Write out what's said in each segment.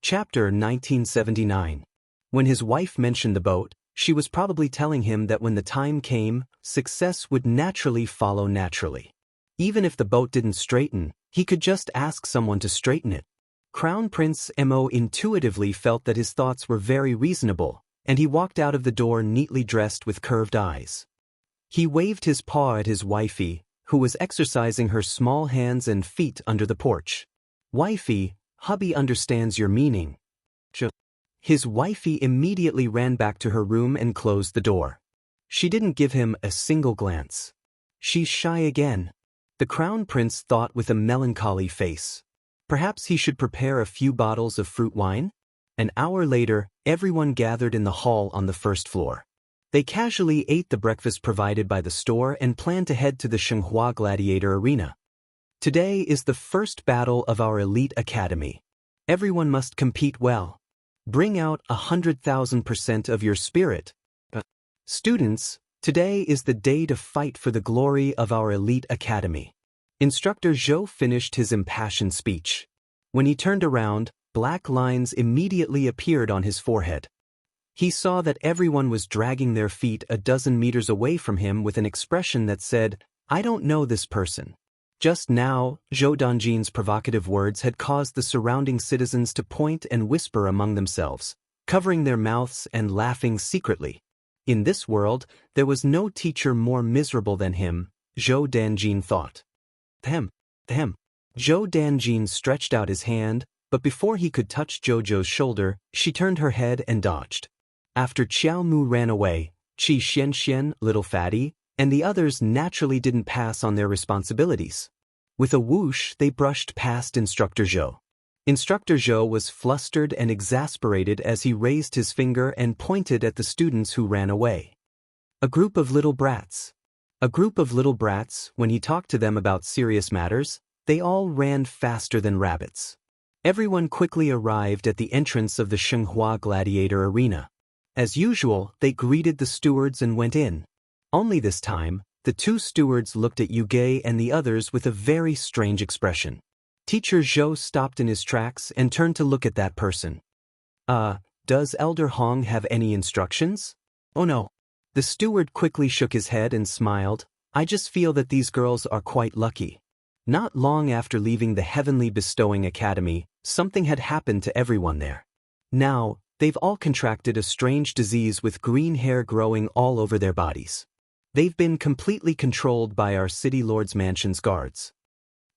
Chapter 1979. When his wife mentioned the boat, she was probably telling him that when the time came, success would naturally follow naturally. Even if the boat didn't straighten, he could just ask someone to straighten it. Crown Prince Mo intuitively felt that his thoughts were very reasonable, and he walked out of the door neatly dressed with curved eyes. He waved his paw at his wifey, who was exercising her small hands and feet under the porch. "Wifey, hubby understands your meaning." His wifey immediately ran back to her room and closed the door. She didn't give him a single glance. "She's shy again," the Crown Prince thought with a melancholy face. Perhaps he should prepare a few bottles of fruit wine? An hour later, everyone gathered in the hall on the first floor. They casually ate the breakfast provided by the store and planned to head to the Shenghua Gladiator Arena. "Today is the first battle of our elite academy. Everyone must compete well. Bring out 100,000% of your spirit. Students, today is the day to fight for the glory of our elite academy." Instructor Zhou finished his impassioned speech. When he turned around, black lines immediately appeared on his forehead. He saw that everyone was dragging their feet a dozen meters away from him with an expression that said, "I don't know this person." Just now, Zhou Dongjin's provocative words had caused the surrounding citizens to point and whisper among themselves, covering their mouths and laughing secretly. In this world, there was no teacher more miserable than him, Zhou Dongjin thought. Zhou Dongjin stretched out his hand, but before he could touch Jojo's shoulder, she turned her head and dodged. After Qiao Mu ran away, Qi Xianxian, Little Fatty, and the others naturally didn't pass on their responsibilities. With a whoosh, they brushed past Instructor Zhou. Instructor Zhou was flustered and exasperated as he raised his finger and pointed at the students who ran away. A group of little brats. When he talked to them about serious matters, they all ran faster than rabbits. Everyone quickly arrived at the entrance of the Shenghua Gladiator Arena. As usual, they greeted the stewards and went in. Only this time, the two stewards looked at Yugei and the others with a very strange expression. Teacher Zhou stopped in his tracks and turned to look at that person. Does Elder Hong have any instructions?" "Oh no." The steward quickly shook his head and smiled. "I just feel that these girls are quite lucky." Not long after leaving the Heavenly Bestowing Academy, something had happened to everyone there. Now, they've all contracted a strange disease with green hair growing all over their bodies. They've been completely controlled by our City Lord's Mansion's guards.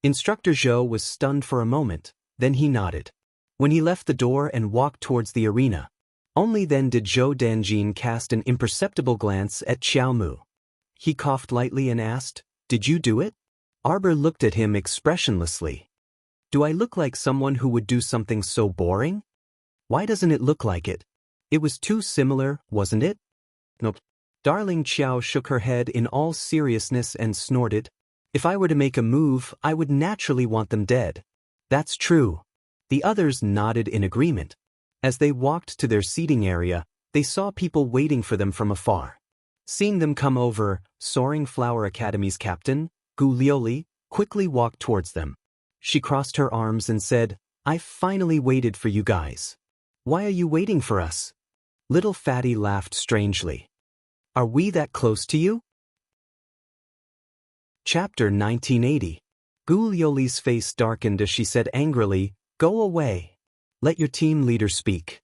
Instructor Zhou was stunned for a moment, then he nodded. When he left the door and walked towards the arena, only then did Zhou Dongjin cast an imperceptible glance at Qiao Mu. He coughed lightly and asked, "Did you do it?" Arbor looked at him expressionlessly. "Do I look like someone who would do something so boring? Why doesn't it look like it? It was too similar, wasn't it?" "Nope." Darling Qiao shook her head in all seriousness and snorted. "If I were to make a move, I would naturally want them dead." "That's true." The others nodded in agreement. As they walked to their seating area, they saw people waiting for them from afar. Seeing them come over, Soaring Flower Academy's captain, Gu Lioli, quickly walked towards them. She crossed her arms and said, "I finally waited for you guys." "Why are you waiting for us?" Little Fatty laughed strangely. "Are we that close to you?" Chapter 1980. Gu Lioli's face darkened as she said angrily, "Go away. Let your team leader speak."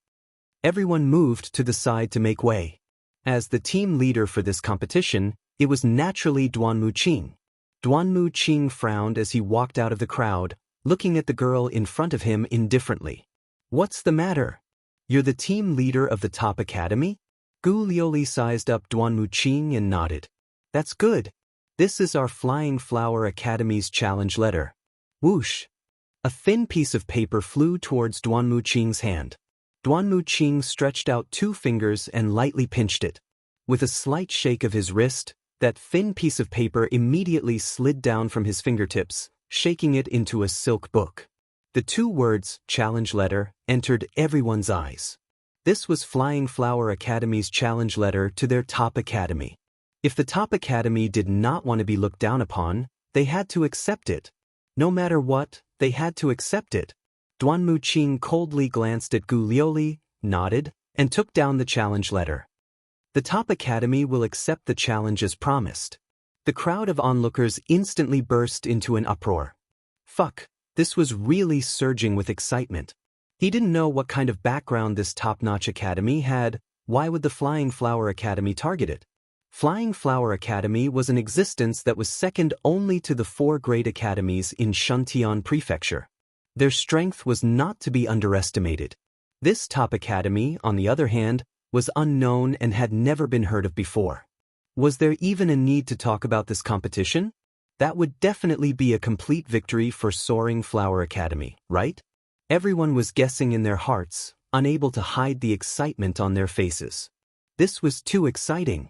Everyone moved to the side to make way. As the team leader for this competition, it was naturally Duanmu Qing. Duanmu Qing frowned as he walked out of the crowd, looking at the girl in front of him indifferently. "What's the matter? You're the team leader of the top academy?" Gu Lioli sized up Duanmu Qing and nodded. "That's good. This is our Flying Flower Academy's challenge letter." Whoosh! A thin piece of paper flew towards Duanmu Qing's hand. Duanmu Qing stretched out two fingers and lightly pinched it. With a slight shake of his wrist, that thin piece of paper immediately slid down from his fingertips, shaking it into a silk book. The two words, challenge letter, entered everyone's eyes. This was Flying Flower Academy's challenge letter to their top academy. If the top academy did not want to be looked down upon, they had to accept it. No matter what, they had to accept it. Duanmu Qing coldly glanced at Gu Liuli, nodded, and took down the challenge letter. The top academy will accept the challenge as promised. The crowd of onlookers instantly burst into an uproar. Fuck, this was really surging with excitement. He didn't know what kind of background this top-notch academy had. Why would the Flying Flower Academy target it? Flying Flower Academy was an existence that was second only to the 4 great academies in Shuntian Prefecture. Their strength was not to be underestimated. This top academy, on the other hand, was unknown and had never been heard of before. Was there even a need to talk about this competition? That would definitely be a complete victory for Soaring Flower Academy, right? Everyone was guessing in their hearts, unable to hide the excitement on their faces. This was too exciting.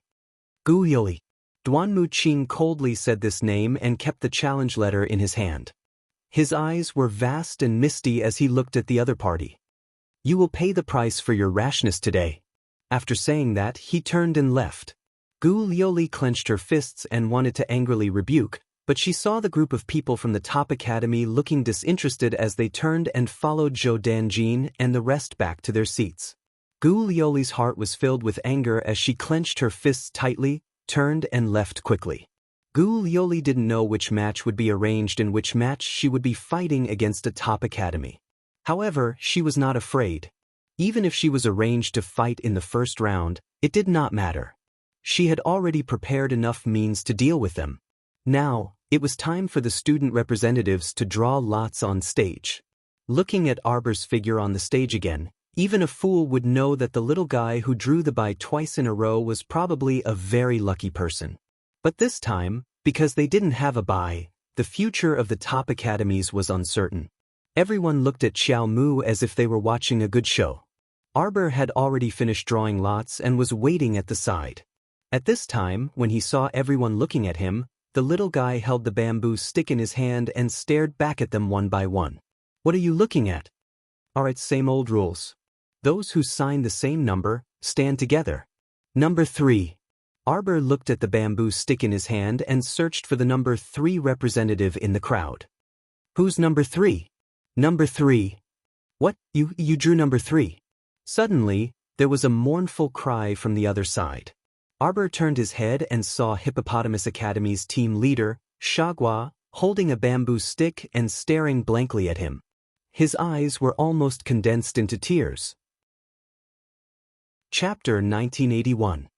Gu Liuli. Duanmu Qing coldly said this name and kept the challenge letter in his hand. His eyes were vast and misty as he looked at the other party. You will pay the price for your rashness today. After saying that, he turned and left. Gu Liuli clenched her fists and wanted to angrily rebuke, but she saw the group of people from the top academy looking disinterested as they turned and followed Zhou Danjin and the rest back to their seats. Gu Liuli's heart was filled with anger as she clenched her fists tightly, turned and left quickly. Gu Liuli didn't know which match would be arranged and which match she would be fighting against a top academy. However, she was not afraid. Even if she was arranged to fight in the first round, it did not matter. She had already prepared enough means to deal with them. Now, it was time for the student representatives to draw lots on stage. Looking at Arbor's figure on the stage again, even a fool would know that the little guy who drew the bye twice in a row was probably a very lucky person. But this time, because they didn't have a bye, the future of the top academies was uncertain. Everyone looked at Xiao Mu as if they were watching a good show. Arbor had already finished drawing lots and was waiting at the side. At this time, when he saw everyone looking at him, the little guy held the bamboo stick in his hand and stared back at them one by one. What are you looking at? Alright, same old rules. Those who sign the same number, stand together. Number 3. Arbor looked at the bamboo stick in his hand and searched for the number 3 representative in the crowd. Who's number 3? Number 3. What, you drew number 3? Suddenly, there was a mournful cry from the other side. Arbor turned his head and saw Hippopotamus Academy's team leader, Shagua, holding a bamboo stick and staring blankly at him. His eyes were almost condensed into tears. Chapter 1981.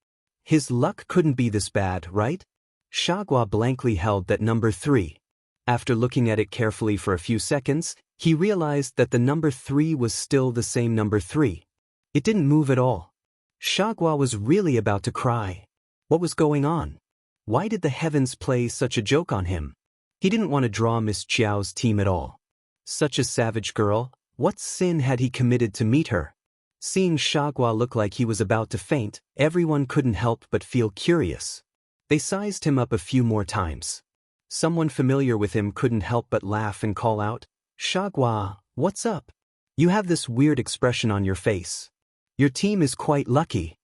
His luck couldn't be this bad, right? Shagua blankly held that number 3. After looking at it carefully for a few seconds, he realized that the number 3 was still the same number 3. It didn't move at all. Shagua was really about to cry. What was going on? Why did the heavens play such a joke on him? He didn't want to draw Miss Chiao's team at all. Such a savage girl, what sin had he committed to meet her? Seeing Shagua look like he was about to faint, everyone couldn't help but feel curious. They sized him up a few more times. Someone familiar with him couldn't help but laugh and call out, "Shagua, what's up? You have this weird expression on your face. Your team is quite lucky."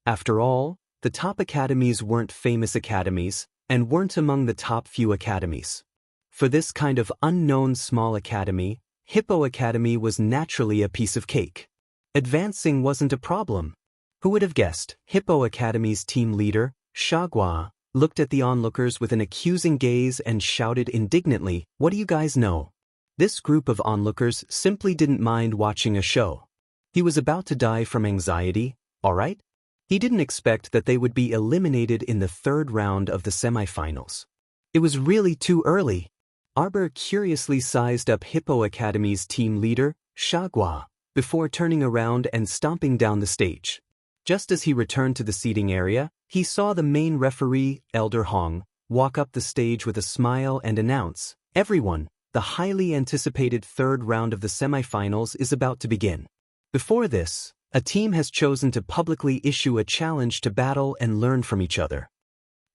After all, the top academies weren't famous academies, and weren't among the top few academies. For this kind of unknown small academy, Hippo Academy was naturally a piece of cake. Advancing wasn't a problem. Who would have guessed? Hippo Academy's team leader, Shagua, looked at the onlookers with an accusing gaze and shouted indignantly, "What do you guys know?" This group of onlookers simply didn't mind watching a show. He was about to die from anxiety, alright? He didn't expect that they would be eliminated in the 3rd round of the semifinals. It was really too early. Arbor curiously sized up Hippo Academy's team leader, Shagua, before turning around and stomping down the stage. Just as he returned to the seating area, he saw the main referee, Elder Hong, walk up the stage with a smile and announce, "Everyone, the highly anticipated 3rd round of the semifinals is about to begin. Before this, a team has chosen to publicly issue a challenge to battle and learn from each other."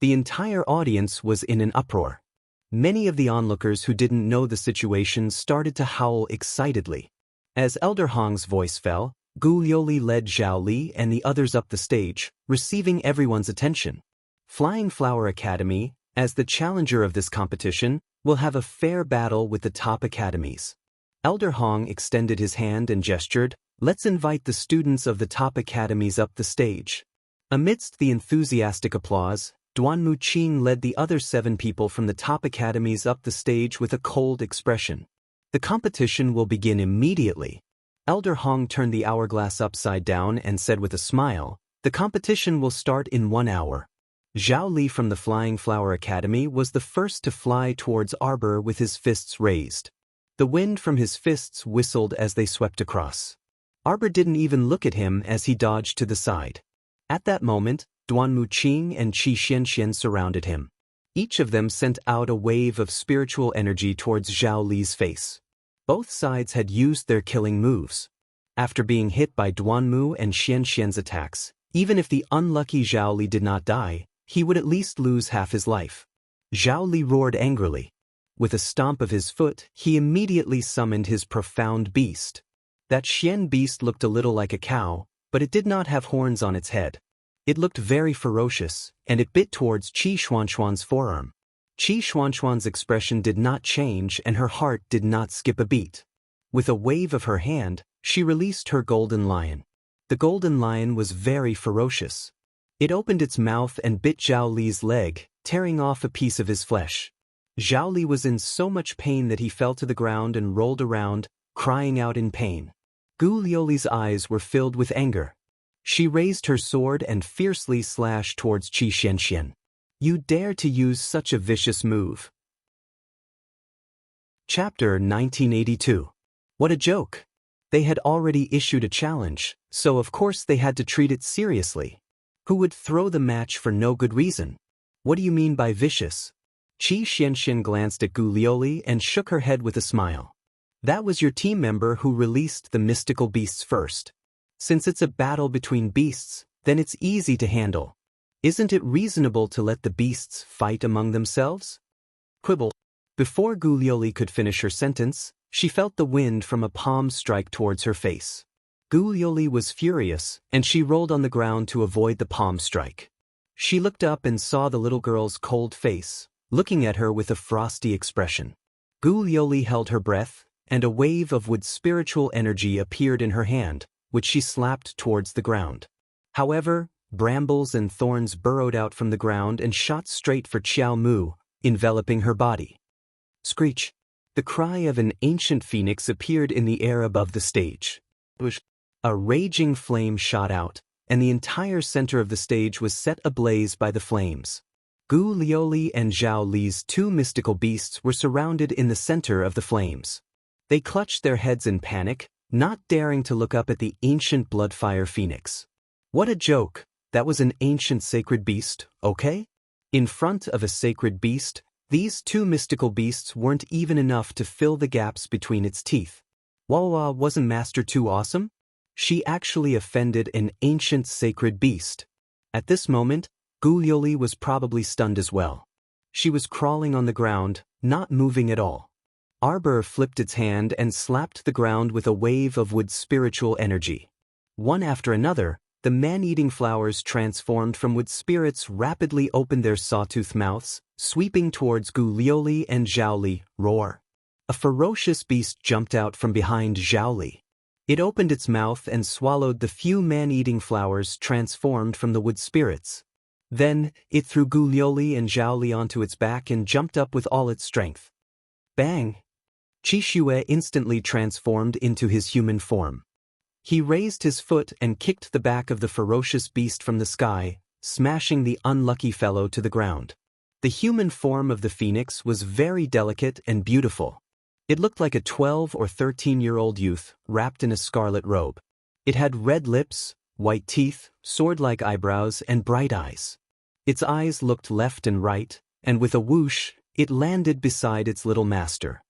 The entire audience was in an uproar. Many of the onlookers who didn't know the situation started to howl excitedly. As Elder Hong's voice fell, Gu Liuli led Zhao Li and the others up the stage, receiving everyone's attention. Flying Flower Academy, as the challenger of this competition, will have a fair battle with the top academies. Elder Hong extended his hand and gestured, "Let's invite the students of the top academies up the stage." Amidst the enthusiastic applause, Duanmu Qing led the other 7 people from the top academies up the stage with a cold expression. "The competition will begin immediately." Elder Hong turned the hourglass upside down and said with a smile, "The competition will start in 1 hour." Zhao Li from the Flying Flower Academy was the first to fly towards Arbor with his fists raised. The wind from his fists whistled as they swept across. Arbor didn't even look at him as he dodged to the side. At that moment, Duanmu Qing and Qi Xianxian surrounded him. Each of them sent out a wave of spiritual energy towards Zhao Li's face. Both sides had used their killing moves. After being hit by Duanmu and Xianxian's attacks, even if the unlucky Zhao Li did not die, he would at least lose half his life. Zhao Li roared angrily. With a stomp of his foot, he immediately summoned his profound beast. That Xian beast looked a little like a cow, but it did not have horns on its head. It looked very ferocious, and it bit towards Qi Xuanxuan's forearm. Qi Xuanxuan's expression did not change and her heart did not skip a beat. With a wave of her hand, she released her golden lion. The golden lion was very ferocious. It opened its mouth and bit Zhao Li's leg, tearing off a piece of his flesh. Zhao Li was in so much pain that he fell to the ground and rolled around, crying out in pain. Gu Liuli's eyes were filled with anger. She raised her sword and fiercely slashed towards Qi Xianxian. "You dare to use such a vicious move." Chapter 1982. What a joke! They had already issued a challenge, so of course they had to treat it seriously. Who would throw the match for no good reason? What do you mean by vicious? Qi Xianxian glanced at Gu Liuli and shook her head with a smile. That was your team member who released the mystical beasts first. Since it's a battle between beasts, then it's easy to handle. Isn't it reasonable to let the beasts fight among themselves? Quibble. Before Gu Liuli could finish her sentence, she felt the wind from a palm strike towards her face. Gu Liuli was furious, and she rolled on the ground to avoid the palm strike. She looked up and saw the little girl's cold face, looking at her with a frosty expression. Gu Liuli held her breath, and a wave of wood spiritual energy appeared in her hand, which she slapped towards the ground. However, brambles and thorns burrowed out from the ground and shot straight for Qiao Mu, enveloping her body. Screech! The cry of an ancient phoenix appeared in the air above the stage. A raging flame shot out, and the entire center of the stage was set ablaze by the flames. Gu Liuli and Zhao Li's 2 mystical beasts were surrounded in the center of the flames. They clutched their heads in panic, not daring to look up at the ancient bloodfire phoenix. What a joke! That was an ancient sacred beast, okay? In front of a sacred beast, these 2 mystical beasts weren't even enough to fill the gaps between its teeth. Wawa, wasn't Master too awesome? She actually offended an ancient sacred beast. At this moment, Gu Liuli was probably stunned as well. She was crawling on the ground, not moving at all. Arbor flipped its hand and slapped the ground with a wave of wood spiritual energy. One after another, the man-eating flowers transformed from wood spirits rapidly opened their sawtooth mouths, sweeping towards Gu Liuli and Zhao Li. Roar! A ferocious beast jumped out from behind Zhao Li. It opened its mouth and swallowed the few man-eating flowers transformed from the wood spirits. Then, it threw Gu Liuli and Zhao Li onto its back and jumped up with all its strength. Bang! Qi Xue instantly transformed into his human form. He raised his foot and kicked the back of the ferocious beast from the sky, smashing the unlucky fellow to the ground. The human form of the phoenix was very delicate and beautiful. It looked like a 12 or 13-year-old youth wrapped in a scarlet robe. It had red lips, white teeth, sword-like eyebrows, and bright eyes. Its eyes looked left and right, and with a whoosh, it landed beside its little master.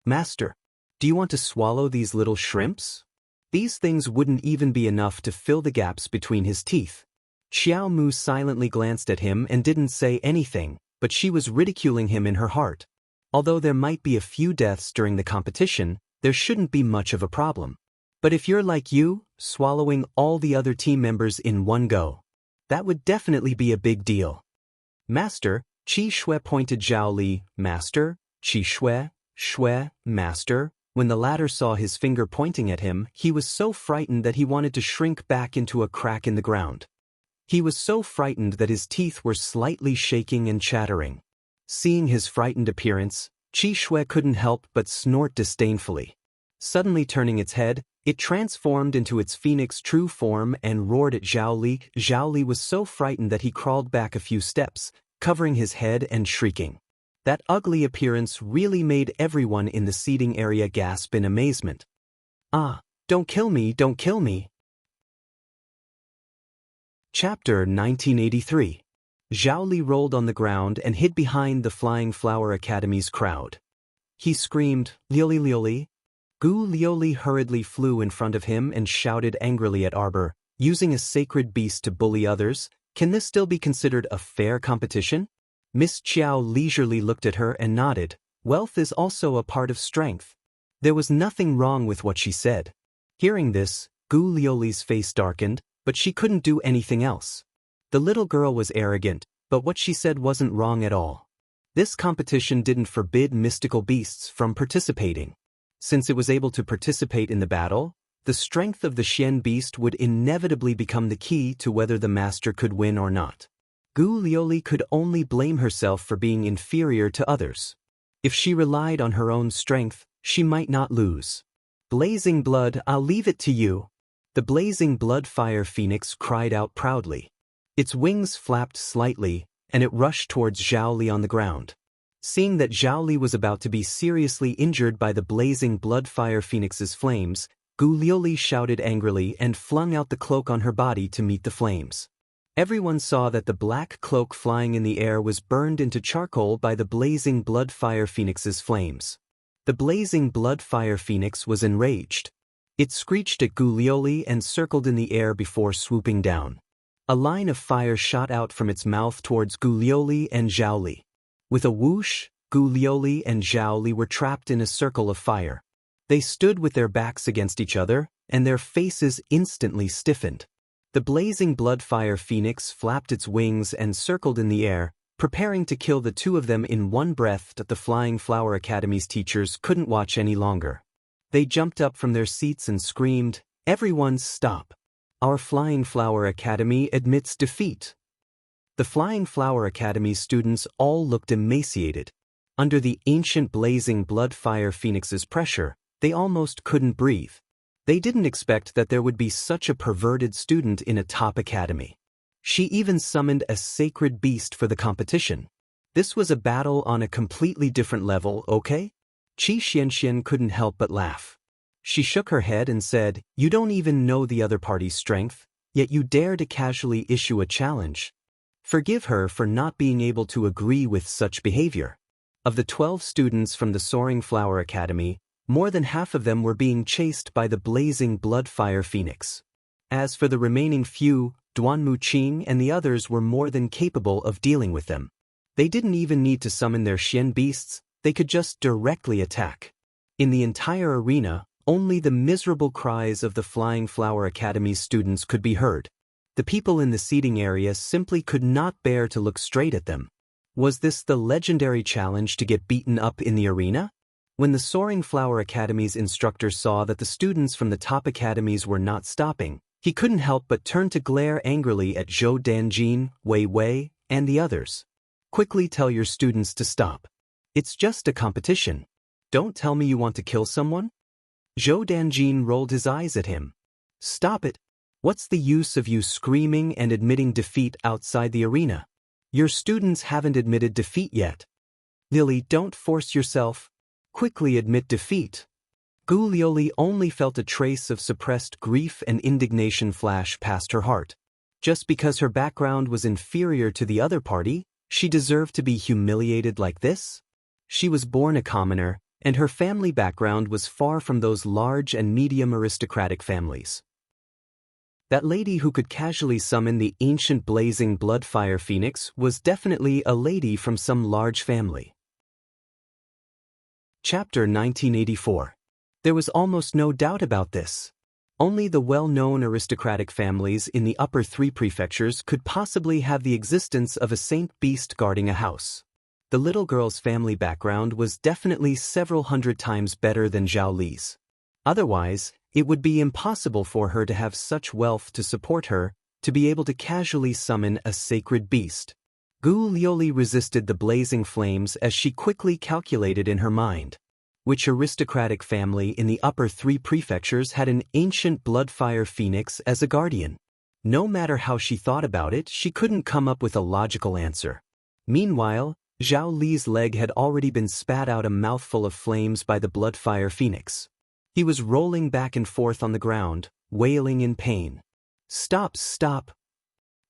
Master, do you want to swallow these little shrimps? These things wouldn't even be enough to fill the gaps between his teeth. Xiao Mu silently glanced at him and didn't say anything, but she was ridiculing him in her heart. Although there might be a few deaths during the competition, there shouldn't be much of a problem. But if you're like you, swallowing all the other team members in one go, that would definitely be a big deal. Master, Qi Xue pointed Zhao Li. Master, Qi Xue, Xue, Master, When the latter saw his finger pointing at him, he was so frightened that he wanted to shrink back into a crack in the ground. He was so frightened that his teeth were slightly shaking and chattering. Seeing his frightened appearance, Qi Shui couldn't help but snort disdainfully. Suddenly turning its head, it transformed into its phoenix true form and roared at Zhao Li. Zhao Li was so frightened that he crawled back a few steps, covering his head and shrieking. That ugly appearance really made everyone in the seating area gasp in amazement. "Ah, don't kill me, don't kill me." Chapter 1983. Zhao Li rolled on the ground and hid behind the Flying Flower Academy's crowd. He screamed, "Lioli Lioli!" Gu Lioli hurriedly flew in front of him and shouted angrily at Arbor, "Using a sacred beast to bully others, can this still be considered a fair competition?" Miss Qiao leisurely looked at her and nodded. Wealth is also a part of strength. There was nothing wrong with what she said. Hearing this, Gu Lioli's face darkened, but she couldn't do anything else. The little girl was arrogant, but what she said wasn't wrong at all. This competition didn't forbid mystical beasts from participating. Since it was able to participate in the battle, the strength of the Xian beast would inevitably become the key to whether the master could win or not. Gu Lioli could only blame herself for being inferior to others. If she relied on her own strength, she might not lose. "Blazing blood, I'll leave it to you." The blazing blood fire phoenix cried out proudly. Its wings flapped slightly, and it rushed towards Zhao Li on the ground. Seeing that Zhao Li was about to be seriously injured by the blazing blood fire phoenix's flames, Gu Lioli shouted angrily and flung out the cloak on her body to meet the flames. Everyone saw that the black cloak flying in the air was burned into charcoal by the blazing blood fire phoenix's flames. The blazing blood fire phoenix was enraged. It screeched at Gu Lioli and circled in the air before swooping down. A line of fire shot out from its mouth towards Gu Lioli and Zhao Li. With a whoosh, Gu Lioli and Zhao Li were trapped in a circle of fire. They stood with their backs against each other, and their faces instantly stiffened. The blazing blood fire phoenix flapped its wings and circled in the air, preparing to kill the two of them in one breath. But the Flying Flower Academy's teachers couldn't watch any longer. They jumped up from their seats and screamed, "Everyone stop! Our Flying Flower Academy admits defeat." The Flying Flower Academy's students all looked emaciated. Under the ancient blazing blood fire phoenix's pressure, they almost couldn't breathe. They didn't expect that there would be such a perverted student in a top academy. She even summoned a sacred beast for the competition. This was a battle on a completely different level, okay? Qi Xianxian couldn't help but laugh. She shook her head and said, "You don't even know the other party's strength, yet you dare to casually issue a challenge. Forgive her for not being able to agree with such behavior." Of the 12 students from the Soaring Flower Academy, more than half of them were being chased by the blazing blood fire phoenix. As for the remaining few, Duanmu Qing and the others were more than capable of dealing with them. They didn't even need to summon their Xian beasts, they could just directly attack. In the entire arena, only the miserable cries of the Flying Flower Academy's students could be heard. The people in the seating area simply could not bear to look straight at them. Was this the legendary challenge to get beaten up in the arena? When the Soaring Flower Academy's instructor saw that the students from the top academies were not stopping, he couldn't help but turn to glare angrily at Zhou Danjin, Wei Wei, and the others. "Quickly tell your students to stop. It's just a competition. Don't tell me you want to kill someone?" Zhou Danjin rolled his eyes at him. "Stop it. What's the use of you screaming and admitting defeat outside the arena? Your students haven't admitted defeat yet. Lily, don't force yourself. Quickly admit defeat." Gu Lioli only felt a trace of suppressed grief and indignation flash past her heart. Just because her background was inferior to the other party, she deserved to be humiliated like this? She was born a commoner, and her family background was far from those large and medium aristocratic families. That lady who could casually summon the ancient blazing blood fire phoenix was definitely a lady from some large family. Chapter 1984. There was almost no doubt about this. Only the well-known aristocratic families in the upper 3 prefectures could possibly have the existence of a saint beast guarding a house. The little girl's family background was definitely several hundred times better than Zhao Li's. Otherwise, it would be impossible for her to have such wealth to support her, to be able to casually summon a sacred beast. Gu Lioli resisted the blazing flames as she quickly calculated in her mind. Which aristocratic family in the upper 3 prefectures had an ancient bloodfire phoenix as a guardian? No matter how she thought about it, she couldn't come up with a logical answer. Meanwhile, Zhao Li's leg had already been spat out a mouthful of flames by the bloodfire phoenix. He was rolling back and forth on the ground, wailing in pain. "Stop, stop!"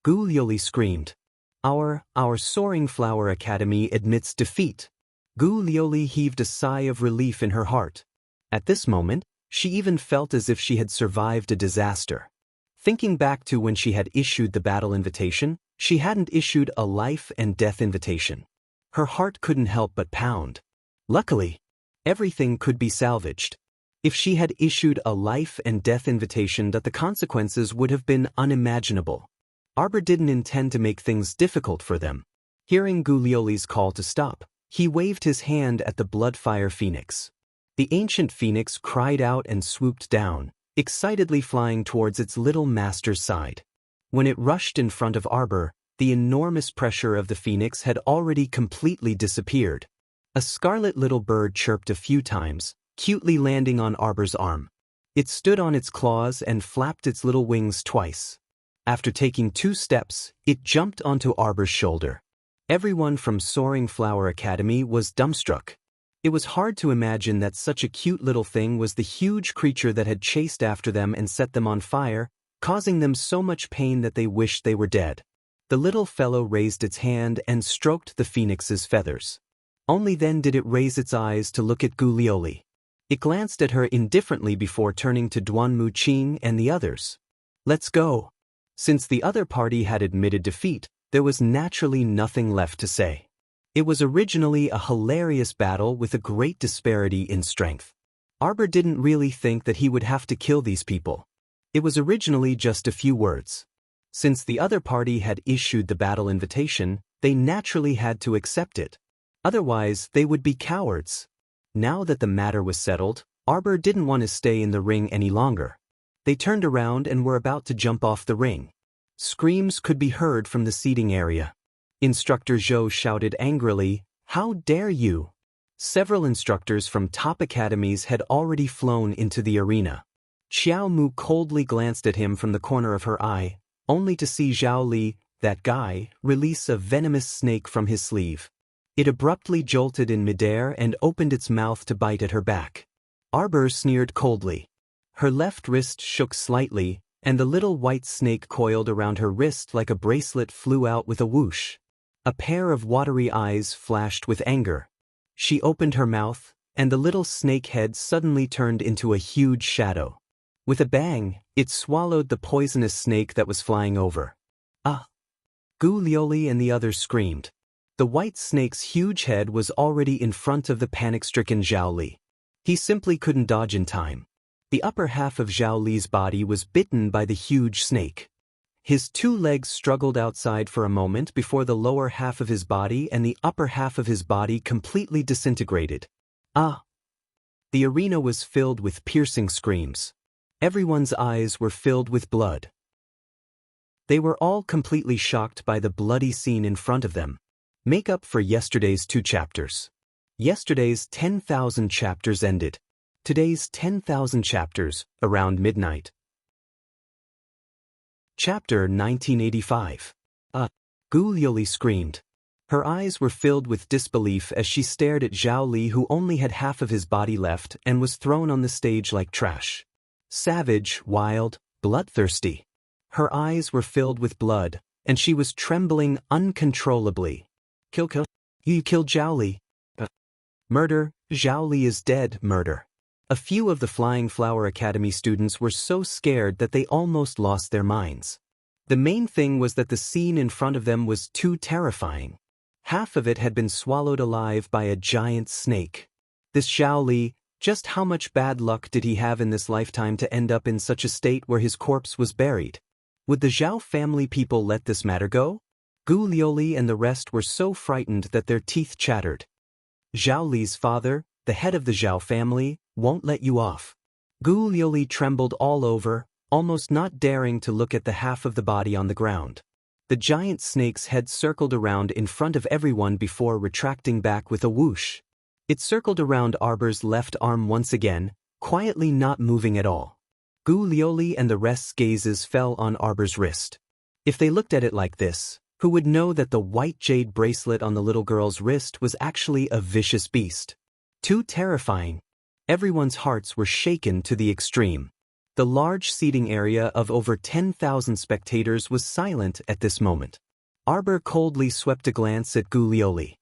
Gu Lioli screamed. Our Soaring Flower Academy admits defeat." Gu Lioli heaved a sigh of relief in her heart. At this moment, she even felt as if she had survived a disaster. Thinking back to when she had issued the battle invitation, she hadn't issued a life and death invitation. Her heart couldn't help but pound. Luckily, everything could be salvaged. If she had issued a life and death invitation, the consequences would have been unimaginable. Arbor didn't intend to make things difficult for them. Hearing Gu Lioli's call to stop, he waved his hand at the bloodfire phoenix. The ancient phoenix cried out and swooped down, excitedly flying towards its little master's side. When it rushed in front of Arbor, the enormous pressure of the phoenix had already completely disappeared. A scarlet little bird chirped a few times, cutely landing on Arbor's arm. It stood on its claws and flapped its little wings twice. After taking 2 steps, it jumped onto Arbor's shoulder. Everyone from Soaring Flower Academy was dumbstruck. It was hard to imagine that such a cute little thing was the huge creature that had chased after them and set them on fire, causing them so much pain that they wished they were dead. The little fellow raised its hand and stroked the phoenix's feathers. Only then did it raise its eyes to look at Gu Lioli. It glanced at her indifferently before turning to Duan Muqing and the others. "Let's go." Since the other party had admitted defeat, there was naturally nothing left to say. It was originally a hilarious battle with a great disparity in strength. Arbor didn't really think that he would have to kill these people. It was originally just a few words. Since the other party had issued the battle invitation, they naturally had to accept it. Otherwise, they would be cowards. Now that the matter was settled, Arbor didn't want to stay in the ring any longer. They turned around and were about to jump off the ring. Screams could be heard from the seating area. Instructor Zhou shouted angrily, "How dare you!" Several instructors from top academies had already flown into the arena. Xiao Mu coldly glanced at him from the corner of her eye, only to see Zhao Li, that guy, release a venomous snake from his sleeve. It abruptly jolted in midair and opened its mouth to bite at her back. Arbor sneered coldly. Her left wrist shook slightly, and the little white snake coiled around her wrist like a bracelet flew out with a whoosh. A pair of watery eyes flashed with anger. She opened her mouth, and the little snake head suddenly turned into a huge shadow. With a bang, it swallowed the poisonous snake that was flying over. "Ah!" Gu Lioli and the others screamed. The white snake's huge head was already in front of the panic-stricken Zhao Li. He simply couldn't dodge in time. The upper half of Zhao Li's body was bitten by the huge snake. His 2 legs struggled outside for a moment before the lower half of his body and the upper half of his body completely disintegrated. "Ah!" The arena was filled with piercing screams. Everyone's eyes were filled with blood. They were all completely shocked by the bloody scene in front of them. Make up for yesterday's 2 chapters. Yesterday's 10,000 chapters ended. Today's 10,000 chapters, around midnight. Chapter 1985. Gu Lioli screamed. Her eyes were filled with disbelief as she stared at Zhao Li, who only had half of his body left and was thrown on the stage like trash. Savage, wild, bloodthirsty. Her eyes were filled with blood, and she was trembling uncontrollably. Kill. You killed Zhao Li. Murder. Zhao Li is dead. Murder. A few of the Flying Flower Academy students were so scared that they almost lost their minds. The main thing was that the scene in front of them was too terrifying. Half of it had been swallowed alive by a giant snake. This Zhao Li, just how much bad luck did he have in this lifetime to end up in such a state where his corpse was buried? Would the Zhao family people let this matter go? Gu Lioli and the rest were so frightened that their teeth chattered. Zhao Li's father, the head of the Zhao family, won't let you off. Gu Lioli trembled all over, almost not daring to look at the half of the body on the ground. The giant snake's head circled around in front of everyone before retracting back with a whoosh. It circled around Arbor's left arm once again, quietly not moving at all. Gu Lioli and the rest's gazes fell on Arbor's wrist. If they looked at it like this, who would know that the white jade bracelet on the little girl's wrist was actually a vicious beast? Too terrifying. Everyone's hearts were shaken to the extreme. The large seating area of over 10,000 spectators was silent at this moment. Arbor coldly swept a glance at Gu Lioli.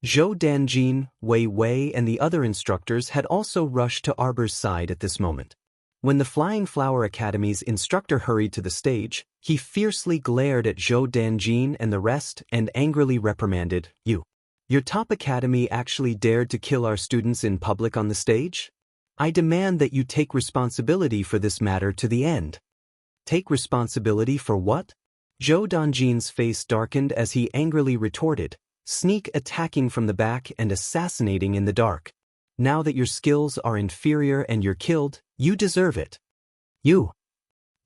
Zhou Danjin, Wei Wei and the other instructors had also rushed to Arbor's side at this moment. When the Flying Flower Academy's instructor hurried to the stage, he fiercely glared at Zhou Danjin and the rest and angrily reprimanded, Your top academy actually dared to kill our students in public on the stage? I demand that you take responsibility for this matter to the end. Take responsibility for what? Zhou Danjin's face darkened as he angrily retorted, sneak attacking from the back and assassinating in the dark. Now that your skills are inferior and you're killed, you deserve it. You.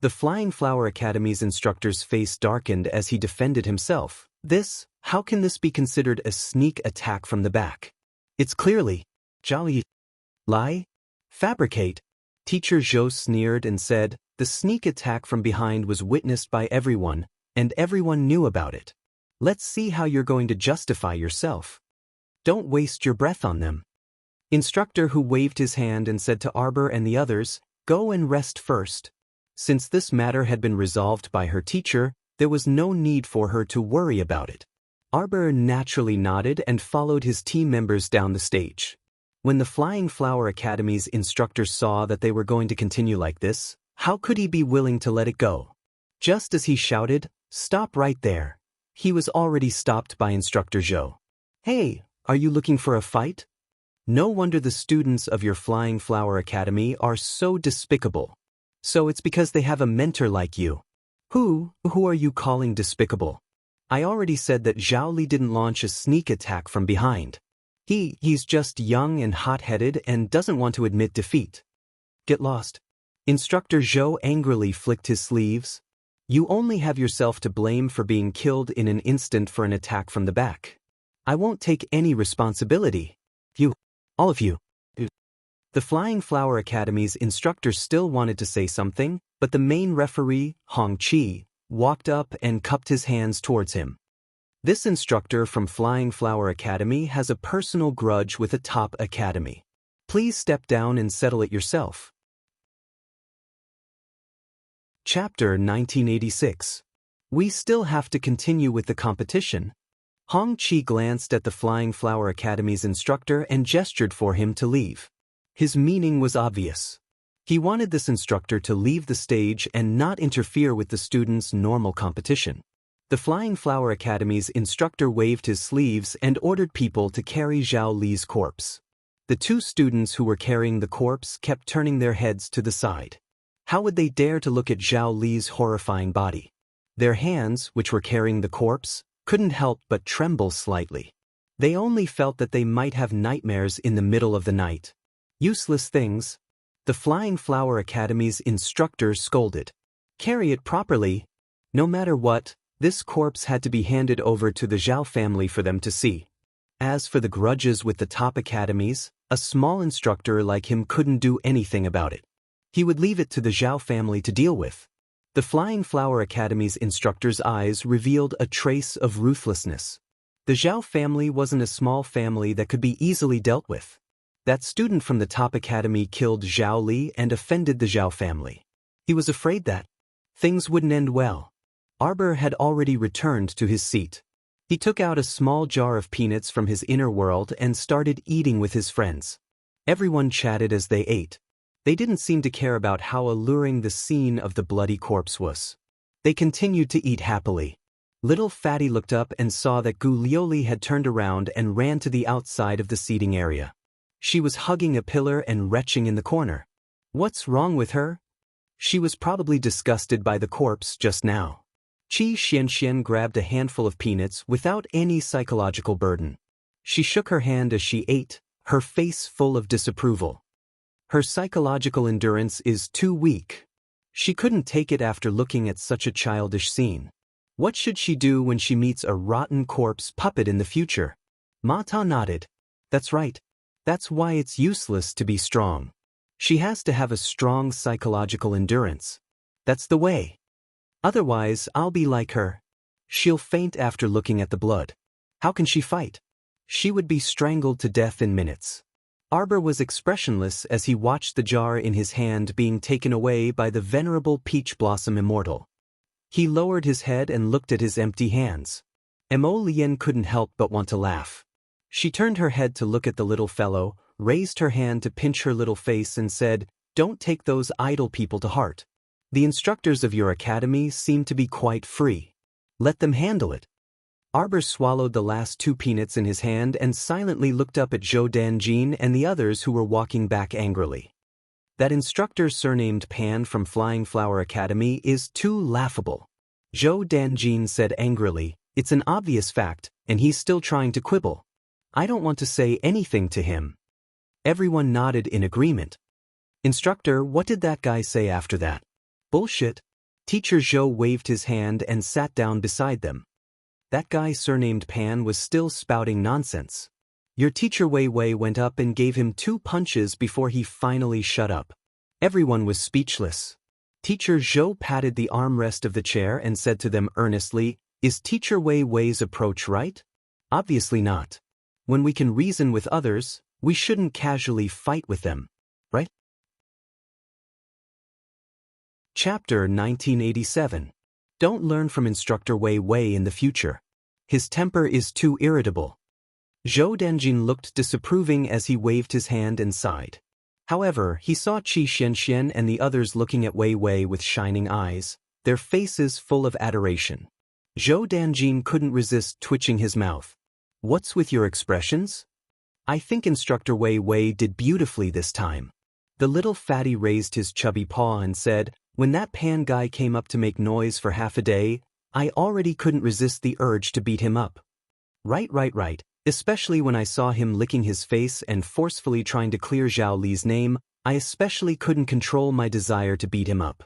The Flying Flower Academy's instructor's face darkened as he defended himself. How can this be considered a sneak attack from the back? It's clearly, Zhao lie? Fabricate. Teacher Zhou sneered and said, the sneak attack from behind was witnessed by everyone, and everyone knew about it. Let's see how you're going to justify yourself. Don't waste your breath on them. Instructor who waved his hand and said to Arbor and the others, go and rest first. Since this matter had been resolved by her teacher, there was no need for her to worry about it. Arbor naturally nodded and followed his team members down the stage. When the Flying Flower Academy's instructor saw that they were going to continue like this, how could he be willing to let it go? Just as he shouted, stop right there, he was already stopped by Instructor Zhou. Hey, are you looking for a fight? No wonder the students of your Flying Flower Academy are so despicable. So it's because they have a mentor like you. Who are you calling despicable? I already said that Zhao Li didn't launch a sneak attack from behind. He's just young and hot-headed and doesn't want to admit defeat. Get lost. Instructor Zhou angrily flicked his sleeves. You only have yourself to blame for being killed in an instant for an attack from the back. I won't take any responsibility. All of you. The Flying Flower Academy's instructor still wanted to say something, but the main referee, Hong Qi, walked up and cupped his hands towards him. This instructor from Flying Flower Academy has a personal grudge with a top academy. Please step down and settle it yourself. Chapter 1986. We still have to continue with the competition. Hong Qi glanced at the Flying Flower Academy's instructor and gestured for him to leave. His meaning was obvious. He wanted this instructor to leave the stage and not interfere with the students' normal competition. The Flying Flower Academy's instructor waved his sleeves and ordered people to carry Zhao Li's corpse. The two students who were carrying the corpse kept turning their heads to the side. How would they dare to look at Zhao Li's horrifying body? Their hands, which were carrying the corpse, couldn't help but tremble slightly. They only felt that they might have nightmares in the middle of the night. Useless things. The Flying Flower Academy's instructor scolded. Carry it properly. No matter what, this corpse had to be handed over to the Zhao family for them to see. As for the grudges with the top academies, a small instructor like him couldn't do anything about it. He would leave it to the Zhao family to deal with. The Flying Flower Academy's instructor's eyes revealed a trace of ruthlessness. The Zhao family wasn't a small family that could be easily dealt with. That student from the top academy killed Zhao Li and offended the Zhao family. He was afraid that things wouldn't end well. Arbor had already returned to his seat. He took out a small jar of peanuts from his inner world and started eating with his friends. Everyone chatted as they ate. They didn't seem to care about how alluring the scene of the bloody corpse was. They continued to eat happily. Little Fatty looked up and saw that Gu Lioli had turned around and ran to the outside of the seating area. She was hugging a pillar and retching in the corner. What's wrong with her? She was probably disgusted by the corpse just now. Qi Xianxian grabbed a handful of peanuts without any psychological burden. She shook her hand as she ate, her face full of disapproval. Her psychological endurance is too weak. She couldn't take it after looking at such a childish scene. What should she do when she meets a rotten corpse puppet in the future? Ma Ta nodded. That's right. That's why it's useless to be strong. She has to have a strong psychological endurance. That's the way. Otherwise, I'll be like her. She'll faint after looking at the blood. How can she fight? She would be strangled to death in minutes. Arbor was expressionless as he watched the jar in his hand being taken away by the venerable Peach Blossom Immortal. He lowered his head and looked at his empty hands. Mo Lien couldn't help but want to laugh. She turned her head to look at the little fellow, raised her hand to pinch her little face and said, "Don't take those idle people to heart. The instructors of your academy seem to be quite free. Let them handle it." Arbor swallowed the last 2 peanuts in his hand and silently looked up at Zhou Danjin and the others who were walking back angrily. That instructor surnamed Pan from Flying Flower Academy is too laughable. Zhou Danjin said angrily, "It's an obvious fact, and he's still trying to quibble. I don't want to say anything to him." Everyone nodded in agreement. "Instructor, what did that guy say after that?" "Bullshit." Teacher Zhou waved his hand and sat down beside them. That guy surnamed Pan was still spouting nonsense. Your teacher Wei Wei went up and gave him 2 punches before he finally shut up. Everyone was speechless. Teacher Zhou patted the armrest of the chair and said to them earnestly, "Is Teacher Wei Wei's approach right? Obviously not. When we can reason with others, we shouldn't casually fight with them, right?" Chapter 1987. Don't learn from Instructor Wei Wei in the future. His temper is too irritable. Zhou Danjin looked disapproving as he waved his hand and sighed. However, he saw Qi Xianxian and the others looking at Wei Wei with shining eyes, their faces full of adoration. Zhou Danjin couldn't resist twitching his mouth. "What's with your expressions?" "I think Instructor Wei Wei did beautifully this time." The little fatty raised his chubby paw and said, "When that Pan guy came up to make noise for half a day, I already couldn't resist the urge to beat him up." Right. Especially when I saw him licking his face and forcefully trying to clear Zhao Li's name, I especially couldn't control my desire to beat him up."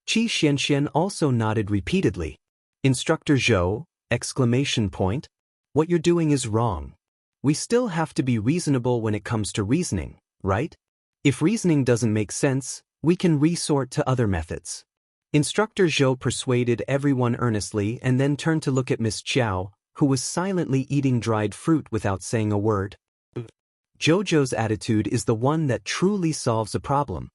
Qi Xianxian also nodded repeatedly. "Instructor Zhou, exclamation point. What you're doing is wrong. We still have to be reasonable when it comes to reasoning, right? If reasoning doesn't make sense, we can resort to other methods." Instructor Zhou persuaded everyone earnestly and then turned to look at Miss Chiao, who was silently eating dried fruit without saying a word. Jojo's attitude is the one that truly solves a problem.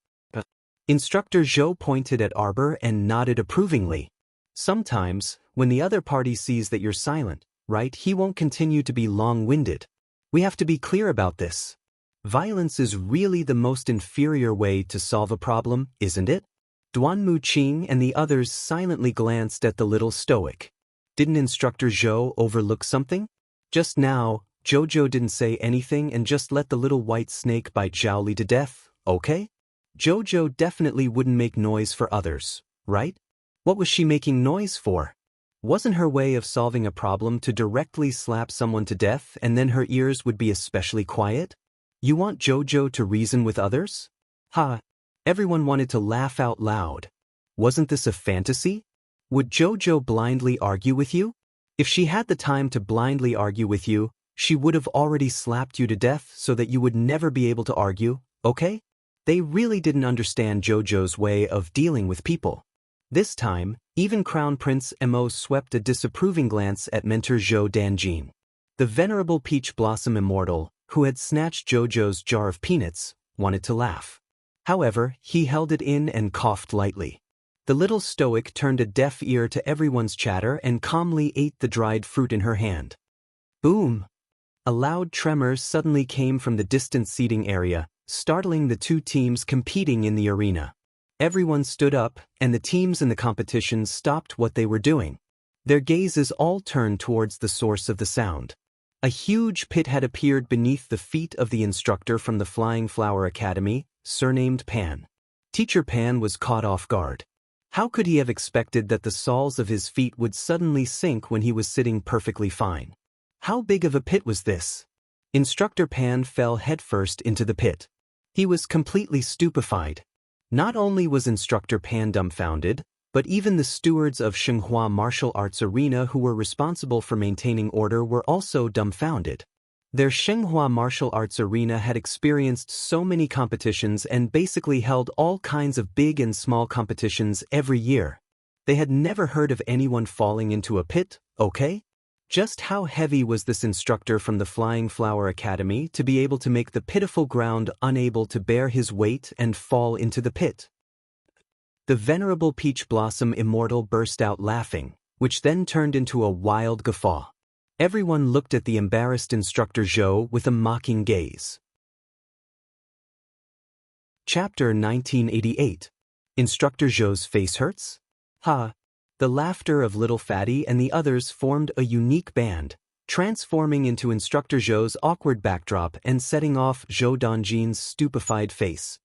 Instructor Zhou pointed at Arbor and nodded approvingly. Sometimes, when the other party sees that you're silent, right, he won't continue to be long-winded. We have to be clear about this. Violence is really the most inferior way to solve a problem, isn't it? Duan Muqing and the others silently glanced at the little stoic. Didn't Instructor Zhou overlook something? Just now, Jojo didn't say anything and just let the little white snake bite Zhao Li to death, okay? Jojo definitely wouldn't make noise for others, right? What was she making noise for? Wasn't her way of solving a problem to directly slap someone to death and then her ears would be especially quiet? You want Jojo to reason with others? Ha! Everyone wanted to laugh out loud. Wasn't this a fantasy? Would Jojo blindly argue with you? If she had the time to blindly argue with you, she would have already slapped you to death so that you would never be able to argue, okay? They really didn't understand Jojo's way of dealing with people. This time, even Crown Prince Mo swept a disapproving glance at Mentor Zhou Danjin. The venerable Peach Blossom Immortal, who had snatched Jojo's jar of peanuts, wanted to laugh. However, he held it in and coughed lightly. The little stoic turned a deaf ear to everyone's chatter and calmly ate the dried fruit in her hand. Boom! A loud tremor suddenly came from the distant seating area, startling the 2 teams competing in the arena. Everyone stood up, and the teams in the competition stopped what they were doing. Their gazes all turned towards the source of the sound. A huge pit had appeared beneath the feet of the instructor from the Flying Flower Academy, surnamed Pan. Teacher Pan was caught off guard. How could he have expected that the soles of his feet would suddenly sink when he was sitting perfectly fine? How big of a pit was this? Instructor Pan fell headfirst into the pit. He was completely stupefied. Not only was Instructor Pan dumbfounded, but even the stewards of Xinhua Martial Arts Arena who were responsible for maintaining order were also dumbfounded. Their Xinhua Martial Arts Arena had experienced so many competitions and basically held all kinds of big and small competitions every year. They had never heard of anyone falling into a pit, okay? Just how heavy was this instructor from the Flying Flower Academy to be able to make the pitiful ground unable to bear his weight and fall into the pit? The venerable Peach Blossom Immortal burst out laughing, which then turned into a wild guffaw. Everyone looked at the embarrassed Instructor Zhou with a mocking gaze. Chapter 1988. Instructor Zhou's face hurts? Ha! The laughter of Little Fatty and the others formed a unique band, transforming into Instructor Zhou's awkward backdrop and setting off Zhou Danjin's stupefied face.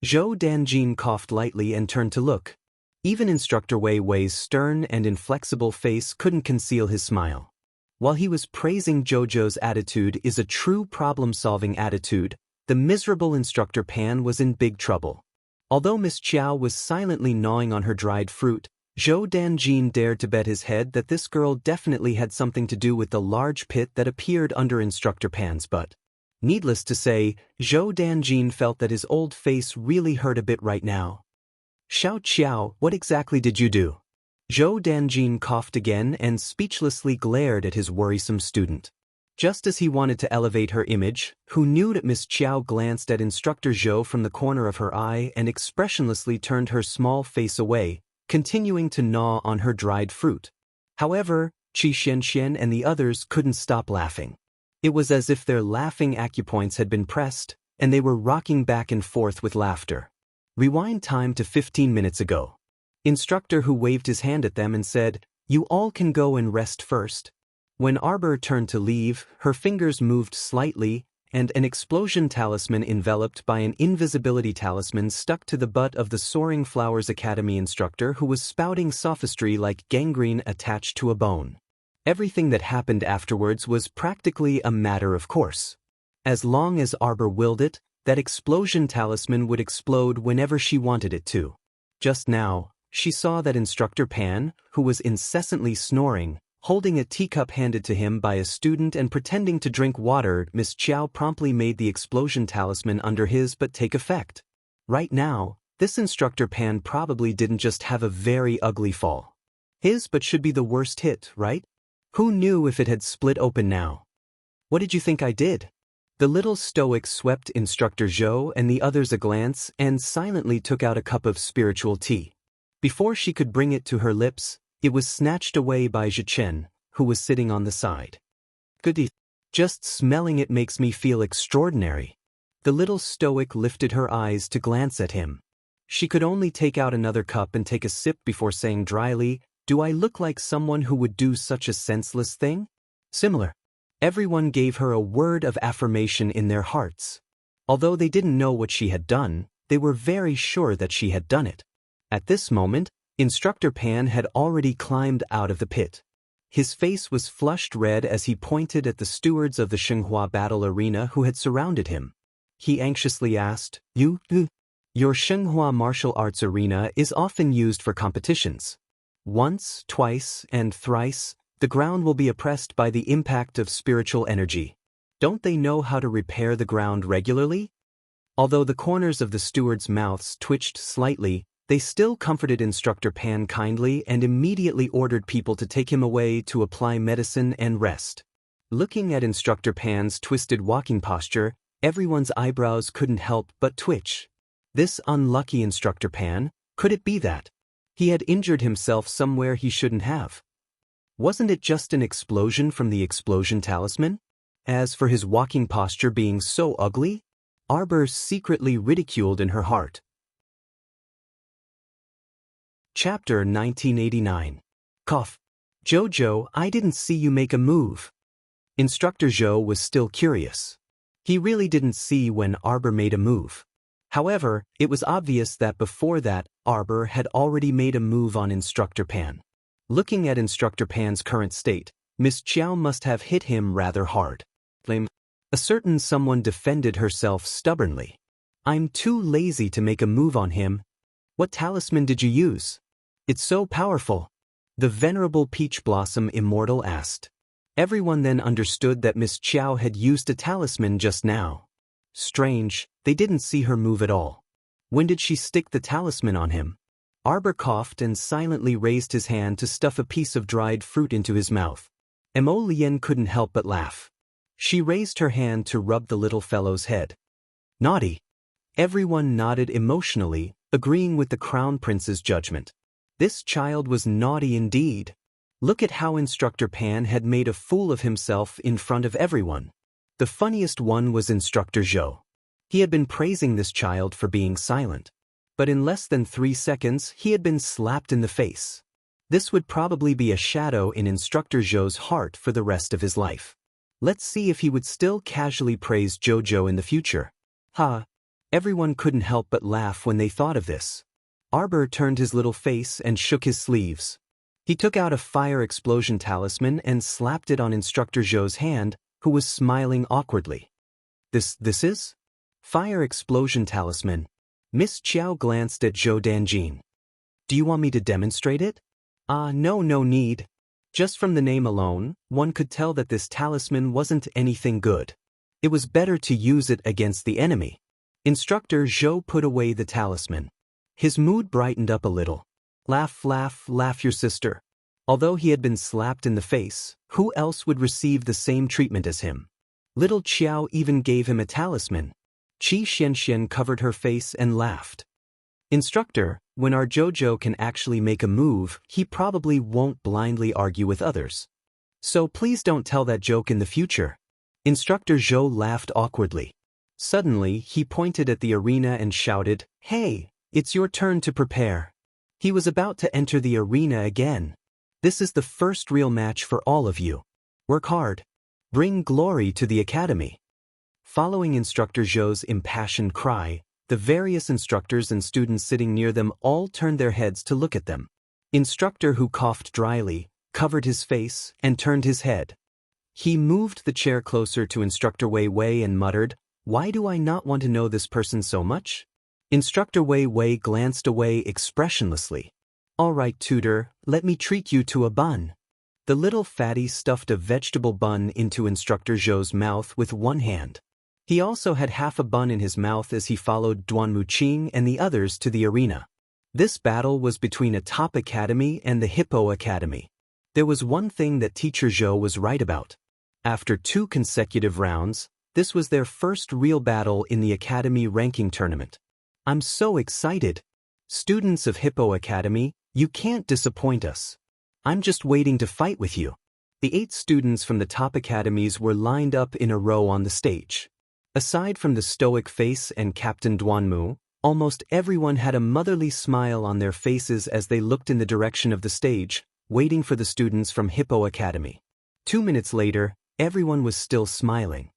Zhou Danjin coughed lightly and turned to look. Even Instructor Wei Wei's stern and inflexible face couldn't conceal his smile. While he was praising Jojo's attitude is a true problem-solving attitude, the miserable Instructor Pan was in big trouble. Although Miss Chiao was silently gnawing on her dried fruit, Zhou Danjin dared to bet his head that this girl definitely had something to do with the large pit that appeared under Instructor Pan's butt. Needless to say, Zhou Danjin felt that his old face really hurt a bit right now. Xiao Qiao, what exactly did you do? Zhou Danjin coughed again and speechlessly glared at his worrisome student. Just as he wanted to elevate her image, who knew that Miss Chiao glanced at Instructor Zhou from the corner of her eye and expressionlessly turned her small face away, continuing to gnaw on her dried fruit. However, Qi Xianxian and the others couldn't stop laughing. It was as if their laughing acupoints had been pressed, and they were rocking back and forth with laughter. Rewind time to 15 minutes ago. Instructor who waved his hand at them and said, "You all can go and rest first." When Arbor turned to leave, her fingers moved slightly, and an explosion talisman enveloped by an invisibility talisman stuck to the butt of the Soaring Flowers Academy instructor who was spouting sophistry like gangrene attached to a bone. Everything that happened afterwards was practically a matter of course. As long as Arbor willed it, that explosion talisman would explode whenever she wanted it to. Just now, she saw that Instructor Pan, who was incessantly snoring, holding a teacup handed to him by a student and pretending to drink water. Miss Chiao promptly made the explosion talisman under his butt take effect. Right now, this Instructor Pan probably didn't just have a very ugly fall. His butt should be the worst hit, right? Who knew if it had split open now? What did you think I did? The little stoic swept Instructor Zhou and the others a glance and silently took out a cup of spiritual tea. Before she could bring it to her lips, it was snatched away by Zhichen, who was sitting on the side. Goody. Just smelling it makes me feel extraordinary. The little stoic lifted her eyes to glance at him. She could only take out another cup and take a sip before saying dryly, "Do I look like someone who would do such a senseless thing?" Similar. Everyone gave her a word of affirmation in their hearts. Although they didn't know what she had done, they were very sure that she had done it. At this moment, Instructor Pan had already climbed out of the pit. His face was flushed red as he pointed at the stewards of the Xinhua battle arena who had surrounded him. He anxiously asked, Your Xinhua martial arts arena is often used for competitions. Once, twice, and thrice, the ground will be oppressed by the impact of spiritual energy. Don't they know how to repair the ground regularly?" Although the corners of the stewards' mouths twitched slightly, they still comforted Instructor Pan kindly and immediately ordered people to take him away to apply medicine and rest. Looking at Instructor Pan's twisted walking posture, everyone's eyebrows couldn't help but twitch. This unlucky Instructor Pan, could it be that he had injured himself somewhere he shouldn't have? Wasn't it just an explosion from the explosion talisman? As for his walking posture being so ugly, Arbor secretly ridiculed in her heart. Chapter 1989. Cough. Jojo, I didn't see you make a move. Instructor Zhou was still curious. He really didn't see when Arbor made a move. However, it was obvious that before that, Arbor had already made a move on Instructor Pan. Looking at Instructor Pan's current state, Miss Chiao must have hit him rather hard. A certain someone defended herself stubbornly. I'm too lazy to make a move on him. What talisman did you use? It's so powerful. The venerable Peach Blossom Immortal asked. Everyone then understood that Miss Chiao had used a talisman just now. Strange, they didn't see her move at all. When did she stick the talisman on him? Arbor coughed and silently raised his hand to stuff a piece of dried fruit into his mouth. Mo Lien couldn't help but laugh. She raised her hand to rub the little fellow's head. Naughty. Everyone nodded emotionally, agreeing with the Crown Prince's judgment. This child was naughty indeed. Look at how Instructor Pan had made a fool of himself in front of everyone. The funniest one was Instructor Zhou. He had been praising this child for being silent. But in less than 3 seconds, he had been slapped in the face. This would probably be a shadow in Instructor Zhou's heart for the rest of his life. Let's see if he would still casually praise Jojo in the future. Ha! Everyone couldn't help but laugh when they thought of this. Arbor turned his little face and shook his sleeves. He took out a fire explosion talisman and slapped it on Instructor Zhou's hand, who was smiling awkwardly. This is? Fire explosion talisman. Miss Chiao glanced at Zhou Danjin. Do you want me to demonstrate it? No need. Just from the name alone, one could tell that this talisman wasn't anything good. It was better to use it against the enemy. Instructor Zhou put away the talisman. His mood brightened up a little. Laugh, your sister. Although he had been slapped in the face, who else would receive the same treatment as him? Little Chiao even gave him a talisman. Qi Xianxian covered her face and laughed. Instructor, when our Jojo can actually make a move, he probably won't blindly argue with others. So please don't tell that joke in the future. Instructor Zhou laughed awkwardly. Suddenly, he pointed at the arena and shouted, Hey, it's your turn to prepare. He was about to enter the arena again. This is the first real match for all of you. Work hard. Bring glory to the academy. Following Instructor Zhou's impassioned cry, the various instructors and students sitting near them all turned their heads to look at them. Instructor, who coughed dryly, covered his face and turned his head. He moved the chair closer to Instructor Wei Wei and muttered, Why do I not want to know this person so much? Instructor Wei Wei glanced away expressionlessly. All right, tutor, let me treat you to a bun. The little fatty stuffed a vegetable bun into Instructor Zhou's mouth with one hand. He also had half a bun in his mouth as he followed Duanmu Qing and the others to the arena. This battle was between a top academy and the Hippo Academy. There was one thing that Teacher Zhou was right about. After 2 consecutive rounds, this was their first real battle in the academy ranking tournament. I'm so excited. Students of Hippo Academy, you can't disappoint us. I'm just waiting to fight with you. The 8 students from the top academies were lined up in a row on the stage. Aside from the stoic face and Captain Duanmu, almost everyone had a motherly smile on their faces as they looked in the direction of the stage, waiting for the students from Hippo Academy. 2 minutes later, everyone was still smiling.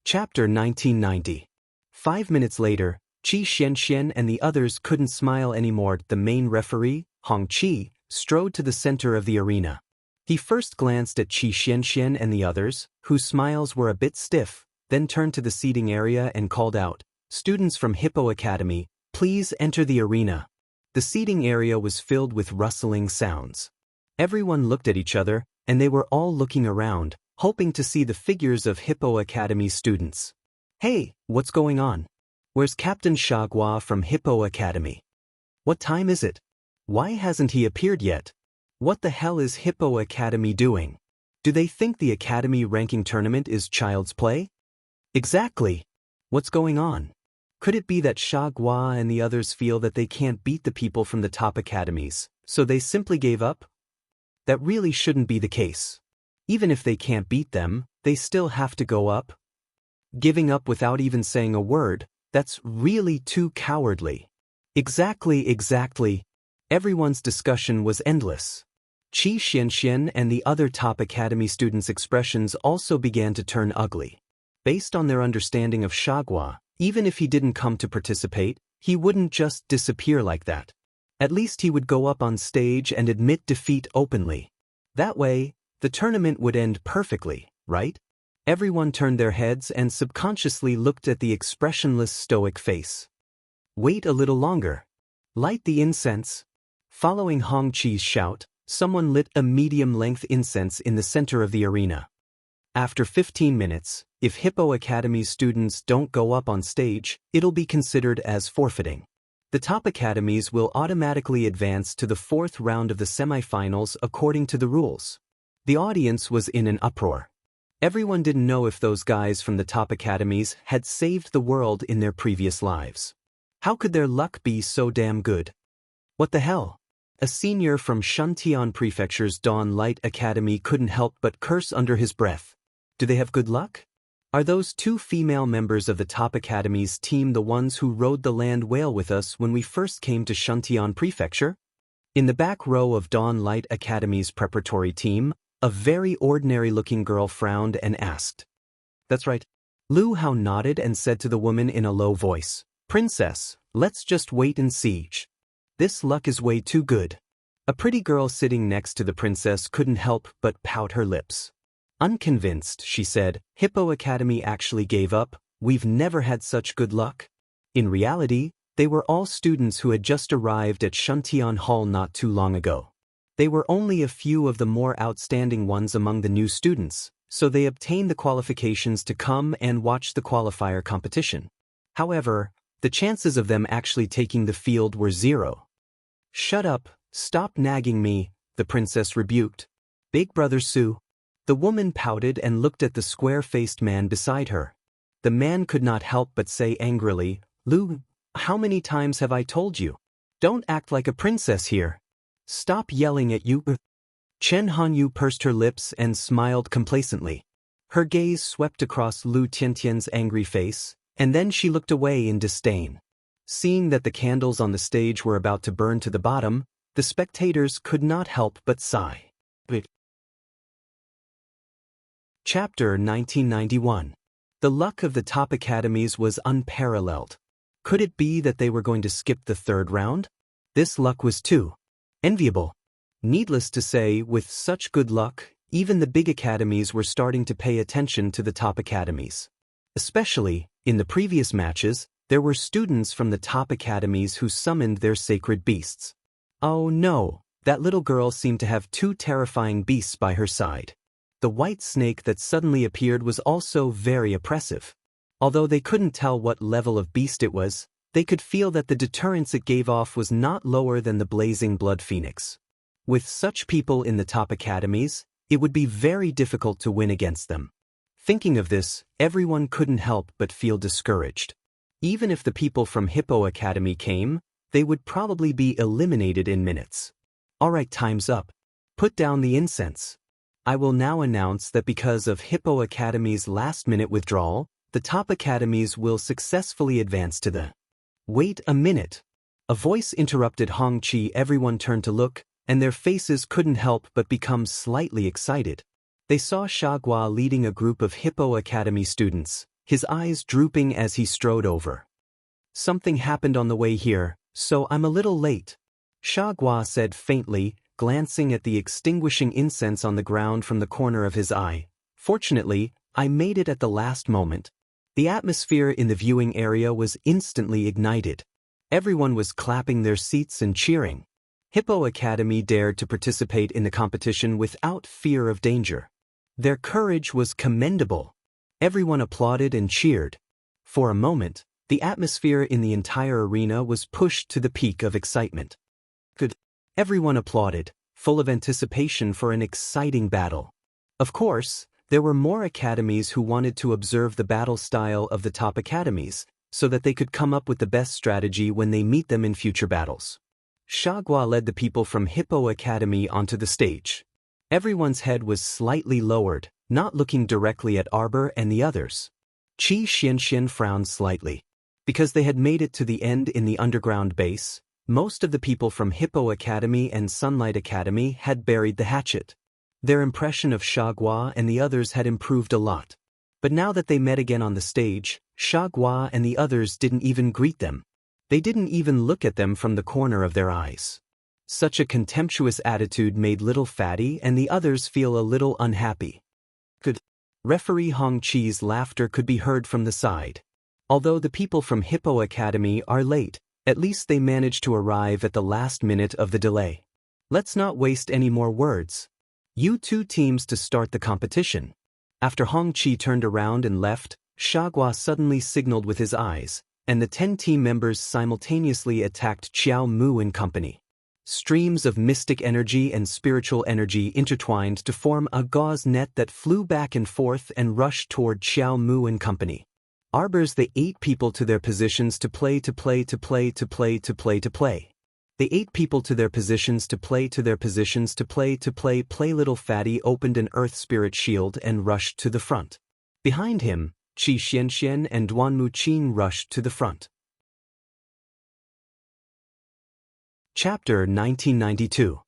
Chapter 1990. 5 minutes later, Qi Xianxian and the others couldn't smile anymore. The main referee, Hong Qi, strode to the center of the arena. He first glanced at Qi Xianxian and the others, whose smiles were a bit stiff, then turned to the seating area and called out, Students from Hippo Academy, please enter the arena. The seating area was filled with rustling sounds. Everyone looked at each other, and they were all looking around, hoping to see the figures of Hippo Academy students. Hey, what's going on? Where's Captain Shagua from Hippo Academy? What time is it? Why hasn't he appeared yet? What the hell is Hippo Academy doing? Do they think the Academy ranking tournament is child's play? Exactly. What's going on? Could it be that Shagua and the others feel that they can't beat the people from the top academies, so they simply gave up? That really shouldn't be the case. Even if they can't beat them, they still have to go up. Giving up without even saying a word, that's really too cowardly. Exactly. Everyone's discussion was endless. Qi Xianxian and the other top academy students' expressions also began to turn ugly. Based on their understanding of Shagwa, even if he didn't come to participate, he wouldn't just disappear like that. At least he would go up on stage and admit defeat openly. That way, the tournament would end perfectly, right? Everyone turned their heads and subconsciously looked at the expressionless stoic face. Wait a little longer. Light the incense. Following Hong Chi's shout, someone lit a medium-length incense in the center of the arena. After 15 minutes, if Hippo Academy's students don't go up on stage, it'll be considered as forfeiting. The top academies will automatically advance to the fourth round of the semifinals according to the rules. The audience was in an uproar. Everyone didn't know if those guys from the top academies had saved the world in their previous lives. How could their luck be so damn good? What the hell? A senior from Shuntian Prefecture's Dawn Light Academy couldn't help but curse under his breath. Do they have good luck? Are those two female members of the top academy's team the ones who rode the land whale with us when we first came to Shuntian Prefecture? In the back row of Dawn Light Academy's preparatory team, a very ordinary-looking girl frowned and asked. That's right. Lu Hao nodded and said to the woman in a low voice, "Princess, let's just wait and see. This luck is way too good." A pretty girl sitting next to the princess couldn't help but pout her lips. Unconvinced, she said, "Hippo Academy actually gave up. We've never had such good luck." In reality, they were all students who had just arrived at Shuntian Hall not too long ago. They were only a few of the more outstanding ones among the new students, so they obtained the qualifications to come and watch the qualifier competition. However, the chances of them actually taking the field were 0. "Shut up, stop nagging me," the princess rebuked. "Big brother Su." The woman pouted and looked at the square-faced man beside her. The man could not help but say angrily, "Lu, how many times have I told you? Don't act like a princess here. Stop yelling at you." Chen Hanyu pursed her lips and smiled complacently. Her gaze swept across Lu Tiantian's angry face, and then she looked away in disdain. Seeing that the candles on the stage were about to burn to the bottom, the spectators could not help but sigh. Chapter 1991. The luck of the top academies was unparalleled. Could it be that they were going to skip the third round? This luck was too enviable. Needless to say, with such good luck, even the big academies were starting to pay attention to the top academies. Especially, in the previous matches, there were students from the top academies who summoned their sacred beasts. Oh no, that little girl seemed to have 2 terrifying beasts by her side. The white snake that suddenly appeared was also very oppressive. Although they couldn't tell what level of beast it was, they could feel that the deterrence it gave off was not lower than the blazing blood phoenix. With such people in the top academies, it would be very difficult to win against them. Thinking of this, everyone couldn't help but feel discouraged. Even if the people from Hippo Academy came, they would probably be eliminated in minutes. Alright, time's up. Put down the incense. I will now announce that because of Hippo Academy's last-minute withdrawal, the top academies will successfully advance to the... Wait a minute. A voice interrupted Hong Chi. Everyone turned to look, and their faces couldn't help but become slightly excited. They saw Shagua leading a group of Hippo Academy students, his eyes drooping as he strode over. "Something happened on the way here, so I'm a little late," Shagua said faintly, glancing at the extinguishing incense on the ground from the corner of his eye. "Fortunately, I made it at the last moment." The atmosphere in the viewing area was instantly ignited. Everyone was clapping their seats and cheering. Hippo Academy dared to participate in the competition without fear of danger. Their courage was commendable. Everyone applauded and cheered. For a moment, the atmosphere in the entire arena was pushed to the peak of excitement. Good. Everyone applauded, full of anticipation for an exciting battle. Of course, there were more academies who wanted to observe the battle style of the top academies, so that they could come up with the best strategy when they meet them in future battles. Shagua led the people from Hippo Academy onto the stage. Everyone's head was slightly lowered, not looking directly at Arbor and the others. Qi Xianxian frowned slightly. Because they had made it to the end in the underground base, most of the people from Hippo Academy and Sunlight Academy had buried the hatchet. Their impression of Shagua and the others had improved a lot. But now that they met again on the stage, Shagua and the others didn't even greet them. They didn't even look at them from the corner of their eyes. Such a contemptuous attitude made little Fatty and the others feel a little unhappy. Referee Hong Chi's laughter could be heard from the side. Although the people from Hippo Academy are late, at least they managed to arrive at the last minute of the delay. Let's not waste any more words. You two teams to start the competition. After Hong Chi turned around and left, Shagua suddenly signaled with his eyes, and the 10 team members simultaneously attacked Xiao Mu and company. Streams of mystic energy and spiritual energy intertwined to form a gauze net that flew back and forth and rushed toward Xiao Mu and company. Arbors the 8 people to their positions to play. The 8 people to their positions to play. Little Fatty opened an earth spirit shield and rushed to the front. Behind him, Qi Xianxian and Duanmu Qin rushed to the front. Chapter 1992.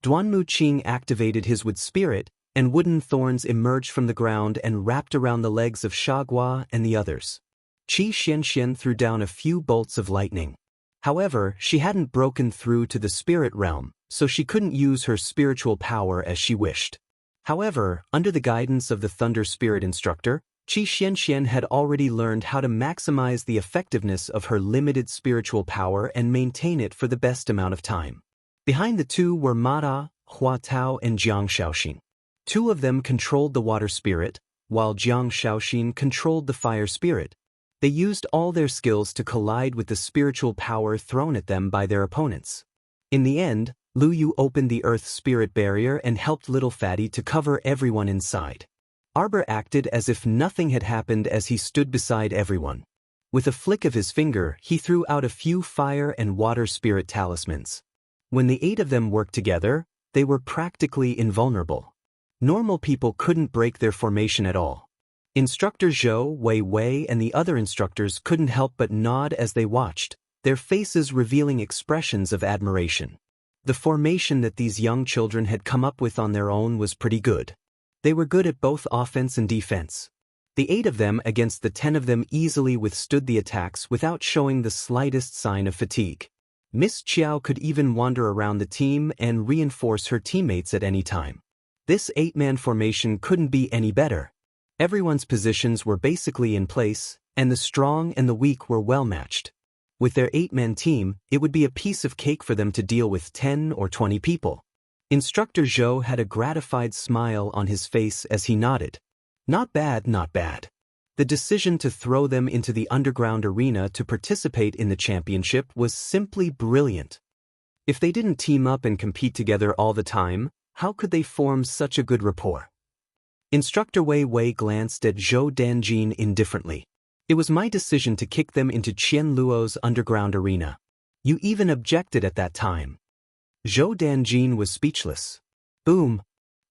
Duanmu Qing activated his wood spirit, and wooden thorns emerged from the ground and wrapped around the legs of Shagua and the others. Qi Xianxian threw down a few bolts of lightning. However, she hadn't broken through to the spirit realm, so she couldn't use her spiritual power as she wished. However, under the guidance of the Thunder Spirit instructor, Qi Xianxian had already learned how to maximize the effectiveness of her limited spiritual power and maintain it for the best amount of time. Behind the two were Mada, Hua Tao and Jiang Shaoxin. 2 of them controlled the water spirit, while Jiang Shaoxin controlled the fire spirit. They used all their skills to collide with the spiritual power thrown at them by their opponents. In the end, Lu Yu opened the earth spirit barrier and helped Little Fatty to cover everyone inside. Arbor acted as if nothing had happened as he stood beside everyone. With a flick of his finger, he threw out a few fire and water spirit talismans. When the 8 of them worked together, they were practically invulnerable. Normal people couldn't break their formation at all. Instructor Zhou, Wei Wei and the other instructors couldn't help but nod as they watched, their faces revealing expressions of admiration. The formation that these young children had come up with on their own was pretty good. They were good at both offense and defense. The 8 of them against the 10 of them easily withstood the attacks without showing the slightest sign of fatigue. Miss Chiao could even wander around the team and reinforce her teammates at any time. This 8-man formation couldn't be any better. Everyone's positions were basically in place, and the strong and the weak were well matched. With their 8-man team, it would be a piece of cake for them to deal with 10 or 20 people. Instructor Zhou had a gratified smile on his face as he nodded. Not bad, not bad. The decision to throw them into the underground arena to participate in the championship was simply brilliant. If they didn't team up and compete together all the time, how could they form such a good rapport? Instructor Wei Wei glanced at Zhou Danjin indifferently. It was my decision to kick them into Qian Luo's underground arena. You even objected at that time. Zhou Danjin was speechless. Boom!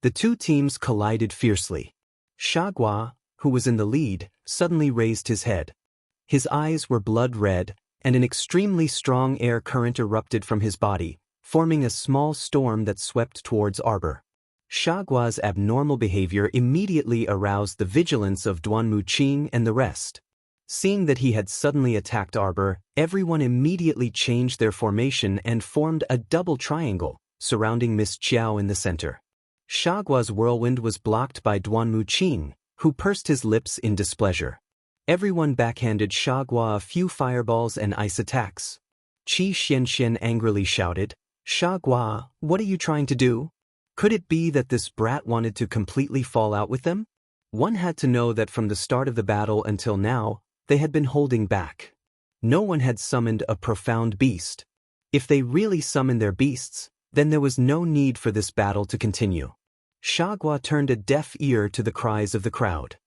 The 2 teams collided fiercely. Shagua, who was in the lead, suddenly raised his head. His eyes were blood red, and an extremely strong air current erupted from his body, forming a small storm that swept towards Arbor. Shagua's abnormal behavior immediately aroused the vigilance of Duanmu Qing and the rest. Seeing that he had suddenly attacked Arbor, everyone immediately changed their formation and formed a double triangle, surrounding Miss Chiao in the center. Shagua's whirlwind was blocked by Duanmu Qing, who pursed his lips in displeasure. Everyone backhanded Shagua a few fireballs and ice attacks. Qi Xianxian angrily shouted, "Shagua, what are you trying to do? Could it be that this brat wanted to completely fall out with them?" One had to know that from the start of the battle until now, they had been holding back. No one had summoned a profound beast. If they really summoned their beasts, then there was no need for this battle to continue. Shagua turned a deaf ear to the cries of the crowd.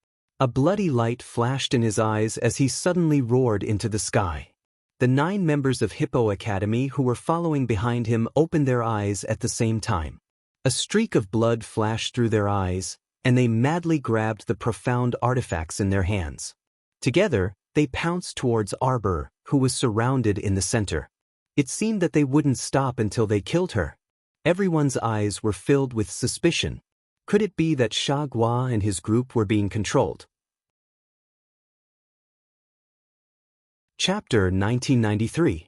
A bloody light flashed in his eyes as he suddenly roared into the sky. The 9 members of Hippo Academy who were following behind him opened their eyes at the same time. A streak of blood flashed through their eyes, and they madly grabbed the profound artifacts in their hands. Together, they pounced towards Arbor, who was surrounded in the center. It seemed that they wouldn't stop until they killed her. Everyone's eyes were filled with suspicion. Could it be that Shagua and his group were being controlled? Chapter 1993.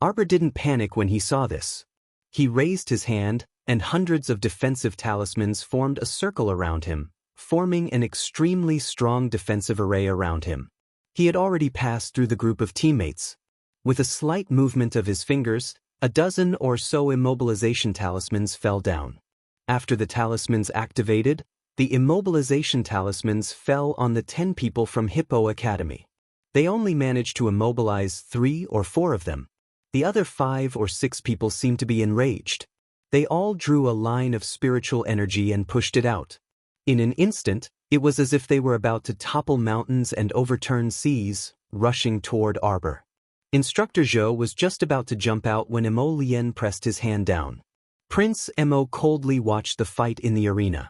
Arbor didn't panic when he saw this. He raised his hand, and hundreds of defensive talismans formed a circle around him, forming an extremely strong defensive array around him. He had already passed through the group of teammates. With a slight movement of his fingers, a dozen or so immobilization talismans fell down. After the talismans activated, the immobilization talismans fell on the 10 people from Hippo Academy. They only managed to immobilize 3 or 4 of them. The other 5 or 6 people seemed to be enraged. They all drew a line of spiritual energy and pushed it out. In an instant, it was as if they were about to topple mountains and overturn seas, rushing toward Arbor. Instructor Zhou was just about to jump out when Mo Lien pressed his hand down. Prince Mo coldly watched the fight in the arena.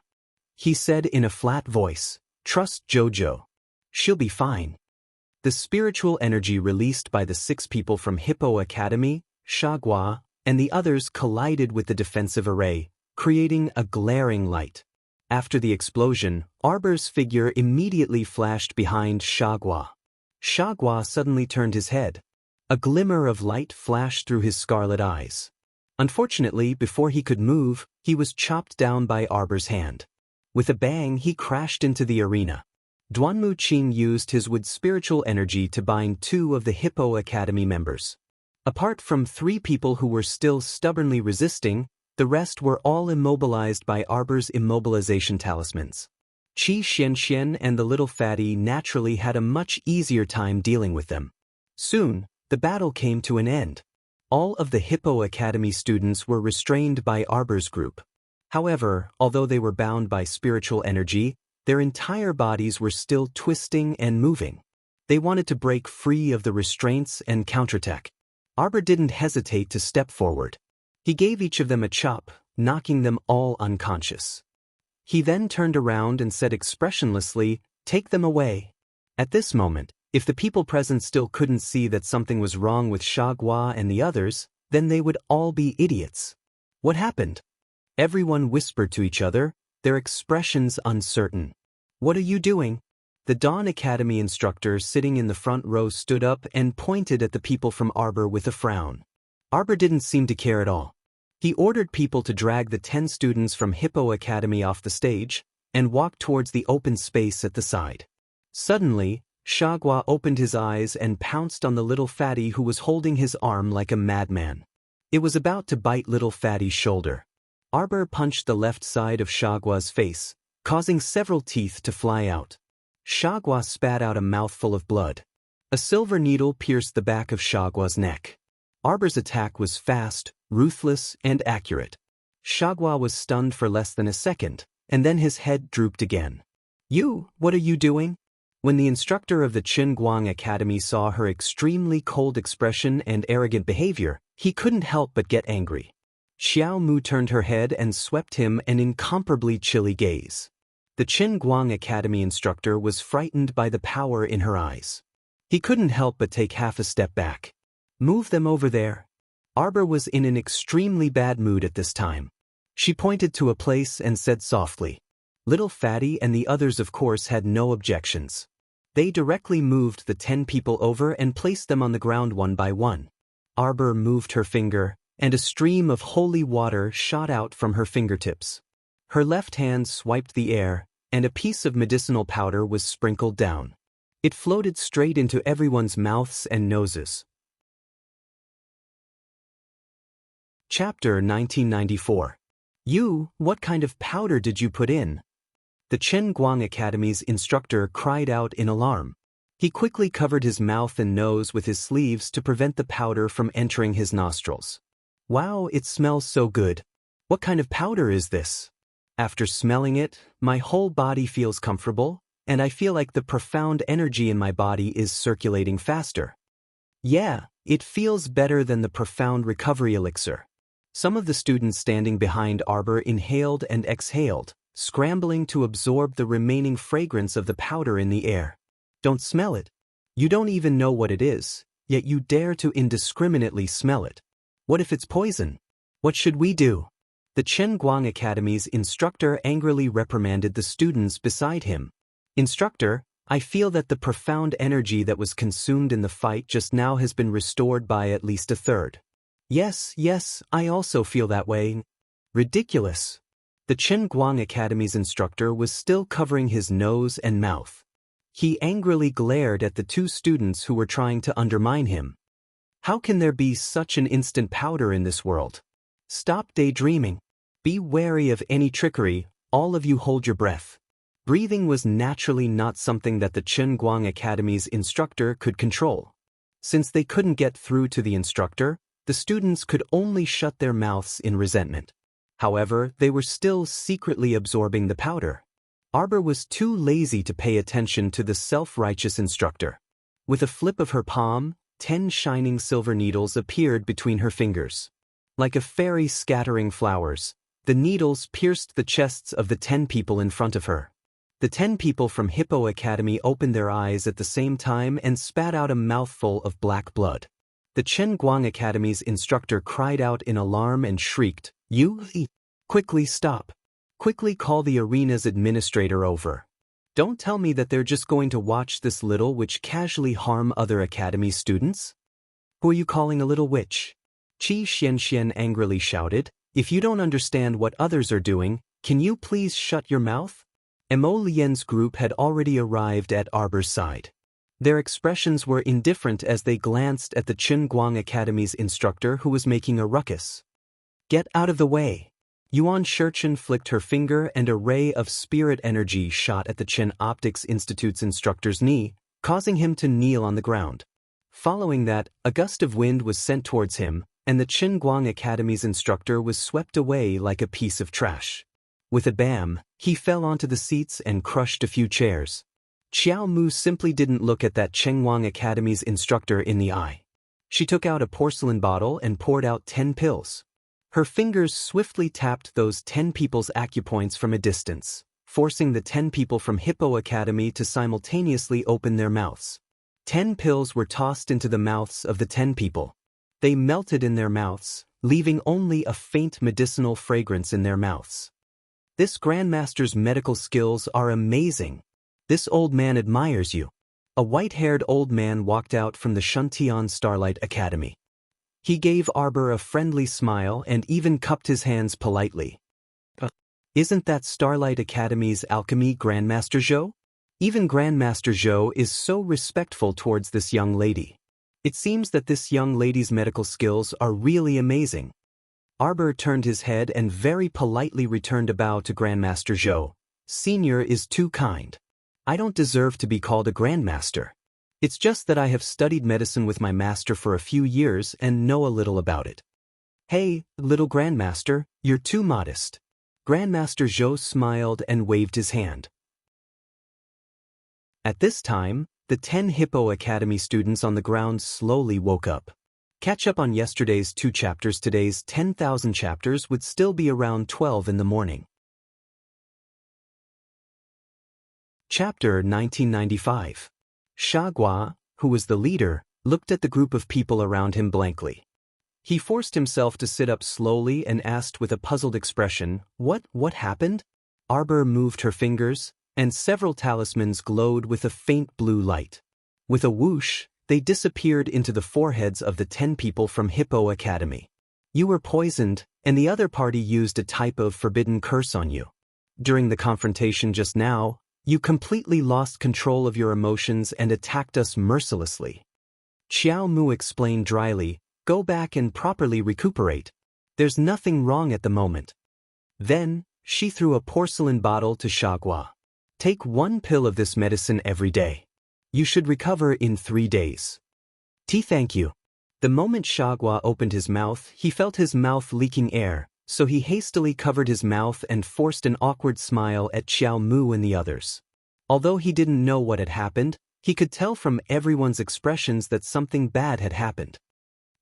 He said in a flat voice, "Trust Jojo. She'll be fine." The spiritual energy released by the 6 people from Hippo Academy, Shagua, and the others collided with the defensive array, creating a glaring light. After the explosion, Arbor's figure immediately flashed behind Shagua. Shagua suddenly turned his head. A glimmer of light flashed through his scarlet eyes. Unfortunately, before he could move, he was chopped down by Arbor's hand. With a bang, he crashed into the arena. Duanmu Qing used his wood spiritual energy to bind 2 of the Hippo Academy members. Apart from 3 people who were still stubbornly resisting, the rest were all immobilized by Arbor's immobilization talismans. Qi Xianxian and the little fatty naturally had a much easier time dealing with them. Soon, the battle came to an end. All of the Hippo Academy students were restrained by Arbor's group. However, although they were bound by spiritual energy, their entire bodies were still twisting and moving. They wanted to break free of the restraints and counterattack. Arbor didn't hesitate to step forward. He gave each of them a chop, knocking them all unconscious. He then turned around and said expressionlessly, "Take them away." At this moment, if the people present still couldn't see that something was wrong with Shagua and the others, then they would all be idiots. What happened? Everyone whispered to each other, their expressions uncertain. "What are you doing?" The Dawn Academy instructor sitting in the front row stood up and pointed at the people from Arbor with a frown. Arbor didn't seem to care at all. He ordered people to drag the 10 students from Hippo Academy off the stage and walk towards the open space at the side. Suddenly, Shagua opened his eyes and pounced on the little fatty who was holding his arm like a madman. It was about to bite little fatty's shoulder. Arbor punched the left side of Shagua's face, causing several teeth to fly out. Shagua spat out a mouthful of blood. A silver needle pierced the back of Shagua's neck. Arbor's attack was fast, ruthless, and accurate. Shagua was stunned for less than a second, and then his head drooped again. What are you doing?" When the instructor of the Qinguang Academy saw her extremely cold expression and arrogant behavior, he couldn't help but get angry. Xiao Mu turned her head and swept him an incomparably chilly gaze. The Qinguang Academy instructor was frightened by the power in her eyes. He couldn't help but take half a step back. "Move them over there." Arbor was in an extremely bad mood at this time. She pointed to a place and said softly. Little Fatty and the others of course had no objections. They directly moved the 10 people over and placed them on the ground one by one. Arbor moved her finger, and a stream of holy water shot out from her fingertips. Her left hand swiped the air, and a piece of medicinal powder was sprinkled down. It floated straight into everyone's mouths and noses. Chapter 1994. What kind of powder did you put in?" The Qinguang Academy's instructor cried out in alarm. He quickly covered his mouth and nose with his sleeves to prevent the powder from entering his nostrils. "Wow, it smells so good. What kind of powder is this? After smelling it, my whole body feels comfortable, and I feel like the profound energy in my body is circulating faster. Yeah, it feels better than the profound recovery elixir." Some of the students standing behind Arbor inhaled and exhaled, scrambling to absorb the remaining fragrance of the powder in the air. "Don't smell it. You don't even know what it is, yet you dare to indiscriminately smell it. What if it's poison? What should we do?" The Qinguang Academy's instructor angrily reprimanded the students beside him. "Instructor, I feel that the profound energy that was consumed in the fight just now has been restored by at least a third. Yes, I also feel that way. Ridiculous. The Chen Guang Academy's instructor was still covering his nose and mouth. He angrily glared at the two students who were trying to undermine him. How can there be such an instant powder in this world? Stop daydreaming. Be wary of any trickery, all of you hold your breath. Breathing was naturally not something that the Chen Guang Academy's instructor could control. Since they couldn't get through to the instructor, the students could only shut their mouths in resentment. However, they were still secretly absorbing the powder. Arbor was too lazy to pay attention to the self-righteous instructor. With a flip of her palm, 10 shining silver needles appeared between her fingers. Like a fairy scattering flowers, the needles pierced the chests of the 10 people in front of her. The 10 people from Hippo Academy opened their eyes at the same time and spat out a mouthful of black blood. The Chen Guang Academy's instructor cried out in alarm and shrieked, "You! Quickly stop! Quickly call the arena's administrator over. Don't tell me that they're just going to watch this little witch casually harm other academy students? Who are you calling a little witch?" Qi Xianxian angrily shouted, "If you don't understand what others are doing, can you please shut your mouth?" Mo Lian's group had already arrived at Arbor's side. Their expressions were indifferent as they glanced at the Chen Guang Academy's instructor who was making a ruckus. "Get out of the way!" Yuan Shurchen flicked her finger and a ray of spirit energy shot at the Chen Optics Institute's instructor's knee, causing him to kneel on the ground. Following that, a gust of wind was sent towards him, and the Chen Guang Academy's instructor was swept away like a piece of trash. With a bam, he fell onto the seats and crushed a few chairs. Xiao Mu simply didn't look at that Chen Guang Academy's instructor in the eye. She took out a porcelain bottle and poured out 10 pills. Her fingers swiftly tapped those 10 people's acupoints from a distance, forcing the 10 people from Hippo Academy to simultaneously open their mouths. 10 pills were tossed into the mouths of the 10 people. They melted in their mouths, leaving only a faint medicinal fragrance in their mouths. This Grandmaster's medical skills are amazing. This old man admires you. A white-haired old man walked out from the Shuntian Starlight Academy. He gave Arbor a friendly smile and even cupped his hands politely. Isn't that Starlight Academy's alchemy Grandmaster Zhou? Even Grandmaster Zhou is so respectful towards this young lady. It seems that this young lady's medical skills are really amazing. Arbor turned his head and very politely returned a bow to Grandmaster Zhou. "Senior is too kind. I don't deserve to be called a Grandmaster. It's just that I have studied medicine with my master for a few years and know a little about it." "Hey, little Grandmaster, you're too modest." Grandmaster Zhou smiled and waved his hand. At this time, the 10 Hippo Academy students on the ground slowly woke up. Catch up on yesterday's 2 chapters. Today's 10,000 chapters would still be around 12 in the morning. Chapter 1995. Shagua, who was the leader, looked at the group of people around him blankly. He forced himself to sit up slowly and asked with a puzzled expression, What happened?" Arbor moved her fingers, and several talismans glowed with a faint blue light. With a whoosh, they disappeared into the foreheads of the 10 people from Hippo Academy. "You were poisoned, and the other party used a type of forbidden curse on you. During the confrontation just now, you completely lost control of your emotions and attacked us mercilessly." Xiao Mu explained dryly, "Go back and properly recuperate. There's nothing wrong at the moment." Then, she threw a porcelain bottle to Shagua. "Take 1 pill of this medicine every day. You should recover in 3 days." Thank you." The moment Shagua opened his mouth, he felt his mouth leaking air, so he hastily covered his mouth and forced an awkward smile at Xiao Mu and the others. Although he didn't know what had happened, he could tell from everyone's expressions that something bad had happened.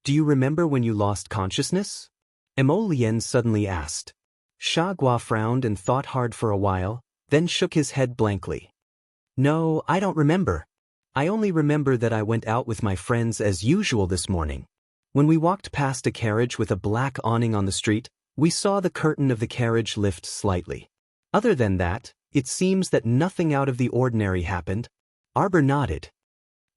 "Do you remember when you lost consciousness?" Mo Lian suddenly asked. Shagua frowned and thought hard for a while, then shook his head blankly. "No, I don't remember. I only remember that I went out with my friends as usual this morning. When we walked past a carriage with a black awning on the street, we saw the curtain of the carriage lift slightly. Other than that, it seems that nothing out of the ordinary happened." Arbor nodded.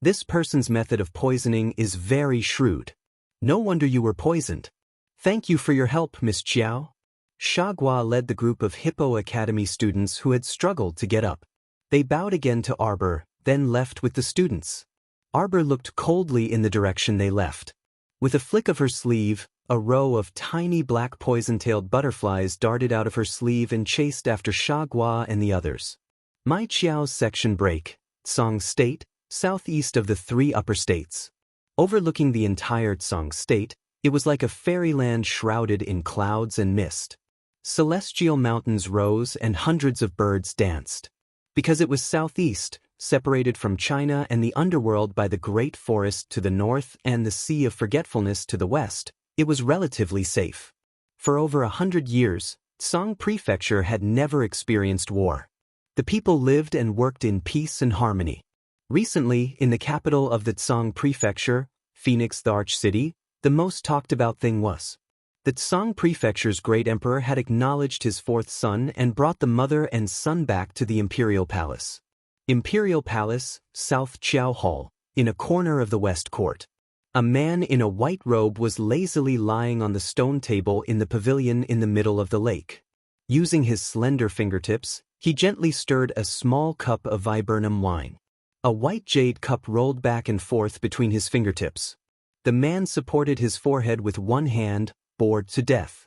This person's method of poisoning is very shrewd. No wonder you were poisoned. Thank you for your help, Miss Chiao. Shagua led the group of Hippo Academy students who had struggled to get up. They bowed again to Arbor, then left with the students. Arbor looked coldly in the direction they left. With a flick of her sleeve, a row of tiny black poison-tailed butterflies darted out of her sleeve and chased after Shagua and the others. Mai Chiao's section break, Tsang State, southeast of the three upper states. Overlooking the entire Tsang State, it was like a fairyland shrouded in clouds and mist. Celestial mountains rose and hundreds of birds danced. Because it was southeast, separated from China and the underworld by the Great Forest to the north and the Sea of Forgetfulness to the west, it was relatively safe. For over 100 years, Tsang Prefecture had never experienced war. The people lived and worked in peace and harmony. Recently, in the capital of the Tsang Prefecture, Phoenix the Arch City, the most talked about thing was the Tsang Prefecture's great emperor had acknowledged his fourth son and brought the mother and son back to the Imperial Palace. Imperial Palace, South Chiao Hall, in a corner of the West Court. A man in a white robe was lazily lying on the stone table in the pavilion in the middle of the lake. Using his slender fingertips, he gently stirred a small cup of viburnum wine. A white jade cup rolled back and forth between his fingertips. The man supported his forehead with one hand, bored to death.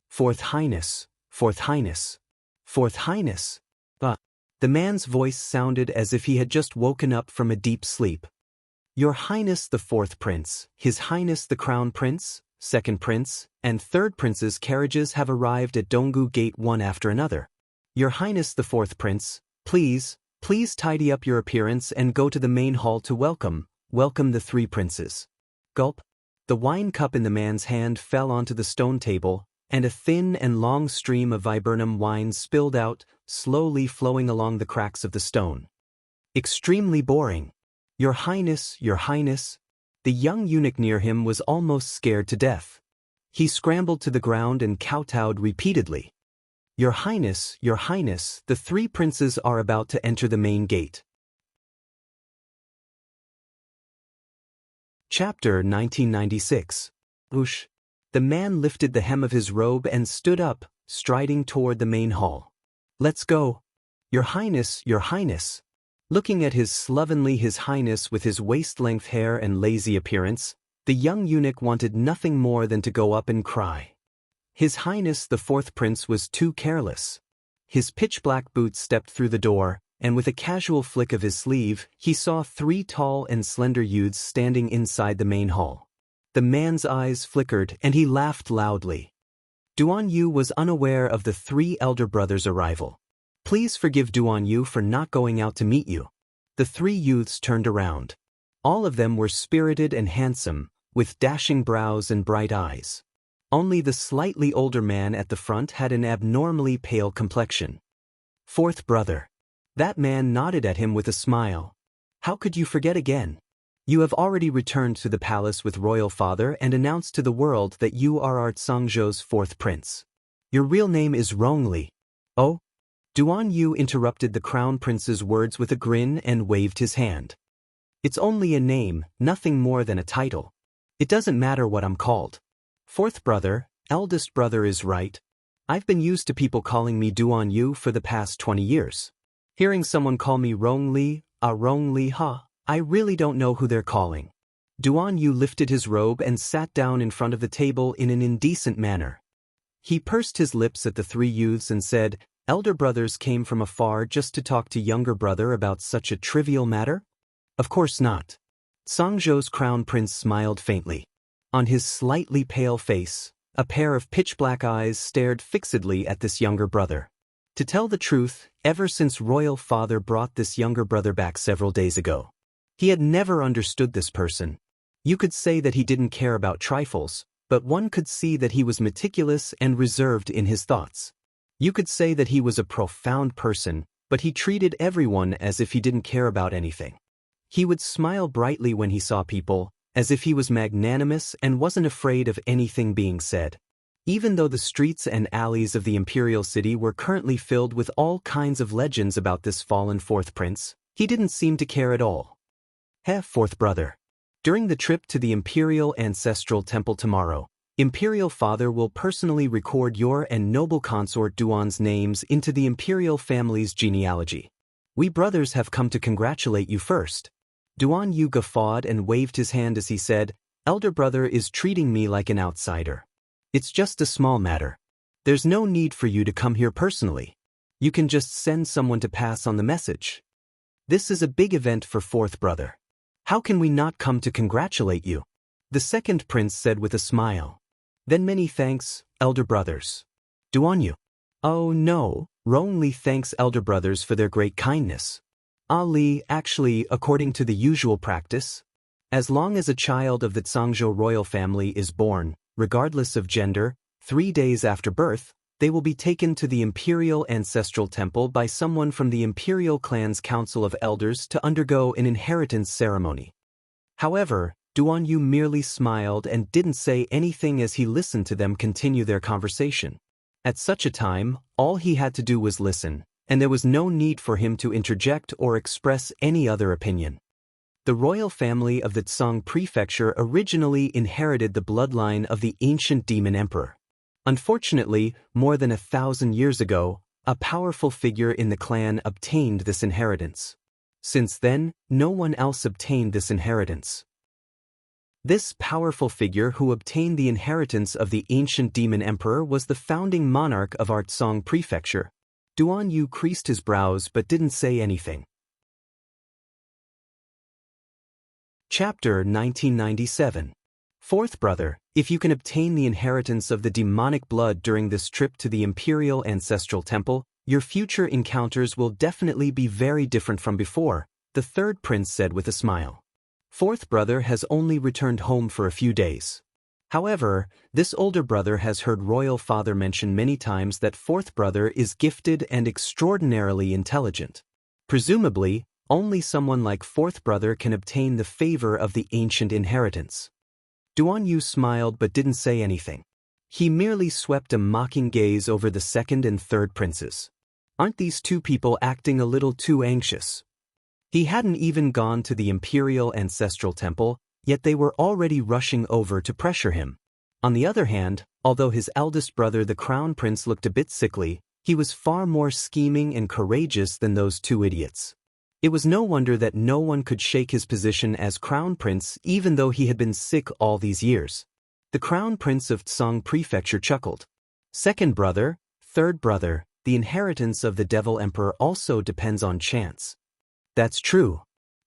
Fourth Highness, Fourth Highness, Fourth Highness. The man's voice sounded as if he had just woken up from a deep sleep. Your Highness the Fourth Prince, His Highness the Crown Prince, Second Prince, and Third Prince's carriages have arrived at Donggu Gate one after another. Your Highness the Fourth Prince, please tidy up your appearance and go to the main hall to welcome the three princes. Gulp. The wine cup in the man's hand fell onto the stone table, and a thin and long stream of viburnum wine spilled out, slowly flowing along the cracks of the stone. Extremely boring. Your Highness, Your Highness. The young eunuch near him was almost scared to death. He scrambled to the ground and kowtowed repeatedly. Your Highness, the three princes are about to enter the main gate. Chapter 1996. Whoosh. The man lifted the hem of his robe and stood up, striding toward the main hall. Let's go. Your Highness, Your Highness. Looking at his slovenly His Highness with his waist-length hair and lazy appearance, the young eunuch wanted nothing more than to go up and cry. His Highness the Fourth Prince was too careless. His pitch-black boots stepped through the door, and with a casual flick of his sleeve, he saw three tall and slender youths standing inside the main hall. The man's eyes flickered and he laughed loudly. Duan Yu was unaware of the three elder brothers' arrival. Please forgive Duan Yu for not going out to meet you. The three youths turned around. All of them were spirited and handsome, with dashing brows and bright eyes. Only the slightly older man at the front had an abnormally pale complexion. Fourth brother. That man nodded at him with a smile. How could you forget again? You have already returned to the palace with royal father and announced to the world that you are our Tsangzhou's fourth prince. Your real name is Rongli. Oh? Duan Yu interrupted the crown prince's words with a grin and waved his hand. It's only a name, nothing more than a title. It doesn't matter what I'm called. Fourth brother, eldest brother is right. I've been used to people calling me Duan Yu for the past 20 years. Hearing someone call me Rongli, I really don't know who they're calling. Duan Yu lifted his robe and sat down in front of the table in an indecent manner. He pursed his lips at the three youths and said, Elder brothers came from afar just to talk to younger brother about such a trivial matter? Of course not. Tsangzhou's crown prince smiled faintly. On his slightly pale face, a pair of pitch-black eyes stared fixedly at this younger brother. To tell the truth, ever since royal father brought this younger brother back several days ago, he had never understood this person. You could say that he didn't care about trifles, but one could see that he was meticulous and reserved in his thoughts. You could say that he was a profound person, but he treated everyone as if he didn't care about anything. He would smile brightly when he saw people, as if he was magnanimous and wasn't afraid of anything being said. Even though the streets and alleys of the imperial city were currently filled with all kinds of legends about this fallen fourth prince, He didn't seem to care at all. Fourth brother. During the trip to the Imperial Ancestral Temple tomorrow, Imperial Father will personally record your and noble consort Duan's names into the Imperial family's genealogy. We brothers have come to congratulate you first. Duan Yu guffawed and waved his hand as he said, Elder brother is treating me like an outsider. It's just a small matter. There's no need for you to come here personally. You can just send someone to pass on the message. This is a big event for fourth brother. How can we not come to congratulate you? The second prince said with a smile. Then many thanks, elder brothers. Duan Yu. Oh no, only thanks elder brothers for their great kindness. Ali, actually, according to the usual practice, as long as a child of the Zhangzhou royal family is born, regardless of gender, 3 days after birth, they will be taken to the Imperial Ancestral Temple by someone from the Imperial Clan's Council of Elders to undergo an inheritance ceremony. However, Duan Yu merely smiled and didn't say anything as he listened to them continue their conversation. At such a time, all he had to do was listen, and there was no need for him to interject or express any other opinion. The royal family of the Tsang Prefecture originally inherited the bloodline of the ancient demon emperor. Unfortunately, more than 1,000 years ago, a powerful figure in the clan obtained this inheritance. Since then, no one else obtained this inheritance. This powerful figure who obtained the inheritance of the ancient demon emperor was the founding monarch of our Tsang Prefecture. Duan Yu creased his brows but didn't say anything. Chapter 1997. Fourth brother, if you can obtain the inheritance of the demonic blood during this trip to the Imperial Ancestral Temple, your future encounters will definitely be very different from before, the third prince said with a smile. Fourth brother has only returned home for a few days. However, this older brother has heard royal father mention many times that fourth brother is gifted and extraordinarily intelligent. Presumably, only someone like fourth brother can obtain the favor of the ancient inheritance. Duan Yu smiled but didn't say anything. He merely swept a mocking gaze over the second and third princes. Aren't these two people acting a little too anxious? He hadn't even gone to the Imperial Ancestral Temple, yet they were already rushing over to pressure him. On the other hand, although his eldest brother the Crown Prince looked a bit sickly, he was far more scheming and courageous than those two idiots. It was no wonder that no one could shake his position as Crown Prince even though he had been sick all these years. The Crown Prince of Tsang Prefecture chuckled. Second brother, third brother, the inheritance of the Devil Emperor also depends on chance. That's true.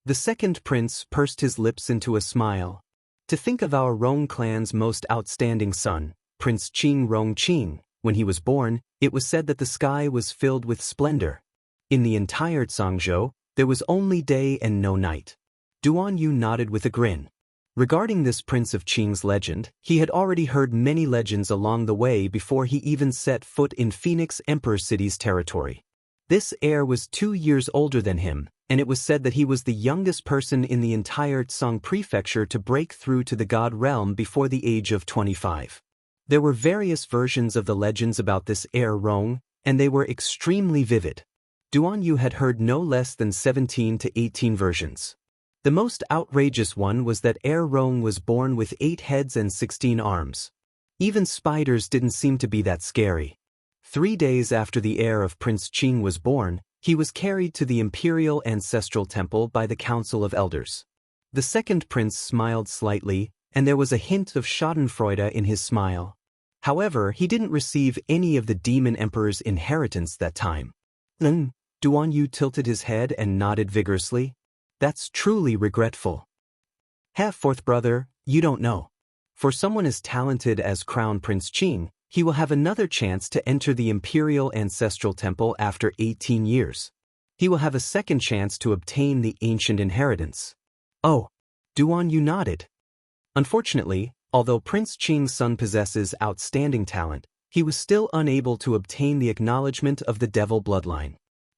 The second prince pursed his lips into a smile. To think of our Rong clan's most outstanding son, Prince Qing Rongqing, when he was born, it was said that the sky was filled with splendor. In the entire Zhangzhou, there was only day and no night. Duan Yu nodded with a grin. Regarding this Prince of Qing's legend, he had already heard many legends along the way before he even set foot in Phoenix Emperor City's territory. This heir was 2 years older than him, and it was said that he was the youngest person in the entire Tsang Prefecture to break through to the God realm before the age of 25. There were various versions of the legends about this heir Rong, and they were extremely vivid. Duan Yu had heard no less than 17 to 18 versions. The most outrageous one was that heir Rong was born with 8 heads and 16 arms. Even spiders didn't seem to be that scary. 3 days after the heir of Prince Qing was born, he was carried to the Imperial Ancestral Temple by the Council of Elders. The second prince smiled slightly, and there was a hint of schadenfreude in his smile. However, he didn't receive any of the Demon Emperor's inheritance that time. Duan Yu tilted his head and nodded vigorously. That's truly regretful. Fourth brother, you don't know. For someone as talented as Crown Prince Qing, he will have another chance to enter the Imperial Ancestral Temple after 18 years. He will have a second chance to obtain the ancient inheritance. Oh, Duan Yu nodded. Unfortunately, although Prince Qing's son possesses outstanding talent, he was still unable to obtain the acknowledgement of the devil bloodline.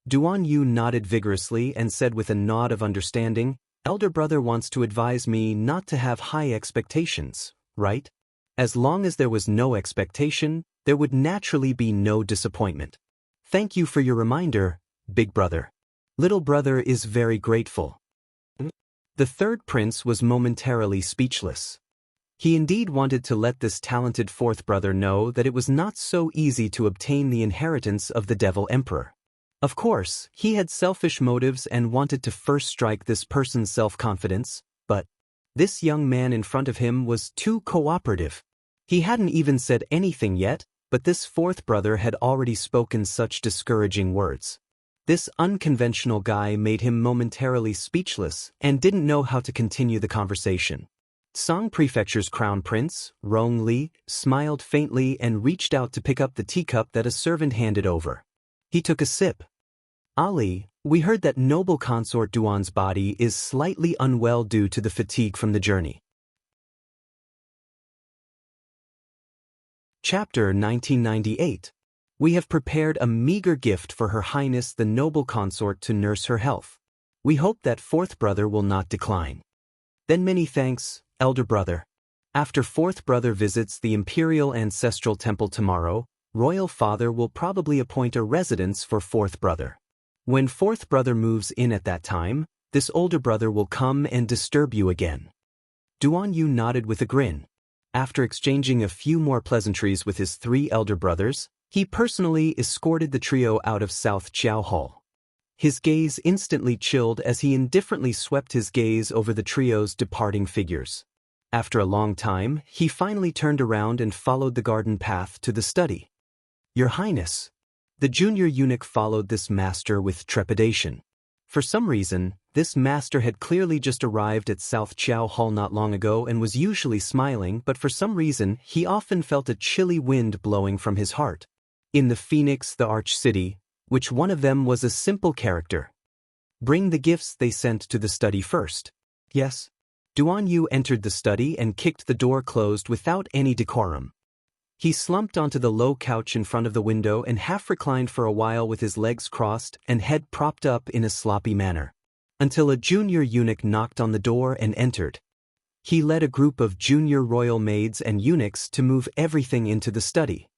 Duan Yu nodded vigorously and said with a nod of understanding, Elder brother wants to advise me not to have high expectations, right? As long as there was no expectation, there would naturally be no disappointment. Thank you for your reminder, big brother. Little brother is very grateful. The third prince was momentarily speechless. He indeed wanted to let this talented fourth brother know that it was not so easy to obtain the inheritance of the Devil Emperor. Of course, he had selfish motives and wanted to first strike this person's self-confidence, but this young man in front of him was too cooperative. He hadn't even said anything yet, but this fourth brother had already spoken such discouraging words. This unconventional guy made him momentarily speechless and didn't know how to continue the conversation. Song Prefecture's crown prince, Rong Li, smiled faintly and reached out to pick up the teacup that a servant handed over. He took a sip. Ali, we heard that noble consort Duan's body is slightly unwell due to the fatigue from the journey. Chapter 1998. We have prepared a meager gift for Her Highness the noble consort to nurse her health. We hope that fourth brother will not decline. Then many thanks, elder brother. After fourth brother visits the imperial ancestral temple tomorrow, royal father will probably appoint a residence for fourth brother. When fourth brother moves in at that time, this older brother will come and disturb you again. Duan Yu nodded with a grin. After exchanging a few more pleasantries with his three elder brothers, he personally escorted the trio out of South Chiao Hall. His gaze instantly chilled as he indifferently swept his gaze over the trio's departing figures. After a long time, he finally turned around and followed the garden path to the study. Your Highness. The junior eunuch followed this master with trepidation. For some reason, this master had clearly just arrived at South Chiao Hall not long ago and was usually smiling, but for some reason, he often felt a chilly wind blowing from his heart. In the Phoenix, the Arch City, which one of them was a simple character. Bring the gifts they sent to the study first. Yes. Duan Yu entered the study and kicked the door closed without any decorum. He slumped onto the low couch in front of the window and half-reclined for a while with his legs crossed and head propped up in a sloppy manner. Until a junior eunuch knocked on the door and entered. He led a group of junior royal maids and eunuchs to move everything into the study.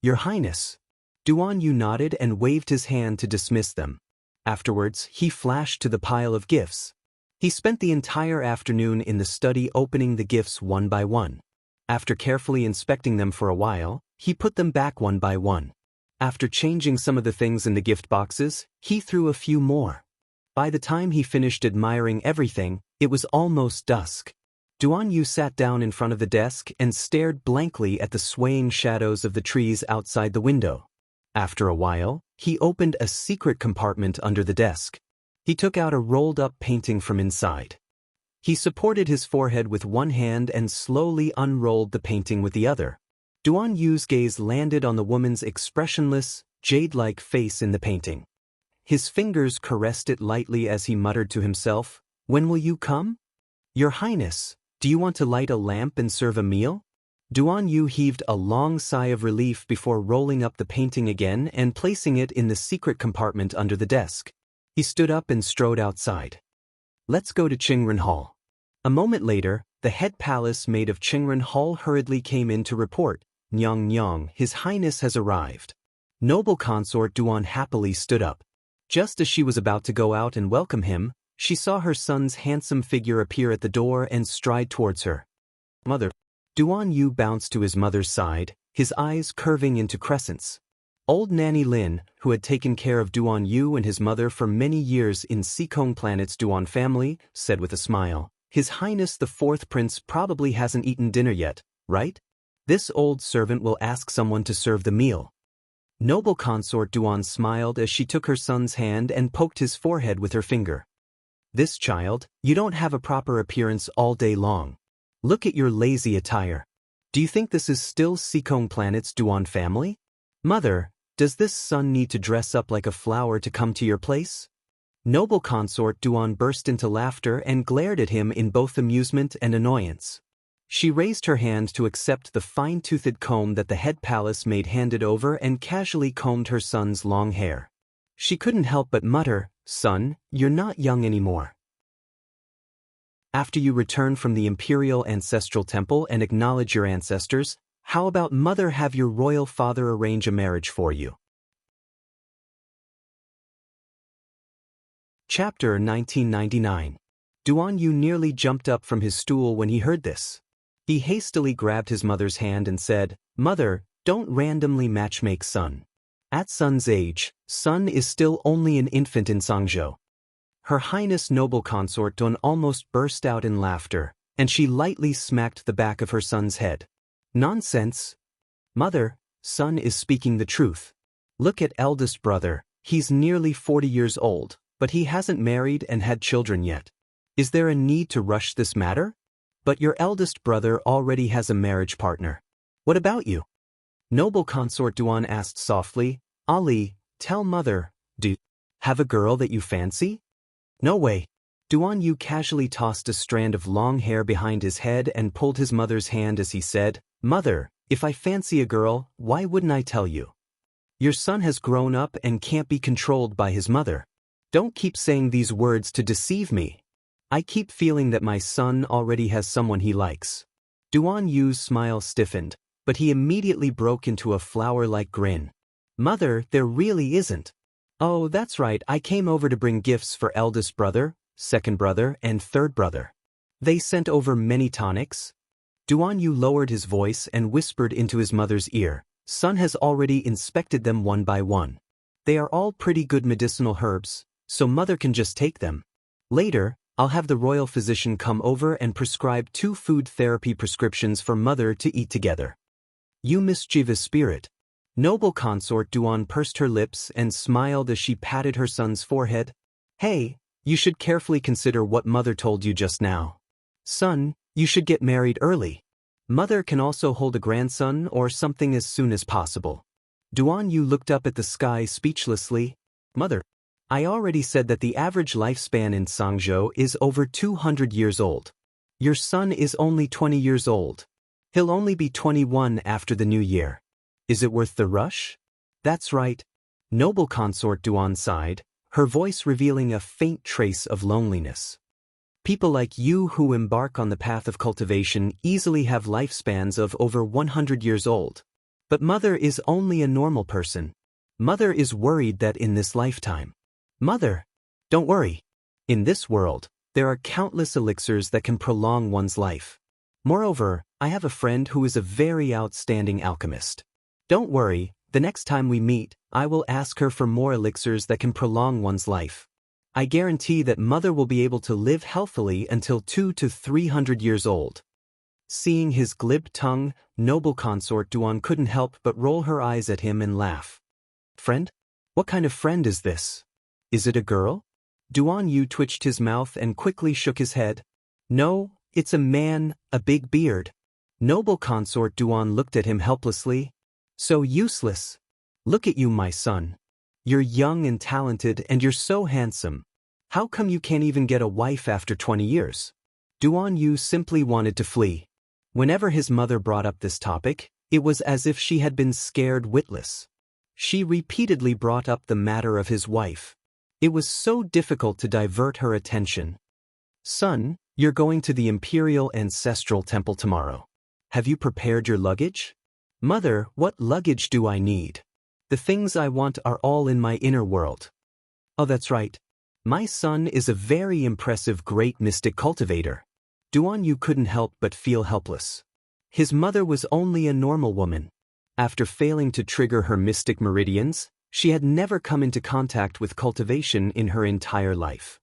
Your Highness. Duan Yu nodded and waved his hand to dismiss them. Afterwards, he flashed to the pile of gifts. He spent the entire afternoon in the study opening the gifts one by one. After carefully inspecting them for a while, he put them back one by one. After changing some of the things in the gift boxes, he threw a few more. By the time he finished admiring everything, it was almost dusk. Duan Yu sat down in front of the desk and stared blankly at the swaying shadows of the trees outside the window. After a while, he opened a secret compartment under the desk. He took out a rolled-up painting from inside. He supported his forehead with one hand and slowly unrolled the painting with the other. Duan Yu's gaze landed on the woman's expressionless, jade-like face in the painting. His fingers caressed it lightly as he muttered to himself, "When will you come? Your Highness, do you want to light a lamp and serve a meal?" Duan Yu heaved a long sigh of relief before rolling up the painting again and placing it in the secret compartment under the desk. He stood up and strode outside. Let's go to Qingren Hall. A moment later, the head palace maid of Qingren Hall hurriedly came in to report, "Nyang Nyang, His Highness has arrived." Noble consort Duan happily stood up. Just as she was about to go out and welcome him, she saw her son's handsome figure appear at the door and stride towards her. Mother. Duan Yu bounced to his mother's side, his eyes curving into crescents. Old Nanny Lin, who had taken care of Duan Yu and his mother for many years in Sikong Planet's Duan family, said with a smile, "His Highness the fourth prince probably hasn't eaten dinner yet, right? This old servant will ask someone to serve the meal." Noble consort Duan smiled as she took her son's hand and poked his forehead with her finger. "This child, you don't have a proper appearance all day long. Look at your lazy attire. Do you think this is still Sikong Planet's Duan family? Mother, does this son need to dress up like a flower to come to your place?" Noble consort Duan burst into laughter and glared at him in both amusement and annoyance. She raised her hand to accept the fine-toothed comb that the head palace maid handed over and casually combed her son's long hair. She couldn't help but mutter, "Son, you're not young anymore." After you return from the Imperial Ancestral Temple and acknowledge your ancestors, how about Mother have your royal father arrange a marriage for you? Chapter 1999. Duan Yu nearly jumped up from his stool when he heard this. He hastily grabbed his mother's hand and said, "Mother, don't randomly matchmake Sun. At Sun's age, Sun is still only an infant in Sangzhou." Her Highness Noble Consort Duan almost burst out in laughter, and she lightly smacked the back of her son's head. "Nonsense. Mother, Sun is speaking the truth. Look at eldest brother, he's nearly 40 years old, but he hasn't married and had children yet. Is there a need to rush this matter? But your eldest brother already has a marriage partner. What about you?" Noble Consort Duan asked softly. "Ali, tell mother, do you have a girl that you fancy?" "No way." Duan Yu casually tossed a strand of long hair behind his head and pulled his mother's hand as he said, "Mother, if I fancy a girl, why wouldn't I tell you? Your son has grown up and can't be controlled by his mother. Don't keep saying these words to deceive me. I keep feeling that my son already has someone he likes." Duan Yu's smile stiffened, but he immediately broke into a flower-like grin. "Mother, there really isn't. Oh, that's right, I came over to bring gifts for eldest brother, second brother, and third brother. They sent over many tonics." Duan Yu lowered his voice and whispered into his mother's ear, "Sun has already inspected them one by one. They are all pretty good medicinal herbs, so mother can just take them. Later, I'll have the royal physician come over and prescribe 2 food therapy prescriptions for mother to eat together." "You mischievous spirit." Noble Consort Duan pursed her lips and smiled as she patted her son's forehead. "Hey, you should carefully consider what mother told you just now. Son, you should get married early. Mother can also hold a grandson or something as soon as possible." Duan Yu looked up at the sky speechlessly. "Mother, I already said that the average lifespan in Sangzhou is over 200 years old. Your son is only 20 years old. He'll only be 21 after the new year. Is it worth the rush?" "That's right." Noble Consort Duan sighed, her voice revealing a faint trace of loneliness. "People like you who embark on the path of cultivation easily have lifespans of over 100 years old. But mother is only a normal person. Mother is worried that in this lifetime. Mother, don't worry. In this world, there are countless elixirs that can prolong one's life. Moreover, I have a friend who is a very outstanding alchemist. Don't worry, the next time we meet, I will ask her for more elixirs that can prolong one's life. I guarantee that mother will be able to live healthily until 200 to 300 years old." Seeing his glib tongue, Noble Consort Duan couldn't help but roll her eyes at him and laugh. "Friend? What kind of friend is this? Is it a girl?" Duan Yu twitched his mouth and quickly shook his head. "No, it's a man, a big beard." Noble Consort Duan looked at him helplessly. "So useless. Look at you, my son. You're young and talented and you're so handsome. How come you can't even get a wife after 20 years? Duan Yu simply wanted to flee. Whenever his mother brought up this topic, it was as if she had been scared witless. She repeatedly brought up the matter of his wife. It was so difficult to divert her attention. "Son, you're going to the Imperial Ancestral Temple tomorrow. Have you prepared your luggage?" "Mother, what luggage do I need? The things I want are all in my inner world." "Oh, that's right. My son is a very impressive great mystic cultivator." Duan Yu couldn't help but feel helpless. His mother was only a normal woman. After failing to trigger her mystic meridians, she had never come into contact with cultivation in her entire life.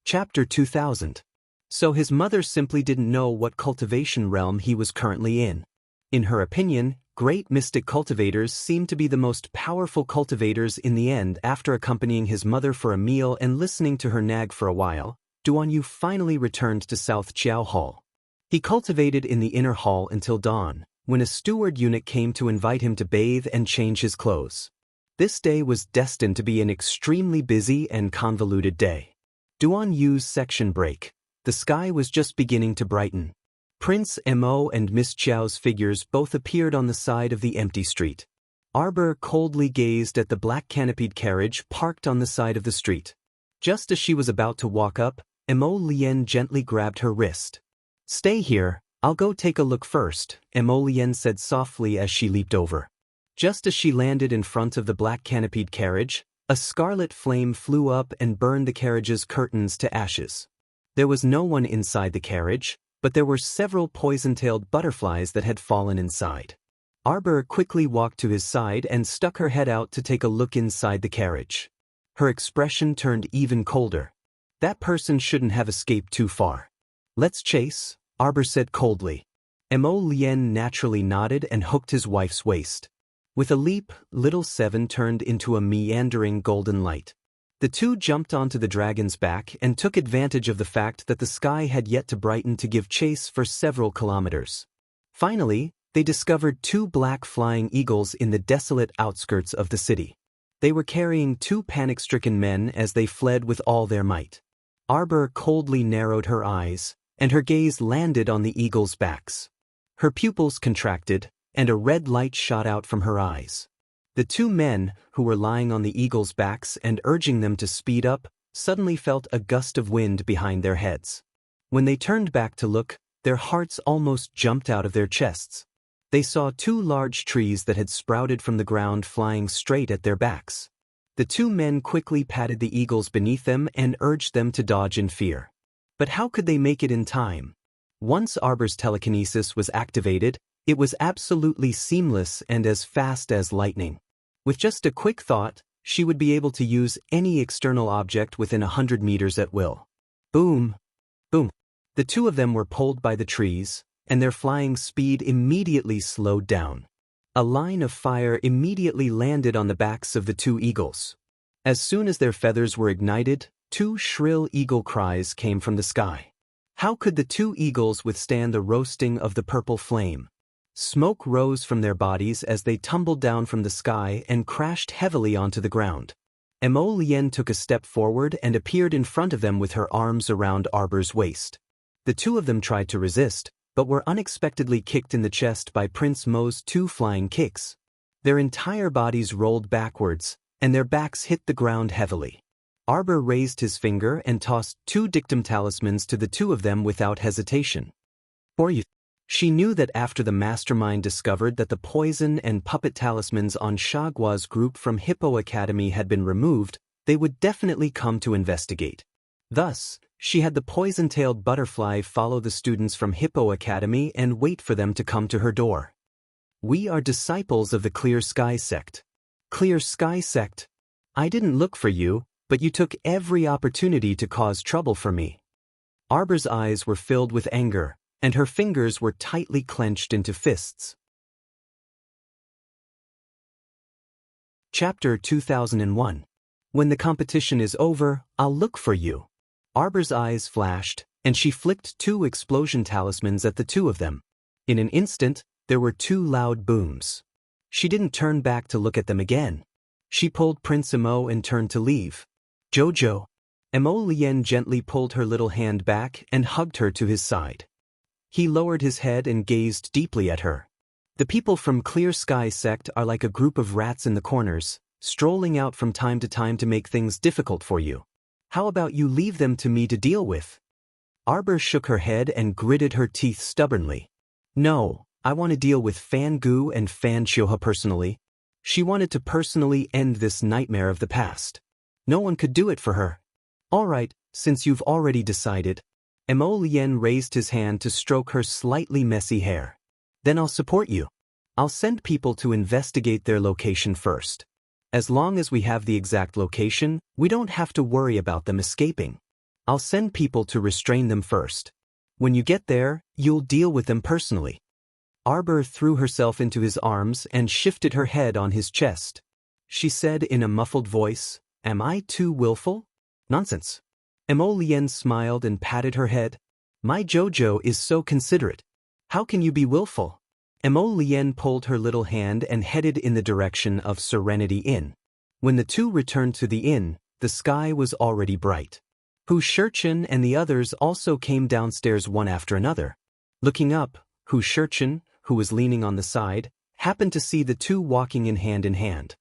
Chapter 2000. So his mother simply didn't know what cultivation realm he was currently in. In her opinion, great mystic cultivators seemed to be the most powerful cultivators in the end. After accompanying his mother for a meal and listening to her nag for a while, Duan Yu finally returned to South Chiao Hall. He cultivated in the inner hall until dawn, when a steward eunuch came to invite him to bathe and change his clothes. This day was destined to be an extremely busy and convoluted day. Duan Yu's section break. The sky was just beginning to brighten. Prince Mo and Miss Chiao's figures both appeared on the side of the empty street. Arbor coldly gazed at the black canopied carriage parked on the side of the street. Just as she was about to walk up, Mo Lien gently grabbed her wrist. "Stay here, I'll go take a look first," Mo Lien said softly as she leaped over. Just as she landed in front of the black canopied carriage, a scarlet flame flew up and burned the carriage's curtains to ashes. There was no one inside the carriage, but there were several poison-tailed butterflies that had fallen inside. Arbor quickly walked to his side and stuck her head out to take a look inside the carriage. Her expression turned even colder. That person shouldn't have escaped too far. Let's chase, Arbor said coldly. Mo Lien naturally nodded and hooked his wife's waist. With a leap, Little Seven turned into a meandering golden light. The two jumped onto the dragon's back and took advantage of the fact that the sky had yet to brighten to give chase for several kilometers. Finally, they discovered two black flying eagles in the desolate outskirts of the city. They were carrying two panic-stricken men as they fled with all their might. Arbor coldly narrowed her eyes, and her gaze landed on the eagles' backs. Her pupils contracted, and a red light shot out from her eyes. The two men, who were lying on the eagles' backs and urging them to speed up, suddenly felt a gust of wind behind their heads. When they turned back to look, their hearts almost jumped out of their chests. They saw two large trees that had sprouted from the ground flying straight at their backs. The two men quickly patted the eagles beneath them and urged them to dodge in fear. But how could they make it in time? Once Arbor's telekinesis was activated, it was absolutely seamless and as fast as lightning. With just a quick thought, she would be able to use any external object within 100 meters at will. Boom! Boom! The two of them were pulled by the trees, and their flying speed immediately slowed down. A line of fire immediately landed on the backs of the two eagles. As soon as their feathers were ignited, two shrill eagle cries came from the sky. How could the two eagles withstand the roasting of the purple flame? Smoke rose from their bodies as they tumbled down from the sky and crashed heavily onto the ground. Mo Lien took a step forward and appeared in front of them with her arms around Arbor's waist. The two of them tried to resist, but were unexpectedly kicked in the chest by Prince Mo's two flying kicks. Their entire bodies rolled backwards, and their backs hit the ground heavily. Arbor raised his finger and tossed two dictum talismans to the two of them without hesitation. For you. She knew that after the mastermind discovered that the poison and puppet talismans on Shagua's group from Hippo Academy had been removed, they would definitely come to investigate. Thus, she had the poison-tailed butterfly follow the students from Hippo Academy and wait for them to come to her door. We are disciples of the Clear Sky Sect. Clear Sky Sect? I didn't look for you, but you took every opportunity to cause trouble for me. Arbor's eyes were filled with anger, and her fingers were tightly clenched into fists. Chapter 2001. When the competition is over, I'll look for you. Arbor's eyes flashed, and she flicked two explosion talismans at the two of them. In an instant, there were two loud booms. She didn't turn back to look at them again. She pulled Prince Mo and turned to leave. Jojo. Mo Lien gently pulled her little hand back and hugged her to his side. He lowered his head and gazed deeply at her. The people from Clear Sky Sect are like a group of rats in the corners, strolling out from time to time to make things difficult for you. How about you leave them to me to deal with? Arbor shook her head and gritted her teeth stubbornly. No, I want to deal with Fangu and Fan Chioha personally. She wanted to personally end this nightmare of the past. No one could do it for her. All right, since you've already decided. Mo Lien raised his hand to stroke her slightly messy hair. Then I'll support you. I'll send people to investigate their location first. As long as we have the exact location, we don't have to worry about them escaping. I'll send people to restrain them first. When you get there, you'll deal with them personally. Arbor threw herself into his arms and shifted her head on his chest. She said in a muffled voice, "Am I too willful?" "Nonsense." Mo Lien smiled and patted her head. "My Jojo is so considerate. How can you be willful?" Mo Lien pulled her little hand and headed in the direction of Serenity Inn. When the two returned to the inn, the sky was already bright. Hu Shurchen and the others also came downstairs one after another. Looking up, Hu Shurchen, who was leaning on the side, happened to see the two walking in hand.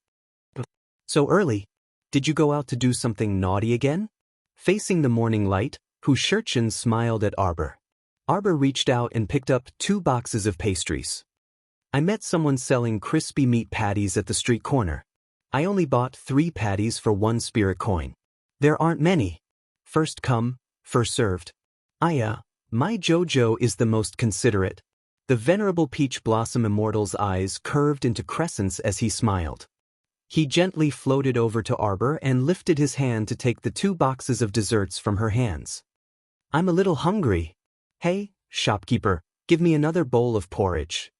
"So early? Did you go out to do something naughty again?" Facing the morning light, Hu Shurchen smiled at Arbor. Arbor reached out and picked up 2 boxes of pastries. I met someone selling crispy meat patties at the street corner. I only bought 3 patties for 1 spirit coin. There aren't many. First come, first served. My Jojo is the most considerate. The venerable Peach Blossom Immortal's eyes curved into crescents as he smiled. He gently floated over to Arbor and lifted his hand to take the 2 boxes of desserts from her hands. I'm a little hungry. Hey, shopkeeper, give me another bowl of porridge.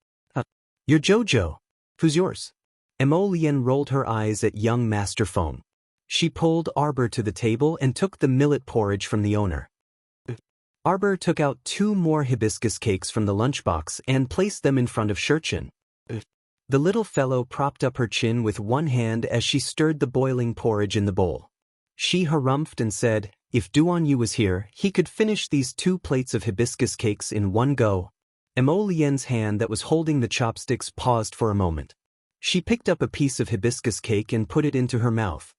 You're Jojo. Who's yours? Emolien rolled her eyes at young Master Phone. She pulled Arbor to the table and took the millet porridge from the owner. Arbor took out 2 more hibiscus cakes from the lunchbox and placed them in front of Shurchin. The little fellow propped up her chin with one hand as she stirred the boiling porridge in the bowl. She harumphed and said, if Duan Yu was here, he could finish these 2 plates of hibiscus cakes in one go. Emolien's hand that was holding the chopsticks paused for a moment. She picked up a piece of hibiscus cake and put it into her mouth.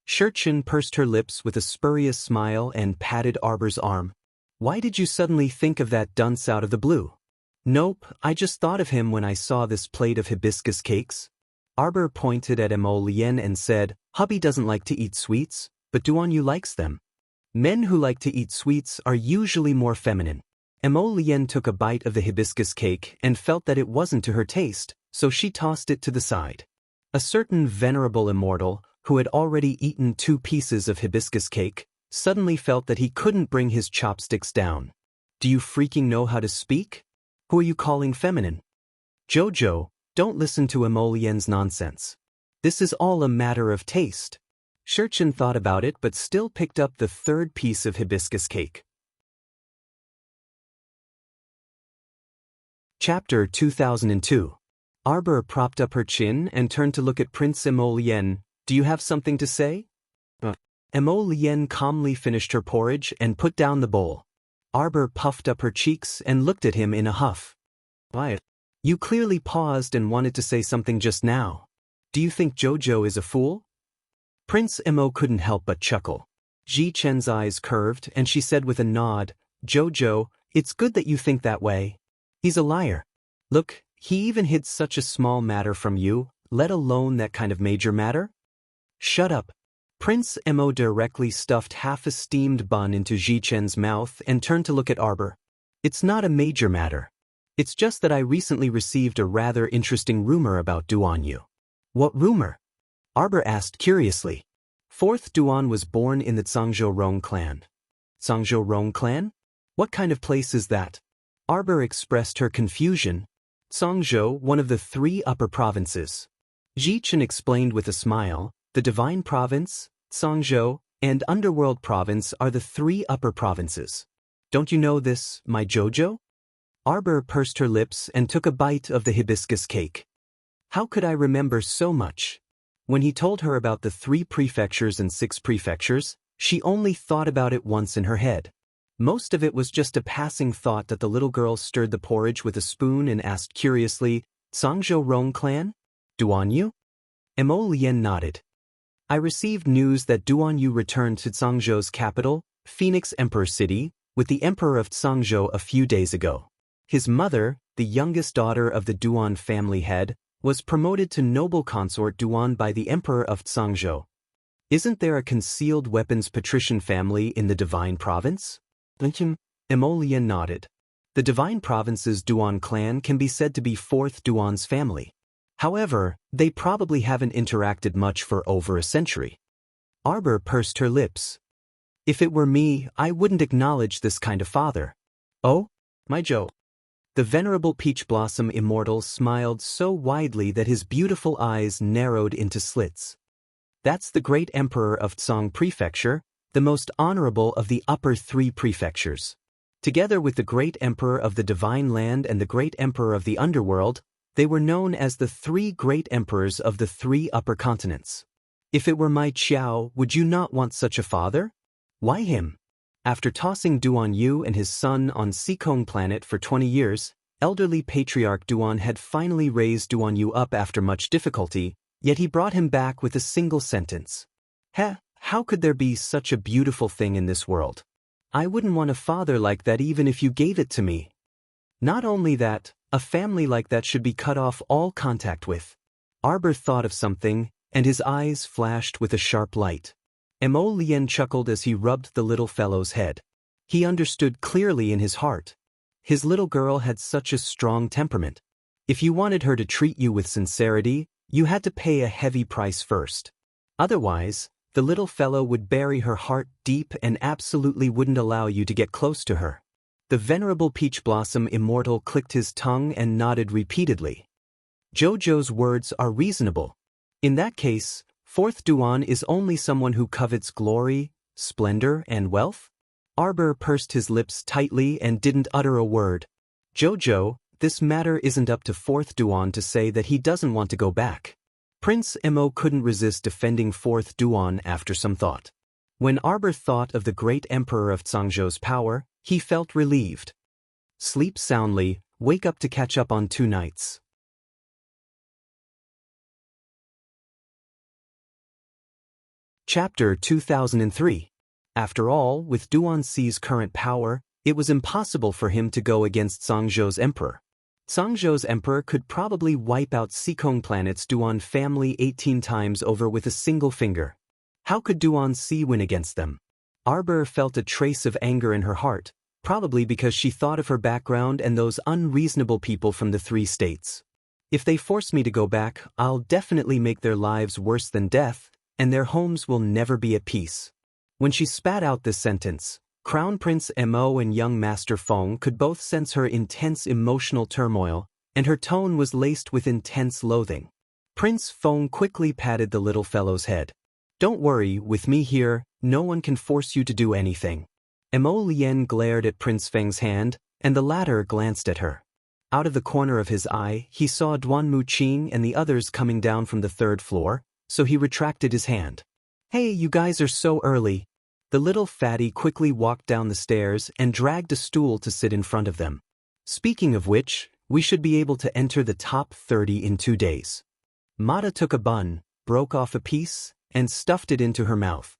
Shurchin pursed her lips with a spurious smile and patted Arbor's arm. Why did you suddenly think of that dunce out of the blue? Nope, I just thought of him when I saw this plate of hibiscus cakes. Arbor pointed at Emolien and said, hubby doesn't like to eat sweets, but Duan Yu likes them. Men who like to eat sweets are usually more feminine. Emolien took a bite of the hibiscus cake and felt that it wasn't to her taste, so she tossed it to the side. A certain venerable immortal, who had already eaten 2 pieces of hibiscus cake, suddenly felt that he couldn't bring his chopsticks down. Do you freaking know how to speak? Who are you calling feminine? Jojo, don't listen to Emolien's nonsense. This is all a matter of taste. Shurchin thought about it but still picked up the 3rd piece of hibiscus cake. Chapter 2002. Arbor propped up her chin and turned to look at Prince Emolien. Do you have something to say? Emolien calmly finished her porridge and put down the bowl. Arbor puffed up her cheeks and looked at him in a huff. Why? You clearly paused and wanted to say something just now. Do you think Jojo is a fool? Prince Emo couldn't help but chuckle. Ji Chen's eyes curved and she said with a nod, Jojo, it's good that you think that way. He's a liar. Look, he even hid such a small matter from you, let alone that kind of major matter. Shut up. Prince Emo directly stuffed half a steamed bun into Ji Chen's mouth and turned to look at Arbor. It's not a major matter. It's just that I recently received a rather interesting rumor about Duan Yu. What rumor? Arbor asked curiously. 4th Duan was born in the Zhangzhou Rong clan. Zhangzhou Rong clan? What kind of place is that? Arbor expressed her confusion. Zhangzhou, one of the 3 upper provinces. Ji Chen explained with a smile, the Divine Province, Zhangzhou, and Underworld Province are the 3 upper provinces. Don't you know this, my Jojo? Arbor pursed her lips and took a bite of the hibiscus cake. How could I remember so much? When he told her about the 3 prefectures and 6 prefectures, she only thought about it once in her head. Most of it was just a passing thought that the little girl stirred the porridge with a spoon and asked curiously, Zhangzhou Rong clan? Duan Yu? Emolien nodded. I received news that Duan Yu returned to Zhangzhou's capital, Phoenix Emperor City, with the Emperor of Zhangzhou a few days ago. His mother, the youngest daughter of the Duan family head, was promoted to noble consort Duan by the Emperor of Zhangzhou. Isn't there a concealed weapons patrician family in the Divine Province? Emolien nodded. The Divine Province's Duan clan can be said to be 4th Duan's family. However, they probably haven't interacted much for over a century. Arbor pursed her lips. If it were me, I wouldn't acknowledge this kind of father. Oh, my Joe. The venerable Peach Blossom Immortal smiled so widely that his beautiful eyes narrowed into slits. That's the great emperor of Tsang Prefecture, the most honorable of the upper 3 prefectures. Together with the great emperor of the Divine Land and the great emperor of the Underworld, they were known as the 3 great emperors of the 3 upper continents. If it were my Qiao, would you not want such a father? Why him? After tossing Duan Yu and his son on Sikong planet for 20 years, elderly patriarch Duan had finally raised Duan Yu up after much difficulty, yet he brought him back with a single sentence. How could there be such a beautiful thing in this world? I wouldn't want a father like that even if you gave it to me. Not only that, A family like that should be cut off all contact with. Arbor thought of something, and his eyes flashed with a sharp light. Mo Lien chuckled as he rubbed the little fellow's head. He understood clearly in his heart. His little girl had such a strong temperament. If you wanted her to treat you with sincerity, you had to pay a heavy price first. Otherwise, the little fellow would bury her heart deep and absolutely wouldn't allow you to get close to her. The venerable Peach Blossom Immortal clicked his tongue and nodded repeatedly. Jojo's words are reasonable. In that case, Fourth Duan is only someone who covets glory, splendor, and wealth? Arbor pursed his lips tightly and didn't utter a word. Jojo, this matter isn't up to Fourth Duan to say that he doesn't want to go back. Prince Mo couldn't resist defending Fourth Duan after some thought. When Arbor thought of the great emperor of Zhangzhou's power, he felt relieved. Sleep soundly, wake up to catch up on 2 nights. Chapter 2003. After all, with Duan Si's current power, it was impossible for him to go against Zhangzhou's emperor. Zhangzhou's emperor could probably wipe out Sikong Planet's Duan family 18 times over with a single finger. How could Duan Si win against them? Arbor felt a trace of anger in her heart, probably because she thought of her background and those unreasonable people from the 3 states. If they force me to go back, I'll definitely make their lives worse than death, and their homes will never be at peace. When she spat out this sentence, Crown Prince Mo and young Master Feng could both sense her intense emotional turmoil, and her tone was laced with intense loathing. Prince Feng quickly patted the little fellow's head. Don't worry, with me here, no one can force you to do anything. Mo Lien glared at Prince Feng's hand, and the latter glanced at her. Out of the corner of his eye, he saw Duan Muqing and the others coming down from the 3rd floor, so he retracted his hand. Hey, you guys are so early. The little fatty quickly walked down the stairs and dragged a stool to sit in front of them. Speaking of which, we should be able to enter the top 30 in 2 days. Mata took a bun, broke off a piece, and stuffed it into her mouth.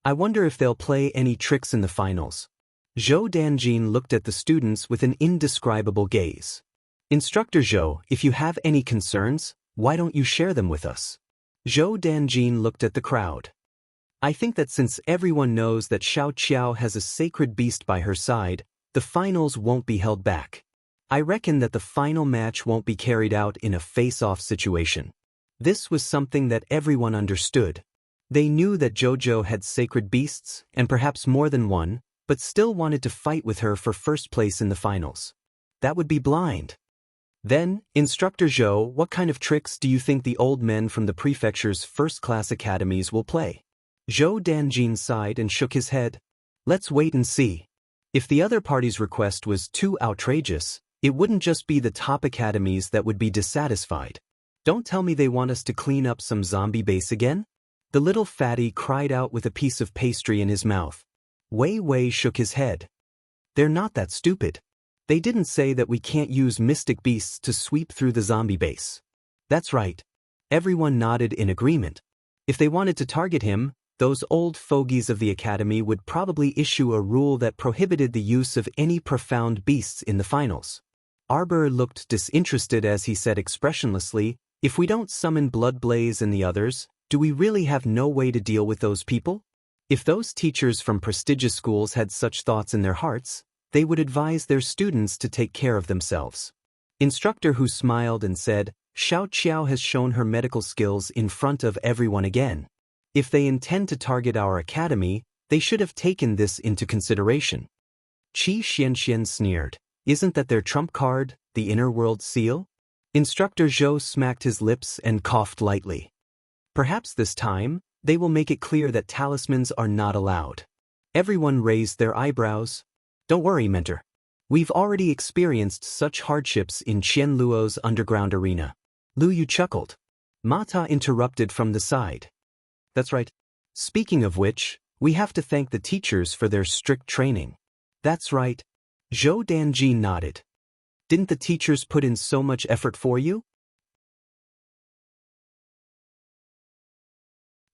I wonder if they'll play any tricks in the finals. Zhou Danjin looked at the students with an indescribable gaze. Instructor Zhou, if you have any concerns, why don't you share them with us? Zhou Danjin looked at the crowd. I think that since everyone knows that Xiao Qiao has a sacred beast by her side, the finals won't be held back. I reckon that the final match won't be carried out in a face-off situation. This was something that everyone understood. They knew that Jojo had sacred beasts, and perhaps more than one, but still wanted to fight with her for first place in the finals. That would be blind. Then, Instructor Zhou, what kind of tricks do you think the old men from the prefecture's first-class academies will play? Zhou Danjin sighed and shook his head. Let's wait and see. If the other party's request was too outrageous, it wouldn't just be the top academies that would be dissatisfied. Don't tell me they want us to clean up some zombie base again? The little fatty cried out with a piece of pastry in his mouth. Wei Wei shook his head. They're not that stupid. They didn't say that we can't use mystic beasts to sweep through the zombie base. That's right. Everyone nodded in agreement. If they wanted to target him, those old fogies of the academy would probably issue a rule that prohibited the use of any profound beasts in the finals. Arbor looked disinterested as he said expressionlessly, if we don't summon Bloodblaze and the others, do we really have no way to deal with those people? If those teachers from prestigious schools had such thoughts in their hearts, they would advise their students to take care of themselves. Instructor Hu smiled and said, Xiao Qiao has shown her medical skills in front of everyone again. If they intend to target our academy, they should have taken this into consideration. Qi Xianxian sneered. Isn't that their trump card, the inner world seal? Instructor Zhou smacked his lips and coughed lightly. Perhaps this time, they will make it clear that talismans are not allowed. Everyone raised their eyebrows. Don't worry, mentor. We've already experienced such hardships in Qian Luo's underground arena. Lu Yu chuckled. Mata interrupted from the side. That's right. Speaking of which, we have to thank the teachers for their strict training. That's right. Zhou Danji nodded. Didn't the teachers put in so much effort for you?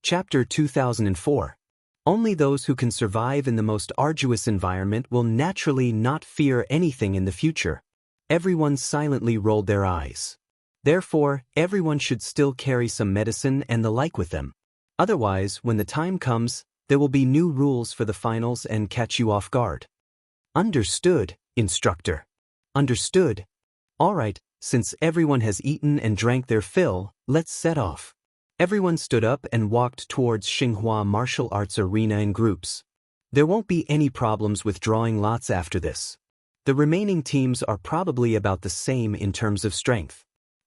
Chapter 2004. Only those who can survive in the most arduous environment will naturally not fear anything in the future. Everyone silently rolled their eyes. Therefore, everyone should still carry some medicine and the like with them. Otherwise, when the time comes, there will be new rules for the finals and catch you off guard. Understood, instructor. Understood. Alright, since everyone has eaten and drank their fill, let's set off. Everyone stood up and walked towards Xinghua Martial Arts Arena in groups. There won't be any problems with drawing lots after this. The remaining teams are probably about the same in terms of strength.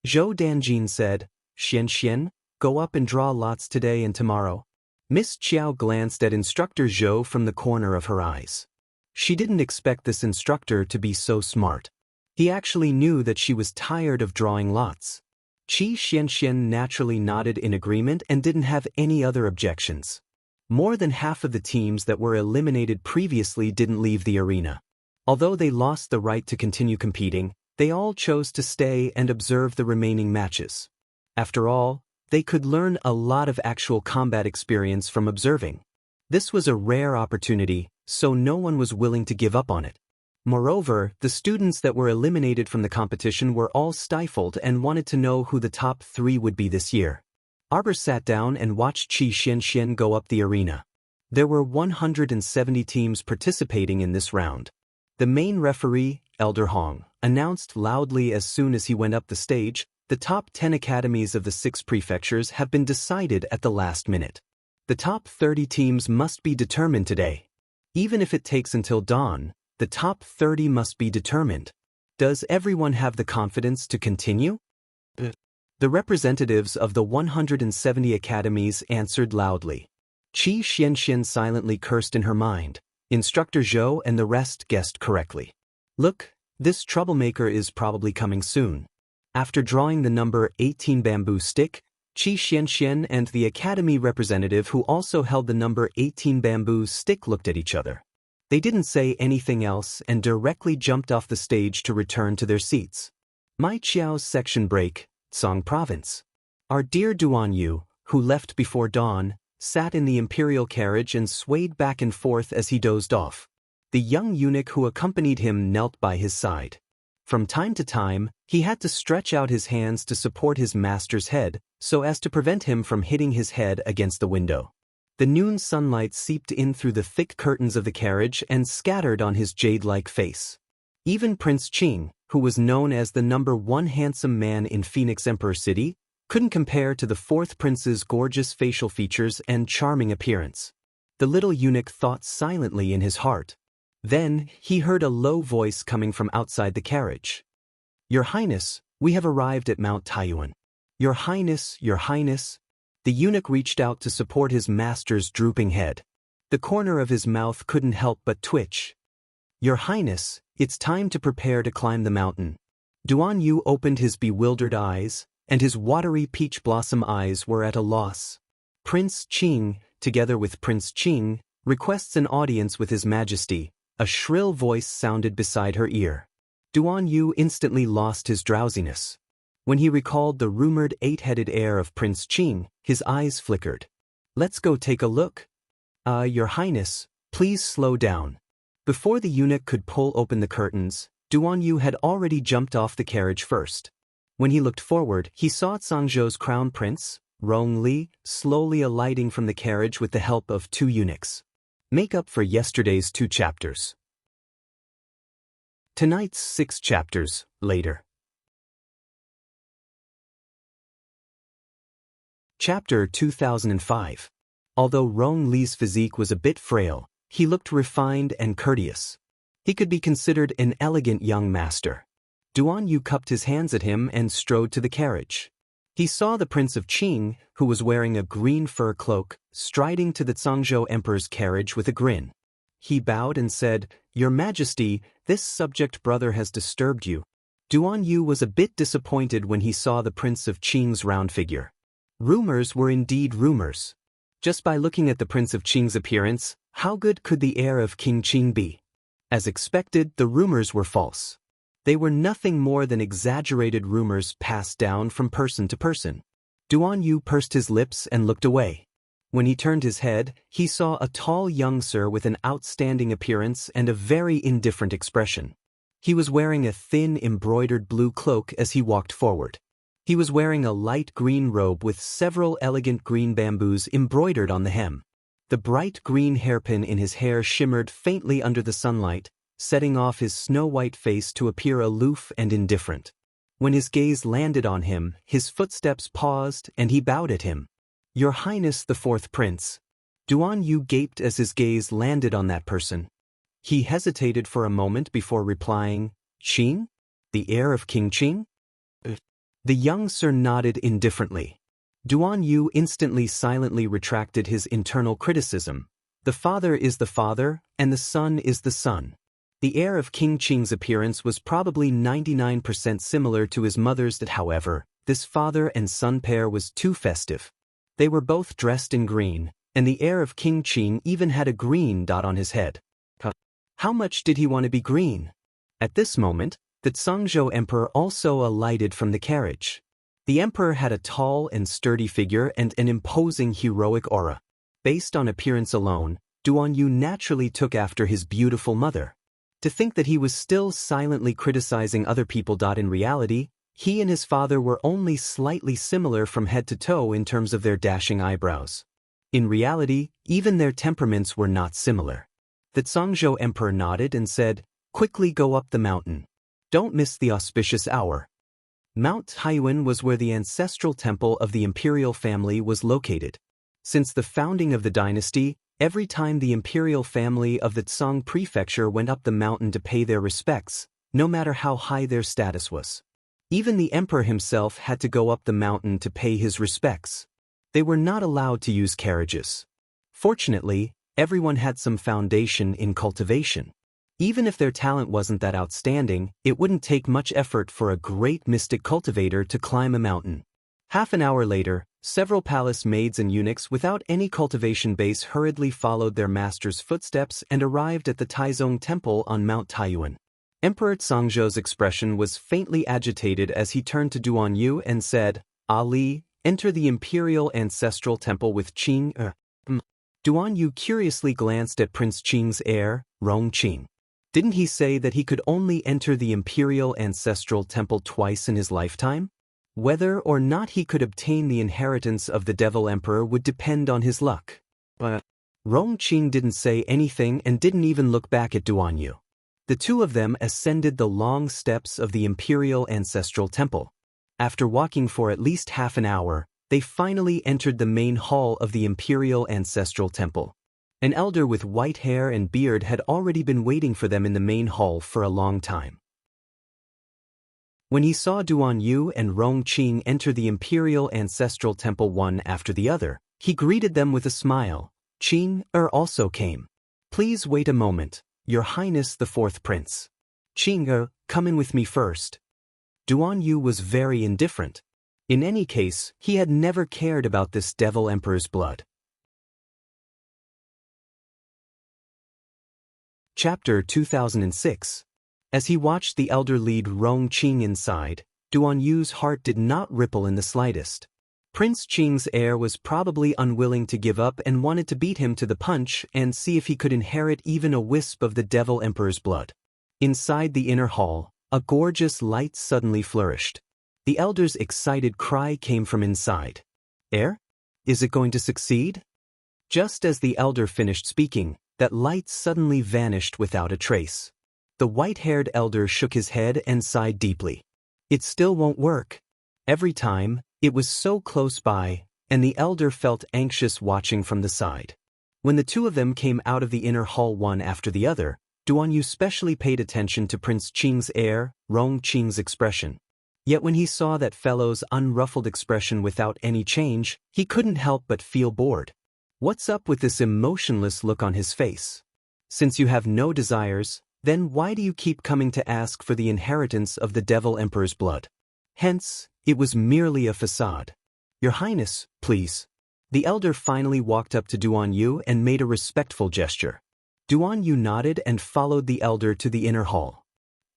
Zhou Danjin said, Xian, go up and draw lots today and tomorrow. Miss Qiao glanced at Instructor Zhou from the corner of her eyes. She didn't expect this instructor to be so smart. He actually knew that she was tired of drawing lots. Qi Xian naturally nodded in agreement and didn't have any other objections. More than half of the teams that were eliminated previously didn't leave the arena. Although they lost the right to continue competing, they all chose to stay and observe the remaining matches. After all, they could learn a lot of actual combat experience from observing. This was a rare opportunity, so no one was willing to give up on it. Moreover, the students that were eliminated from the competition were all stifled and wanted to know who the top 3 would be this year. Arbor sat down and watched Qi Xian go up the arena. There were 170 teams participating in this round. The main referee, Elder Hong, announced loudly as soon as he went up the stage, the top 10 academies of the 6 prefectures have been decided at the last minute. The top 30 teams must be determined today. Even if it takes until dawn, the top 30 must be determined. Does everyone have the confidence to continue? The representatives of the 170 academies answered loudly. Qi Xian silently cursed in her mind. Instructor Zhou and the rest guessed correctly. Look, this troublemaker is probably coming soon. After drawing the number 18 bamboo stick, Qi Xian and the academy representative who also held the number 18 bamboo stick looked at each other. They didn't say anything else and directly jumped off the stage to return to their seats. Mai Qiao's section break, Song Province. Our dear Duan Yu, who left before dawn, sat in the imperial carriage and swayed back and forth as he dozed off. The young eunuch who accompanied him knelt by his side. From time to time, he had to stretch out his hands to support his master's head, so as to prevent him from hitting his head against the window. The noon sunlight seeped in through the thick curtains of the carriage and scattered on his jade-like face. Even Prince Qing, who was known as the number 1 handsome man in Phoenix Emperor City, couldn't compare to the 4th prince's gorgeous facial features and charming appearance. The little eunuch thought silently in his heart. Then, he heard a low voice coming from outside the carriage. Your Highness, we have arrived at Mount Taiyuan. Your Highness, Your Highness. The eunuch reached out to support his master's drooping head. The corner of his mouth couldn't help but twitch. Your Highness, it's time to prepare to climb the mountain. Duan Yu opened his bewildered eyes, and his watery peach blossom eyes were at a loss. Prince Qing, together with Prince Qing, requests an audience with His Majesty. A shrill voice sounded beside her ear. Duan Yu instantly lost his drowsiness. When he recalled the rumored 8-headed heir of Prince Qing, his eyes flickered. Let's go take a look. Your Highness, please slow down. Before the eunuch could pull open the curtains, Duan Yu had already jumped off the carriage first. When he looked forward, he saw Zhangzhou's crown prince, Rong Li, slowly alighting from the carriage with the help of 2 eunuchs. Make up for yesterday's 2 chapters. Tonight's 6 chapters, later. Chapter 2005. Although Rong Li's physique was a bit frail, he looked refined and courteous. He could be considered an elegant young master. Duan Yu cupped his hands at him and strode to the carriage. He saw the Prince of Qing, who was wearing a green fur cloak, striding to the Zhangzhou Emperor's carriage with a grin. He bowed and said, Your Majesty, this subject brother has disturbed you. Duan Yu was a bit disappointed when he saw the Prince of Qing's round figure. Rumors were indeed rumors. Just by looking at the Prince of Qing's appearance, how good could the heir of King Qing be? As expected, the rumors were false. They were nothing more than exaggerated rumors passed down from person to person. Duan Yu pursed his lips and looked away. When he turned his head, he saw a tall young sir with an outstanding appearance and a very indifferent expression. He was wearing a thin embroidered blue cloak as he walked forward. He was wearing a light green robe with several elegant green bamboos embroidered on the hem. The bright green hairpin in his hair shimmered faintly under the sunlight, setting off his snow-white face to appear aloof and indifferent. When his gaze landed on him, his footsteps paused and he bowed at him. "Your Highness the Fourth Prince." Duan Yu gaped as his gaze landed on that person. He hesitated for a moment before replying, "Qing? The heir of King Qing?" The young sir nodded indifferently. Duan Yu instantly silently retracted his internal criticism. The father is the father, and the son is the son. The heir of King Qing's appearance was probably 99% similar to his mother's, that however, this father and son pair was too festive. They were both dressed in green, and the heir of King Qing even had a green dot on his head. How much did he want to be green? At this moment, the Zhangzhou emperor also alighted from the carriage. The emperor had a tall and sturdy figure and an imposing heroic aura. Based on appearance alone, Duan Yu naturally took after his beautiful mother. To think that he was still silently criticizing other people. In reality, he and his father were only slightly similar from head to toe in terms of their dashing eyebrows. In reality, even their temperaments were not similar. The Zhangzhou emperor nodded and said, "Quickly go up the mountain. Don't miss the auspicious hour." Mount Taiyuan was where the ancestral temple of the imperial family was located. Since the founding of the dynasty, every time the imperial family of the Tsang prefecture went up the mountain to pay their respects, no matter how high their status was. Even the emperor himself had to go up the mountain to pay his respects. They were not allowed to use carriages. Fortunately, everyone had some foundation in cultivation. Even if their talent wasn't that outstanding, it wouldn't take much effort for a great mystic cultivator to climb a mountain. Half an hour later, several palace maids and eunuchs without any cultivation base hurriedly followed their master's footsteps and arrived at the Taizong Temple on Mount Taiyuan. Emperor Zhangzhou's expression was faintly agitated as he turned to Duan Yu and said, "Ali, enter the imperial ancestral temple with Qing." Duan Yu curiously glanced at Prince Qing's heir, Rong Qing. Didn't he say that he could only enter the imperial ancestral temple twice in his lifetime? Whether or not he could obtain the inheritance of the Devil Emperor would depend on his luck. But Rong Qing didn't say anything and didn't even look back at Duan Yu. The two of them ascended the long steps of the imperial ancestral temple. After walking for at least half an hour, they finally entered the main hall of the imperial ancestral temple. An elder with white hair and beard had already been waiting for them in the main hall for a long time. When he saw Duan Yu and Rong Qing enter the imperial ancestral temple one after the other, he greeted them with a smile. "Qing also came. Please wait a moment, Your Highness the Fourth Prince." "Qing come in with me first." Duan Yu was very indifferent. In any case, he had never cared about this Devil Emperor's blood. Chapter 2006. As he watched the elder lead Rong Qing inside, Duan Yu's heart did not ripple in the slightest. Prince Qing's heir was probably unwilling to give up and wanted to beat him to the punch and see if he could inherit even a wisp of the Devil Emperor's blood. Inside the inner hall, a gorgeous light suddenly flourished. The elder's excited cry came from inside. "Heir? Is it going to succeed?" Just as the elder finished speaking, that light suddenly vanished without a trace. The white-haired elder shook his head and sighed deeply. It still won't work. Every time, it was so close by, and the elder felt anxious watching from the side. When the two of them came out of the inner hall one after the other, Duan Yu specially paid attention to Prince Qing's heir, Rong Qing's expression. Yet when he saw that fellow's unruffled expression without any change, he couldn't help but feel bored. What's up with this emotionless look on his face? Since you have no desires, then why do you keep coming to ask for the inheritance of the Devil Emperor's blood? Hence, it was merely a facade. "Your Highness, please." The elder finally walked up to Duan Yu and made a respectful gesture. Duan Yu nodded and followed the elder to the inner hall.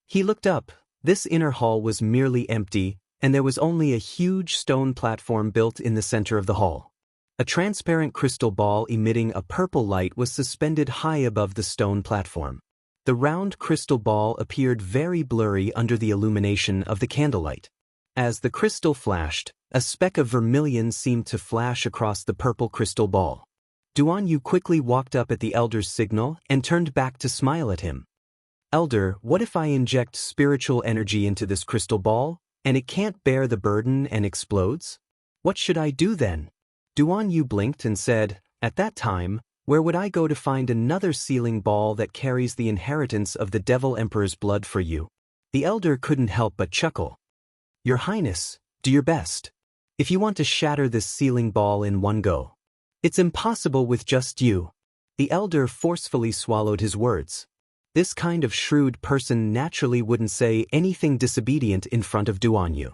He looked up. This inner hall was merely empty, and there was only a huge stone platform built in the center of the hall. A transparent crystal ball emitting a purple light was suspended high above the stone platform. The round crystal ball appeared very blurry under the illumination of the candlelight. As the crystal flashed, a speck of vermilion seemed to flash across the purple crystal ball. Duan Yu quickly walked up at the elder's signal and turned back to smile at him. "Elder, what if I inject spiritual energy into this crystal ball, and it can't bear the burden and explodes? What should I do then?" Duan Yu blinked and said, "At that time, where would I go to find another sealing ball that carries the inheritance of the Devil Emperor's blood for you?" The elder couldn't help but chuckle. "Your Highness, do your best. If you want to shatter this sealing ball in one go. It's impossible with just you." The elder forcefully swallowed his words. This kind of shrewd person naturally wouldn't say anything disobedient in front of Duan Yu.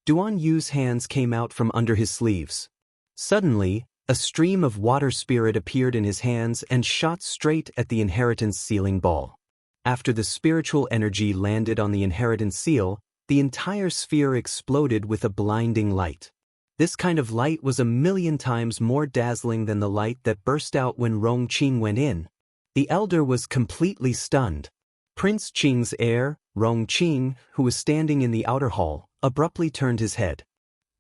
Duan Yu's hands came out from under his sleeves. Suddenly, a stream of water spirit appeared in his hands and shot straight at the inheritance sealing ball. After the spiritual energy landed on the inheritance seal, the entire sphere exploded with a blinding light. This kind of light was 1,000,000 times more dazzling than the light that burst out when Rong Qing went in. The elder was completely stunned. Prince Qing's heir, Rong Qing, who was standing in the outer hall, abruptly turned his head.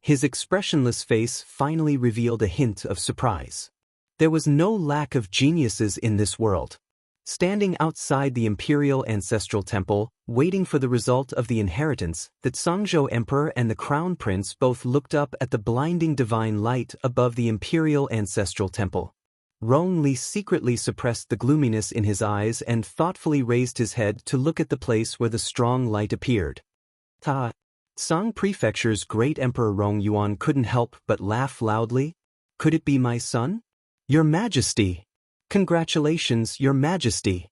His expressionless face finally revealed a hint of surprise. There was no lack of geniuses in this world. Standing outside the Imperial Ancestral Temple, waiting for the result of the inheritance, the Zhangzhou Emperor and the Crown Prince both looked up at the blinding divine light above the Imperial Ancestral Temple. Rong Li secretly suppressed the gloominess in his eyes and thoughtfully raised his head to look at the place where the strong light appeared. Song Prefecture's great Emperor Rong Yuan couldn't help but laugh loudly. "Could it be my son? Your Majesty! Congratulations, Your Majesty!"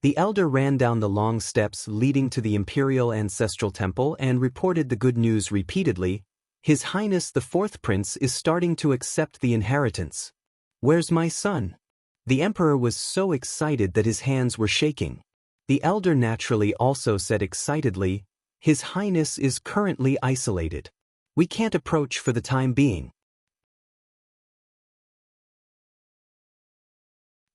The elder ran down the long steps leading to the Imperial Ancestral Temple and reported the good news repeatedly. "His Highness the Fourth Prince is starting to accept the inheritance. Where's my son?" The emperor was so excited that his hands were shaking. The elder naturally also said excitedly, "His Highness is currently isolated. We can't approach for the time being."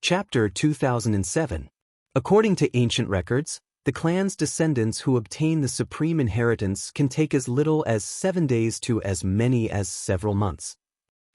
Chapter 2007. According to ancient records, the clan's descendants who obtain the supreme inheritance can take as little as 7 days to as many as several months.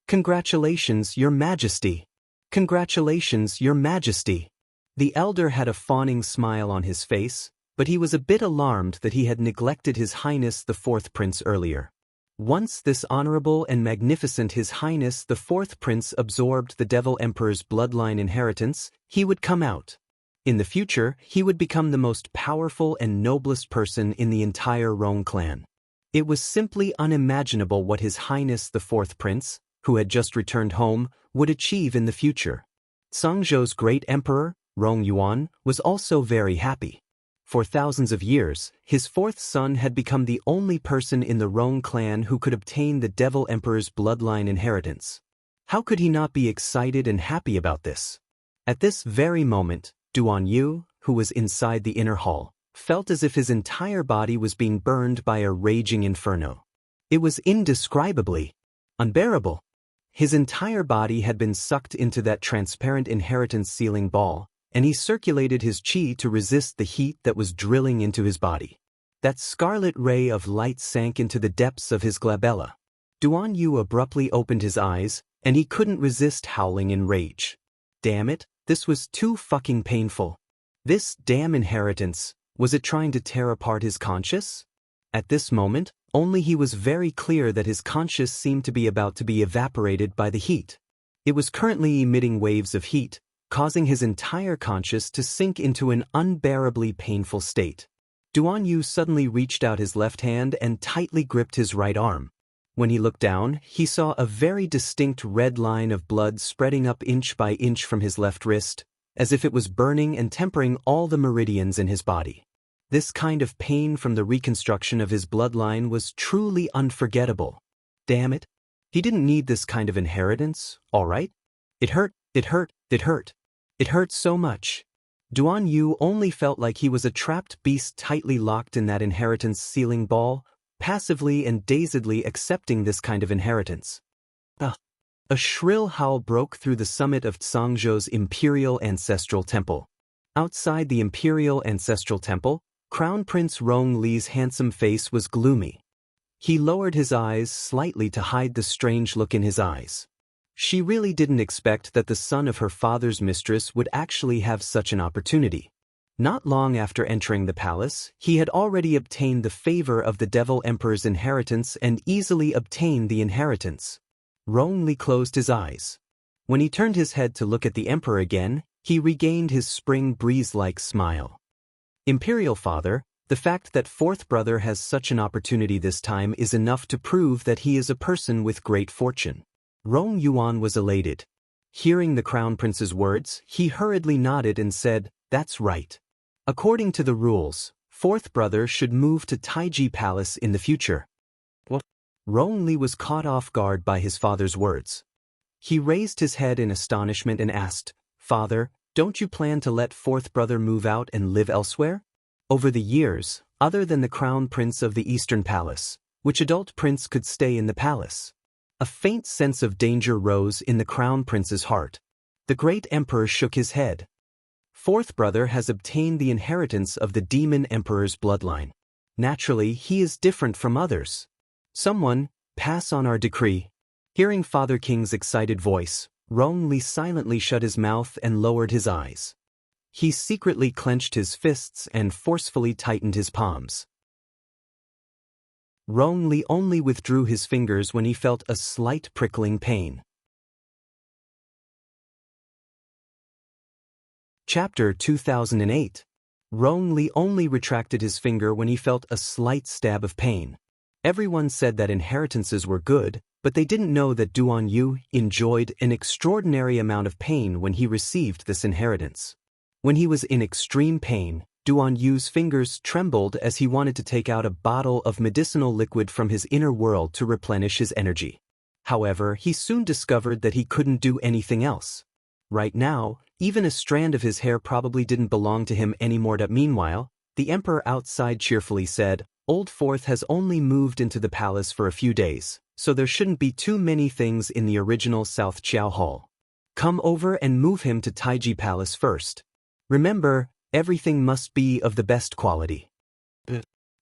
"Congratulations, Your Majesty! Congratulations, Your Majesty!" The elder had a fawning smile on his face, but he was a bit alarmed that he had neglected His Highness the Fourth Prince earlier. Once this honorable and magnificent His Highness the Fourth Prince absorbed the Devil Emperor's bloodline inheritance, he would come out. In the future, he would become the most powerful and noblest person in the entire Rong clan. It was simply unimaginable what His Highness the Fourth Prince, who had just returned home, would achieve in the future. Zhangzhou's great emperor, Rong Yuan, was also very happy. For thousands of years, his fourth son had become the only person in the Rong clan who could obtain the Devil Emperor's bloodline inheritance. How could he not be excited and happy about this? At this very moment, Duan Yu, who was inside the inner hall, felt as if his entire body was being burned by a raging inferno. It was indescribably unbearable. His entire body had been sucked into that transparent inheritance sealing ball, and he circulated his qi to resist the heat that was drilling into his body. That scarlet ray of light sank into the depths of his glabella. Duan Yu abruptly opened his eyes, and he couldn't resist howling in rage. Damn it, this was too fucking painful. This damn inheritance, was it trying to tear apart his conscience? At this moment, only he was very clear that his conscience seemed to be about to be evaporated by the heat. It was currently emitting waves of heat, causing his entire conscience to sink into an unbearably painful state. Duan Yu suddenly reached out his left hand and tightly gripped his right arm. When he looked down, he saw a very distinct red line of blood spreading up inch by inch from his left wrist, as if it was burning and tempering all the meridians in his body. This kind of pain from the reconstruction of his bloodline was truly unforgettable. Damn it. He didn't need this kind of inheritance, all right? It hurt, it hurt, it hurt. It hurt so much. Duan Yu only felt like he was a trapped beast tightly locked in that inheritance sealing ball, passively and dazedly accepting this kind of inheritance. A shrill howl broke through the summit of Zhangzhou's Imperial Ancestral Temple. Outside the imperial ancestral temple, Crown Prince Rong Li's handsome face was gloomy. He lowered his eyes slightly to hide the strange look in his eyes. She really didn't expect that the son of her father's mistress would actually have such an opportunity. Not long after entering the palace, he had already obtained the favor of the Devil Emperor's inheritance and easily obtained the inheritance. Rong Li closed his eyes. When he turned his head to look at the emperor again, he regained his spring breeze-like smile. Imperial father, the fact that fourth brother has such an opportunity this time is enough to prove that he is a person with great fortune. Rong Yuan was elated. Hearing the crown prince's words, he hurriedly nodded and said, "That's right. According to the rules, fourth brother should move to Taiji Palace in the future." What? Rong Li was caught off guard by his father's words. He raised his head in astonishment and asked, "Father, don't you plan to let fourth brother move out and live elsewhere?" Over the years, other than the crown prince of the Eastern Palace, which adult prince could stay in the palace? A faint sense of danger rose in the crown prince's heart. The great emperor shook his head. Fourth brother has obtained the inheritance of the demon emperor's bloodline. Naturally, he is different from others. Someone, pass on our decree. Hearing Father King's excited voice, Rong Li silently shut his mouth and lowered his eyes. He secretly clenched his fists and forcefully tightened his palms. Rong Li only withdrew his fingers when he felt a slight prickling pain. Chapter 2008. Rong Li only retracted his finger when he felt a slight stab of pain. Everyone said that inheritances were good, but they didn't know that Duan Yu enjoyed an extraordinary amount of pain when he received this inheritance. When he was in extreme pain, Duan Yu's fingers trembled as he wanted to take out a bottle of medicinal liquid from his inner world to replenish his energy. However, he soon discovered that he couldn't do anything else. Right now, even a strand of his hair probably didn't belong to him anymore. Meanwhile, the emperor outside cheerfully said, "Old Fourth has only moved into the palace for a few days, so there shouldn't be too many things in the original South Chiao Hall. Come over and move him to Taiji Palace first. Remember, everything must be of the best quality."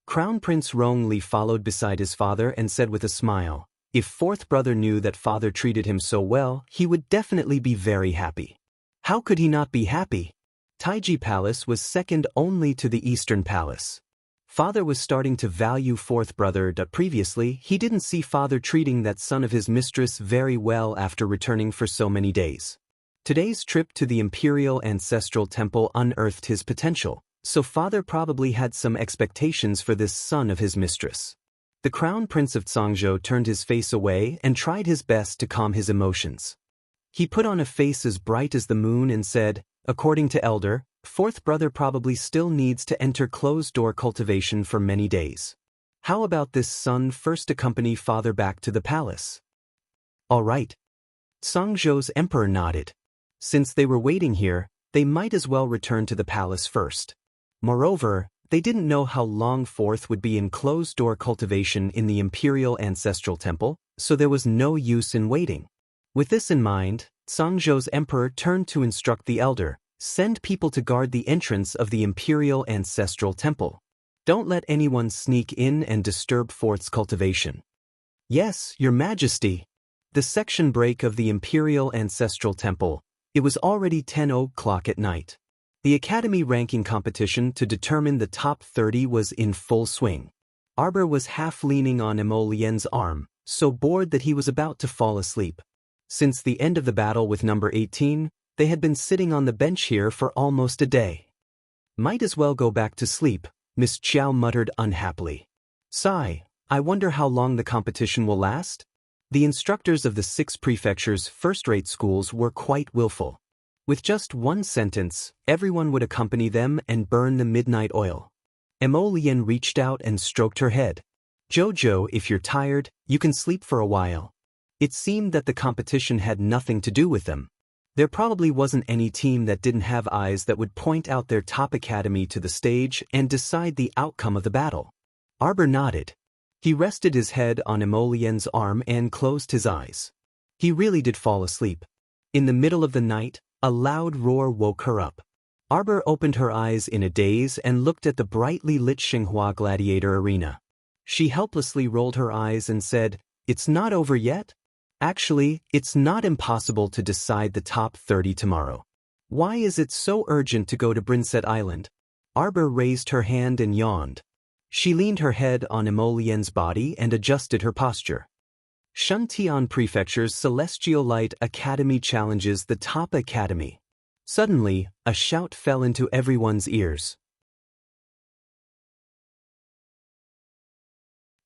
Crown Prince Rong Li followed beside his father and said with a smile, "If fourth brother knew that father treated him so well, he would definitely be very happy." How could he not be happy? Taiji Palace was second only to the Eastern Palace. Father was starting to value fourth brother. Previously, he didn't see father treating that son of his mistress very well after returning for so many days. Today's trip to the Imperial Ancestral Temple unearthed his potential, so father probably had some expectations for this son of his mistress. The Crown Prince of Zhangzhou turned his face away and tried his best to calm his emotions. He put on a face as bright as the moon and said, "According to Elder, fourth brother probably still needs to enter closed-door cultivation for many days. How about this son first accompany father back to the palace?" "All right." Zhangzhou's emperor nodded. Since they were waiting here, they might as well return to the palace first. Moreover, they didn't know how long fourth would be in closed-door cultivation in the Imperial Ancestral Temple, so there was no use in waiting. With this in mind, Zhangzhou's emperor turned to instruct the elder, "Send people to guard the entrance of the Imperial Ancestral Temple. Don't let anyone sneak in and disturb fourth's cultivation." "Yes, Your Majesty." The section break of the Imperial Ancestral Temple. It was already 10 o'clock at night. The Academy ranking competition to determine the top 30 was in full swing. Arbor was half leaning on Emolien's arm, so bored that he was about to fall asleep. Since the end of the battle with number 18, they had been sitting on the bench here for almost a day. "Might as well go back to sleep," Miss Chiao muttered unhappily. "Sigh, I wonder how long the competition will last?" The instructors of the 6 prefectures' first-rate schools were quite willful. With just one sentence, everyone would accompany them and burn the midnight oil. Emolien reached out and stroked her head. "Jojo, if you're tired, you can sleep for a while." It seemed that the competition had nothing to do with them. There probably wasn't any team that didn't have eyes that would point out their top academy to the stage and decide the outcome of the battle. Arbor nodded. He rested his head on Emolien's arm and closed his eyes. He really did fall asleep. In the middle of the night, a loud roar woke her up. Arbor opened her eyes in a daze and looked at the brightly lit Xinghua Gladiator Arena. She helplessly rolled her eyes and said, "It's not over yet? Actually, it's not impossible to decide the top 30 tomorrow. Why is it so urgent to go to Brinset Island?" Arbor raised her hand and yawned. She leaned her head on Emolien's body and adjusted her posture. Shuntian Prefecture's Celestial Light Academy challenges the top academy. Suddenly, a shout fell into everyone's ears.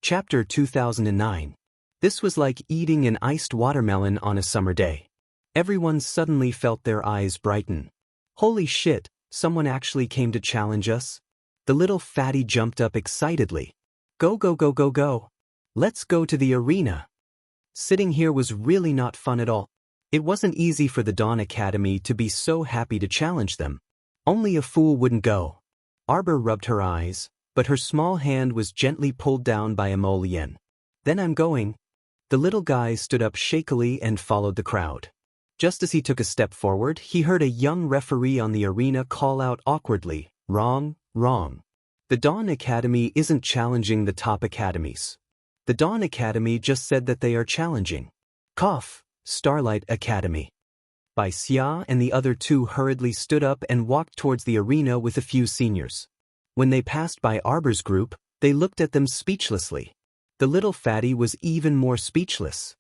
Chapter 2009. This was like eating an iced watermelon on a summer day. Everyone suddenly felt their eyes brighten. Holy shit, someone actually came to challenge us? The little fatty jumped up excitedly. Go go go go go. Let's go to the arena. Sitting here was really not fun at all. It wasn't easy for the Dawn Academy to be so happy to challenge them. Only a fool wouldn't go. Arbor rubbed her eyes, but her small hand was gently pulled down by Emolien. Then I'm going. The little guy stood up shakily and followed the crowd. Just as he took a step forward, he heard a young referee on the arena call out awkwardly, "Wrong, wrong. The Dawn Academy isn't challenging the top academies. The Dawn Academy just said that they are challenging. Cough, Starlight Academy." Bai Xia and the other two hurriedly stood up and walked towards the arena with a few seniors. When they passed by Arbor's group, they looked at them speechlessly. The little fatty was even more speechless.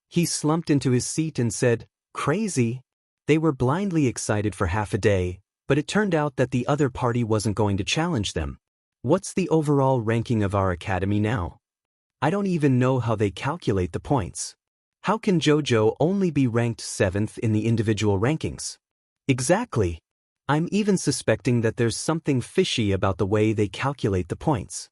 He slumped into his seat and said, "Crazy." They were blindly excited for half a day, but it turned out that the other party wasn't going to challenge them. What's the overall ranking of our academy now? I don't even know how they calculate the points. How can JoJo only be ranked 7th in the individual rankings? Exactly. I'm even suspecting that there's something fishy about the way they calculate the points.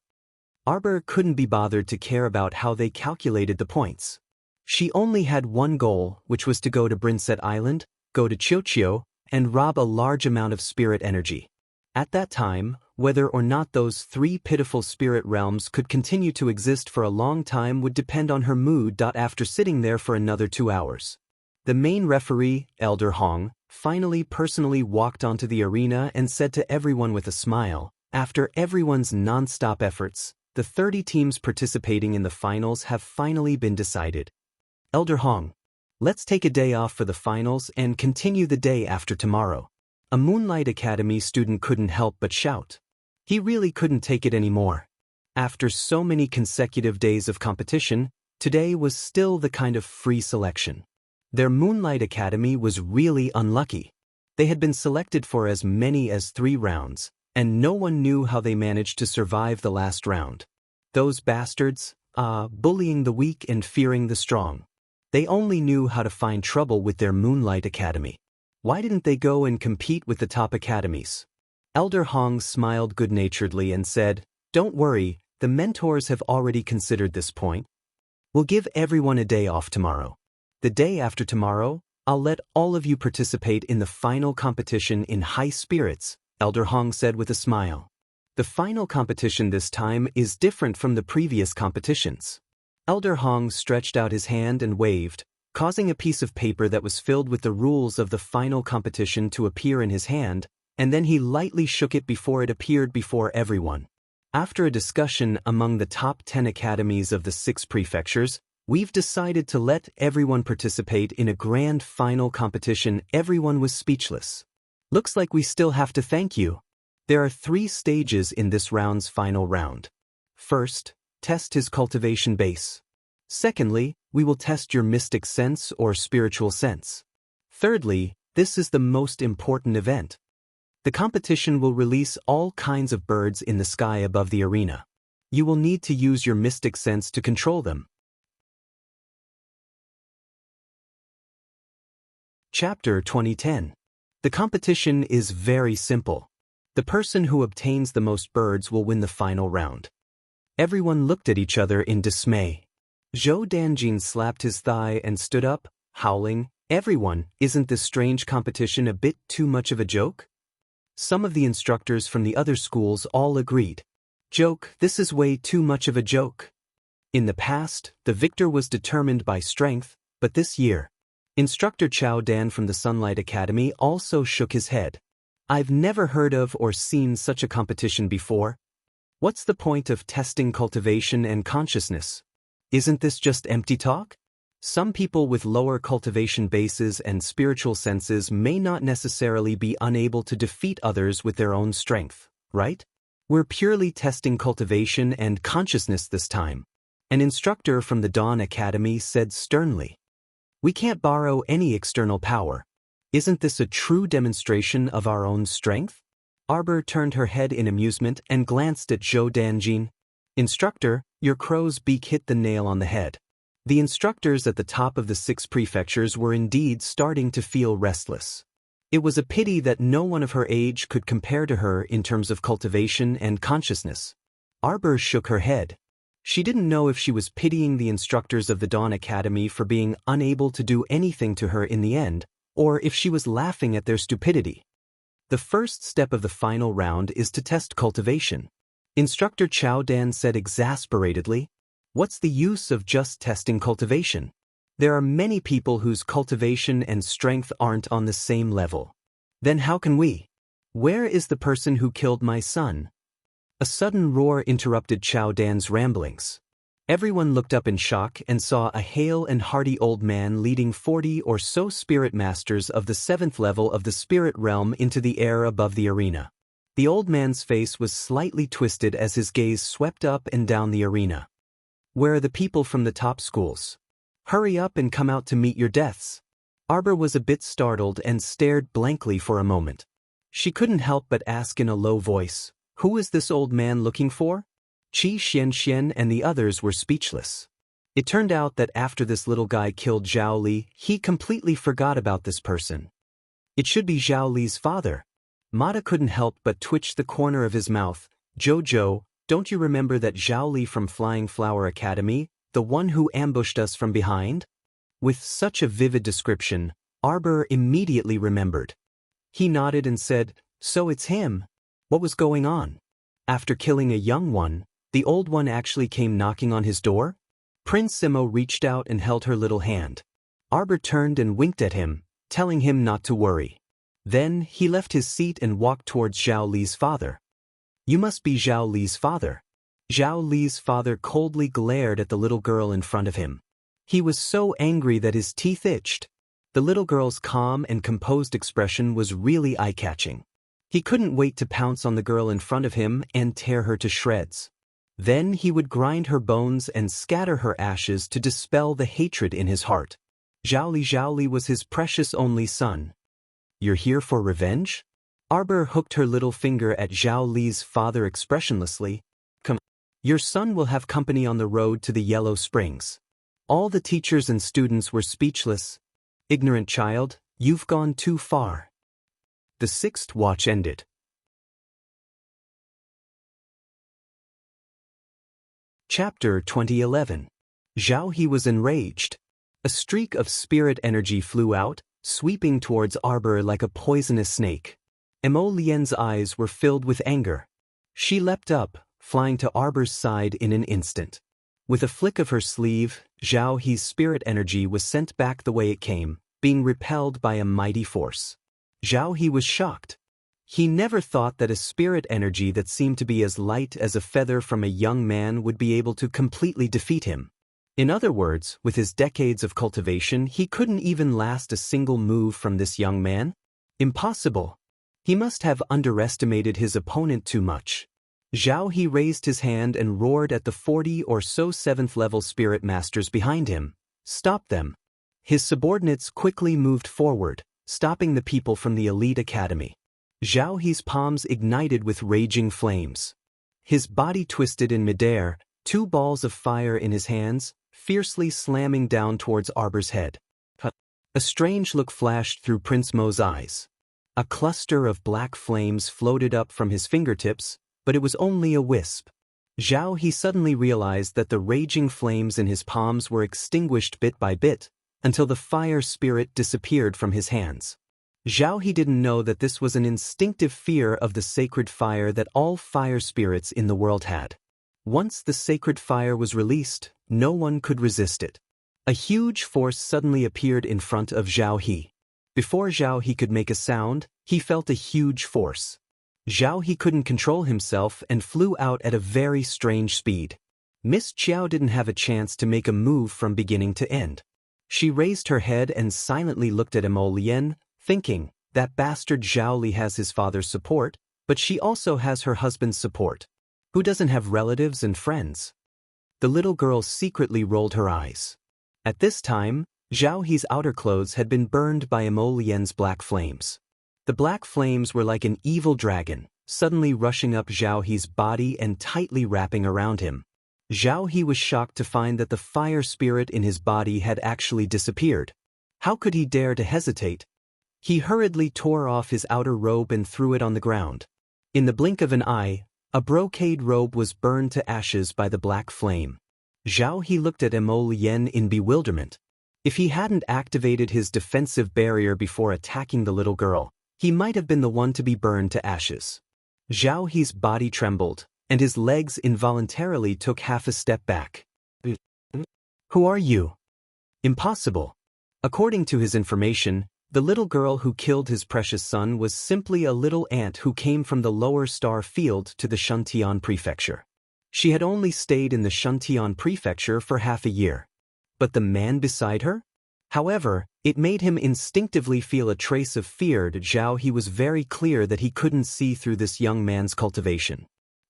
Arbor couldn't be bothered to care about how they calculated the points. She only had one goal, which was to go to Brinset Island, go to Chiochio, and rob a large amount of spirit energy. At that time, whether or not those 3 pitiful spirit realms could continue to exist for a long time would depend on her mood. After sitting there for another 2 hours, the main referee, Elder Hong, finally personally walked onto the arena and said to everyone with a smile, "After everyone's non-stop efforts, the 30 teams participating in the finals have finally been decided. Elder Hong, let's take a day off for the finals and continue the day after tomorrow." A Moonlight Academy student couldn't help but shout. He really couldn't take it anymore. After so many consecutive days of competition, today was still the kind of free selection. Their Moonlight Academy was really unlucky. They had been selected for as many as 3 rounds, and no one knew how they managed to survive the last round. Those bastards, bullying the weak and fearing the strong. They only knew how to find trouble with their Moonlight Academy. Why didn't they go and compete with the top academies? Elder Hong smiled good-naturedly and said, "Don't worry, the mentors have already considered this point. We'll give everyone a day off tomorrow. The day after tomorrow, I'll let all of you participate in the final competition in high spirits," Elder Hong said with a smile. The final competition this time is different from the previous competitions. Elder Hong stretched out his hand and waved, causing a piece of paper that was filled with the rules of the final competition to appear in his hand, and then he lightly shook it before it appeared before everyone. After a discussion among the top 10 academies of the 6 prefectures, we've decided to let everyone participate in a grand final competition. Everyone was speechless. Looks like we still have to thank you. There are 3 stages in this round's final round. First, test his cultivation base. Secondly, we will test your mystic sense or spiritual sense. Thirdly, this is the most important event. The competition will release all kinds of birds in the sky above the arena. You will need to use your mystic sense to control them. Chapter 2010. The competition is very simple. The person who obtains the most birds will win the final round. Everyone looked at each other in dismay. Zhou Danjin slapped his thigh and stood up, howling, "Everyone, isn't this strange competition a bit too much of a joke?" Some of the instructors from the other schools all agreed. "Joke, this is way too much of a joke." In the past, the victor was determined by strength, but this year, Instructor Chao Dan from the Sunlight Academy also shook his head. I've never heard of or seen such a competition before. What's the point of testing cultivation and consciousness? Isn't this just empty talk? Some people with lower cultivation bases and spiritual senses may not necessarily be unable to defeat others with their own strength, right? We're purely testing cultivation and consciousness this time. An instructor from the Dawn Academy said sternly. We can't borrow any external power. Isn't this a true demonstration of our own strength? Arbor turned her head in amusement and glanced at Zhou Danjin. Instructor, your crow's beak hit the nail on the head. The instructors at the top of the 6 prefectures were indeed starting to feel restless. It was a pity that no one of her age could compare to her in terms of cultivation and consciousness. Arbor shook her head. She didn't know if she was pitying the instructors of the Dawn Academy for being unable to do anything to her in the end, or if she was laughing at their stupidity. The first step of the final round is to test cultivation. Instructor Chao Dan said exasperatedly. What's the use of just testing cultivation? There are many people whose cultivation and strength aren't on the same level. Then how can we? Where is the person who killed my son? A sudden roar interrupted Chao Dan's ramblings. Everyone looked up in shock and saw a hale and hearty old man leading 40 or so spirit masters of the 7th level of the spirit realm into the air above the arena. The old man's face was slightly twisted as his gaze swept up and down the arena. Where are the people from the top schools? Hurry up and come out to meet your deaths. Arbor was a bit startled and stared blankly for a moment. She couldn't help but ask in a low voice, who is this old man looking for? Qi Xianxian and the others were speechless. It turned out that after this little guy killed Zhao Li, he completely forgot about this person. It should be Zhao Li's father. Mata couldn't help but twitch the corner of his mouth. Jojo, don't you remember that Zhao Li from Flying Flower Academy, the one who ambushed us from behind? With such a vivid description, Arbor immediately remembered. He nodded and said, so it's him. What was going on? After killing a young one, the old one actually came knocking on his door? Prince Simo reached out and held her little hand. Arbor turned and winked at him, telling him not to worry. Then he left his seat and walked towards Zhao Li's father. You must be Zhao Li's father. Zhao Li's father coldly glared at the little girl in front of him. He was so angry that his teeth itched. The little girl's calm and composed expression was really eye-catching. He couldn't wait to pounce on the girl in front of him and tear her to shreds. Then he would grind her bones and scatter her ashes to dispel the hatred in his heart. Zhao Li was his precious only son. You're here for revenge? Arbor hooked her little finger at Zhao Li's father expressionlessly. Come, your son will have company on the road to the Yellow Springs. All the teachers and students were speechless. Ignorant child, you've gone too far. The 6th watch ended. Chapter 2011. Zhao He was enraged. A streak of spirit energy flew out, sweeping towards Arbor like a poisonous snake. Mo Lian's eyes were filled with anger. She leapt up, flying to Arbor's side in an instant. With a flick of her sleeve, Zhao He's spirit energy was sent back the way it came, being repelled by a mighty force. Zhao He was shocked. He never thought that a spirit energy that seemed to be as light as a feather from a young man would be able to completely defeat him. In other words, with his decades of cultivation, he couldn't even last a single move from this young man. Impossible. He must have underestimated his opponent too much. Zhao He raised his hand and roared at the 40 or so 7th level spirit masters behind him. Stop them. His subordinates quickly moved forward, stopping the people from the elite academy. Zhao He's palms ignited with raging flames. His body twisted in midair, 2 balls of fire in his hands, fiercely slamming down towards Arbor's head. A strange look flashed through Prince Mo's eyes. A cluster of black flames floated up from his fingertips, but it was only a wisp. Zhao He suddenly realized that the raging flames in his palms were extinguished bit by bit, until the fire spirit disappeared from his hands. Zhao He didn't know that this was an instinctive fear of the sacred fire that all fire spirits in the world had. Once the sacred fire was released, no one could resist it. A huge force suddenly appeared in front of Zhao He. Before Zhao He could make a sound, He felt a huge force. Zhao He couldn't control himself and flew out at a very strange speed. Miss Chiao didn't have a chance to make a move from beginning to end. She raised her head and silently looked at Emolien, thinking, that bastard Zhao Li has his father's support, but she also has her husband's support. Who doesn't have relatives and friends? The little girl secretly rolled her eyes. At this time, Zhao He's outer clothes had been burned by Emolien's black flames. The black flames were like an evil dragon, suddenly rushing up Zhao He's body and tightly wrapping around him. Zhao He was shocked to find that the fire spirit in his body had actually disappeared. How could he dare to hesitate? He hurriedly tore off his outer robe and threw it on the ground. In the blink of an eye, a brocade robe was burned to ashes by the black flame. Zhao He looked at Emolien in bewilderment. If he hadn't activated his defensive barrier before attacking the little girl, he might have been the one to be burned to ashes. Zhao He's body trembled, and his legs involuntarily took half a step back. Who are you? Impossible. According to his information, the little girl who killed his precious son was simply a little ant who came from the lower star field to the Shuntian prefecture. She had only stayed in the Shuntian prefecture for half a year. But the man beside her? However, it made him instinctively feel a trace of fear. Zhao He was very clear that he couldn't see through this young man's cultivation.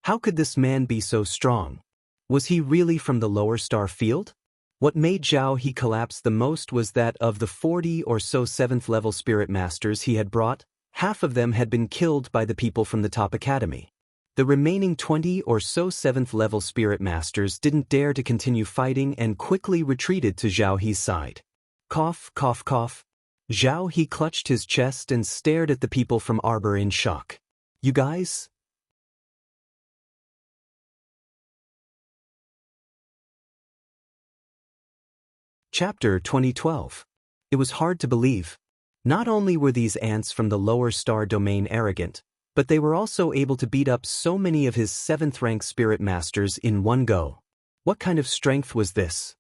How could this man be so strong? Was he really from the lower star field? What made Zhao He collapse the most was that of the 40 or so 7th level spirit masters he had brought, half of them had been killed by the people from the top academy. The remaining 20 or so 7th level spirit masters didn't dare to continue fighting and quickly retreated to Zhao He's side. Cough, cough, cough. Zhao He clutched his chest and stared at the people from Arbor in shock. You guys? Chapter 2012. It was hard to believe. Not only were these ants from the lower star domain arrogant, but they were also able to beat up so many of his 7th rank spirit masters in one go. What kind of strength was this?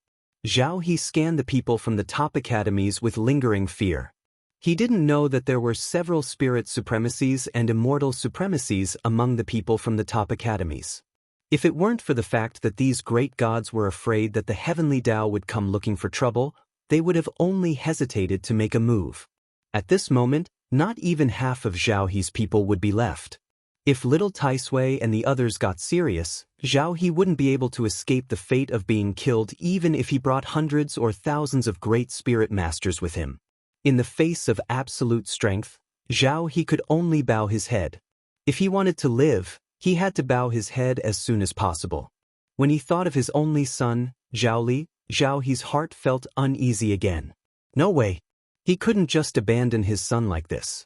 Zhao He scanned the people from the top academies with lingering fear. He didn't know that there were several spirit supremacies and immortal supremacies among the people from the top academies. If it weren't for the fact that these great gods were afraid that the heavenly Tao would come looking for trouble, they would have only hesitated to make a move. At this moment, not even half of Zhao He's people would be left. If little Taisui and the others got serious, Zhao He wouldn't be able to escape the fate of being killed even if he brought hundreds or thousands of great spirit masters with him. In the face of absolute strength, Zhao He could only bow his head. If he wanted to live, he had to bow his head as soon as possible. When he thought of his only son, Zhao Li, Zhao He's heart felt uneasy again. No way. He couldn't just abandon his son like this.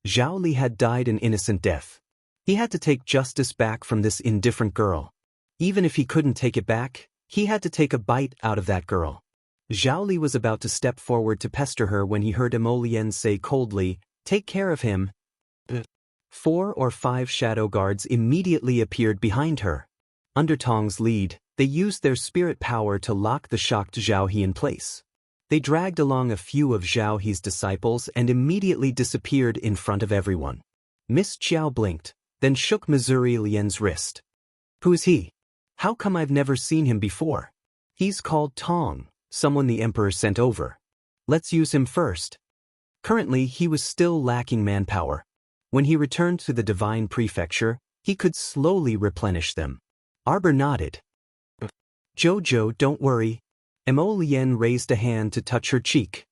Zhao Li had died an innocent death. He had to take justice back from this indifferent girl. Even if he couldn't take it back, he had to take a bite out of that girl. Zhao Li was about to step forward to pester her when he heard Emolien say coldly, "Take care of him." 4 or 5 shadow guards immediately appeared behind her. Under Tong's lead, they used their spirit power to lock the shocked Zhao He in place. They dragged along a few of Zhao He's disciples and immediately disappeared in front of everyone. Miss Chiao blinked, then shook Missouri Lian's wrist. Who is he? How come I've never seen him before? He's called Tong, someone the Emperor sent over. Let's use him first. Currently, he was still lacking manpower. When he returned to the Divine Prefecture, he could slowly replenish them. Arbor nodded. Jojo, don't worry. Emolien raised a hand to touch her cheek.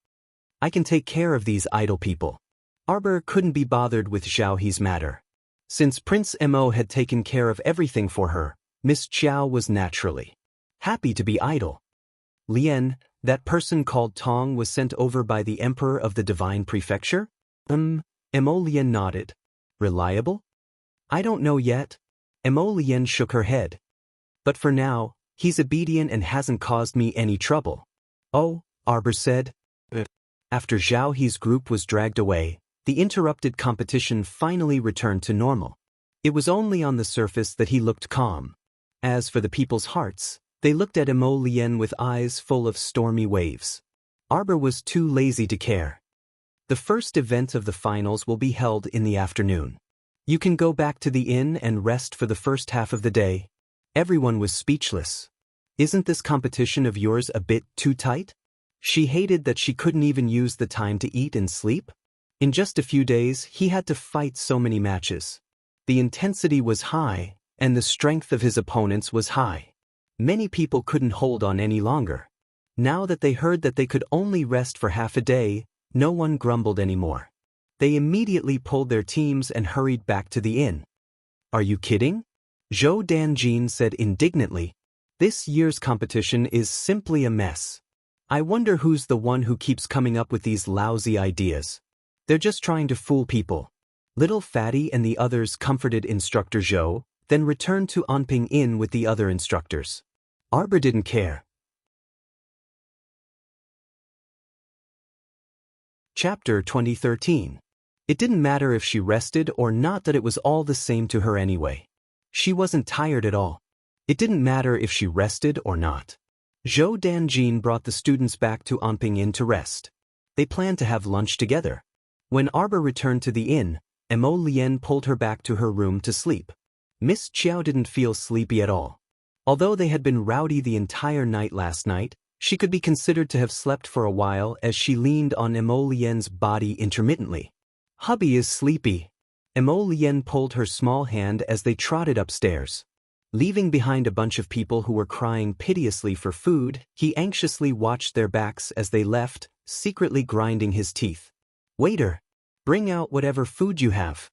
I can take care of these idle people. Arbor couldn't be bothered with Zhao He's matter. Since Prince Mo had taken care of everything for her, Miss Chiao was naturally happy to be idle. Lien, that person called Tong was sent over by the Emperor of the Divine Prefecture? Emolien nodded. Reliable? I don't know yet. Emolien shook her head. But for now, he's obedient and hasn't caused me any trouble. Oh, Arbor said. After Zhao He's group was dragged away, the interrupted competition finally returned to normal. It was only on the surface that he looked calm. As for the people's hearts, they looked at Emolien with eyes full of stormy waves. Arbor was too lazy to care. The first event of the finals will be held in the afternoon. You can go back to the inn and rest for the first half of the day. Everyone was speechless. Isn't this competition of yours a bit too tight? She hated that she couldn't even use the time to eat and sleep. In just a few days, he had to fight so many matches. The intensity was high, and the strength of his opponents was high. Many people couldn't hold on any longer. Now that they heard that they could only rest for half a day, no one grumbled anymore. They immediately pulled their teams and hurried back to the inn. Are you kidding? Zhou Danjin said indignantly. This year's competition is simply a mess. I wonder who's the one who keeps coming up with these lousy ideas. They're just trying to fool people. Little Fatty and the others comforted Instructor Zhou, then returned to Anping Inn with the other instructors. Arbor didn't care. Chapter 2013. It didn't matter if she rested or not, that it was all the same to her anyway. She wasn't tired at all. It didn't matter if she rested or not. Zhou Danjin brought the students back to Anping Inn to rest. They planned to have lunch together. When Arbor returned to the inn, Mo Lien pulled her back to her room to sleep. Miss Chiao didn't feel sleepy at all. Although they had been rowdy the entire night last night, she could be considered to have slept for a while as she leaned on Mo Lien's body intermittently. Hubby is sleepy. Mo Lien pulled her small hand as they trotted upstairs. Leaving behind a bunch of people who were crying piteously for food, he anxiously watched their backs as they left, secretly grinding his teeth. Waiter, bring out whatever food you have.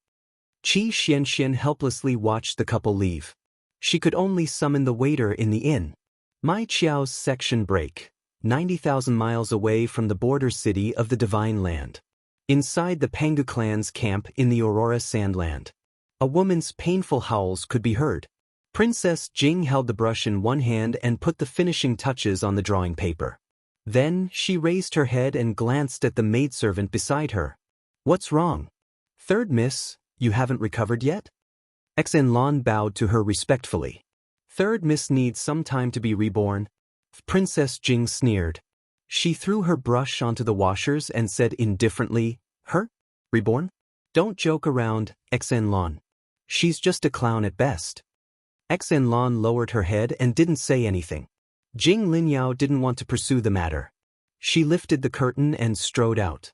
Qi Xianxian helplessly watched the couple leave. She could only summon the waiter in the inn. Mai Qiao's section break, 90,000 miles away from the border city of the Divine Land. Inside the Pangu clan's camp in the Aurora Sandland. A woman's painful howls could be heard. Princess Jing held the brush in one hand and put the finishing touches on the drawing paper. Then, she raised her head and glanced at the maidservant beside her. What's wrong? Third miss, you haven't recovered yet? Xinlan bowed to her respectfully. Third miss needs some time to be reborn. Princess Jing sneered. She threw her brush onto the washers and said indifferently, Her? Reborn? Don't joke around, Xinlan. She's just a clown at best. Xinlan lowered her head and didn't say anything. Jing Linyao didn't want to pursue the matter. She lifted the curtain and strode out.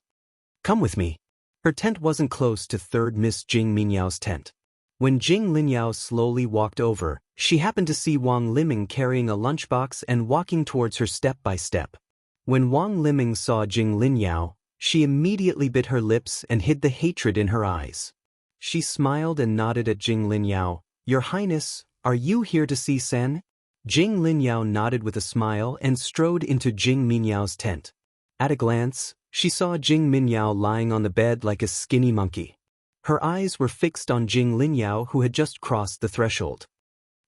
Come with me. Her tent wasn't close to third Miss Jing Minyao's tent. When Jing Linyao slowly walked over, she happened to see Wang Liming carrying a lunchbox and walking towards her step by step. When Wang Liming saw Jing Linyao, she immediately bit her lips and hid the hatred in her eyes. She smiled and nodded at Jing Linyao. Your Highness, are you here to see Sen? Jing Linyao nodded with a smile and strode into Jing Minyao's tent. At a glance, she saw Jing Minyao lying on the bed like a skinny monkey. Her eyes were fixed on Jing Linyao, who had just crossed the threshold.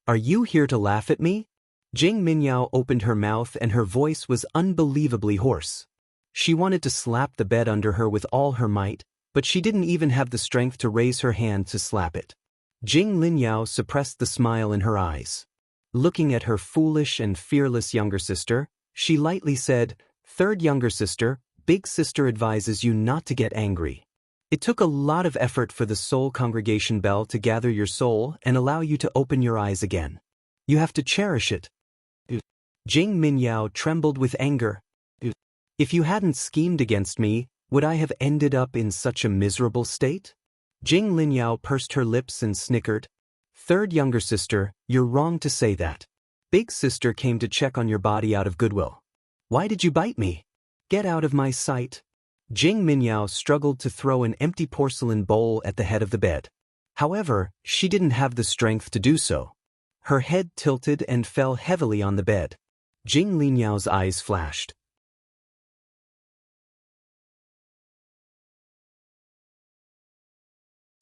Are you here to laugh at me? Jing Minyao opened her mouth and her voice was unbelievably hoarse. She wanted to slap the bed under her with all her might, but she didn't even have the strength to raise her hand to slap it. Jing Linyao suppressed the smile in her eyes. Looking at her foolish and fearless younger sister, she lightly said, Third younger sister, big sister advises you not to get angry. It took a lot of effort for the Soul Congregation bell to gather your soul and allow you to open your eyes again. You have to cherish it. Jing Minyao trembled with anger. If you hadn't schemed against me, would I have ended up in such a miserable state? Jing Linyao pursed her lips and snickered. Third younger sister, you're wrong to say that. Big sister came to check on your body out of goodwill. Why did you bite me? Get out of my sight. Jing Minyao struggled to throw an empty porcelain bowl at the head of the bed. However, she didn't have the strength to do so. Her head tilted and fell heavily on the bed. Jing Linyao's eyes flashed.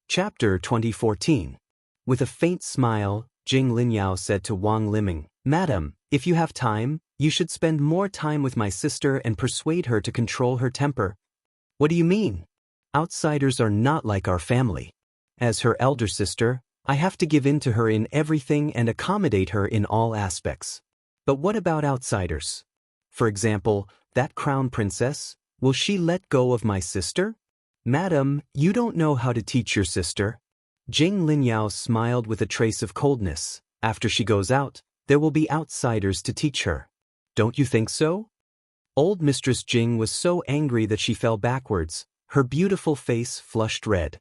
Chapter 2014. With a faint smile, Jing Linyao said to Wang Liming, Madam, if you have time, you should spend more time with my sister and persuade her to control her temper. What do you mean? Outsiders are not like our family. As her elder sister, I have to give in to her in everything and accommodate her in all aspects. But what about outsiders? For example, that crown princess, will she let go of my sister? Madam, you don't know how to teach your sister. Jing Linyao smiled with a trace of coldness. After she goes out, there will be outsiders to teach her. Don't you think so? Old Mistress Jing was so angry that she fell backwards, her beautiful face flushed red.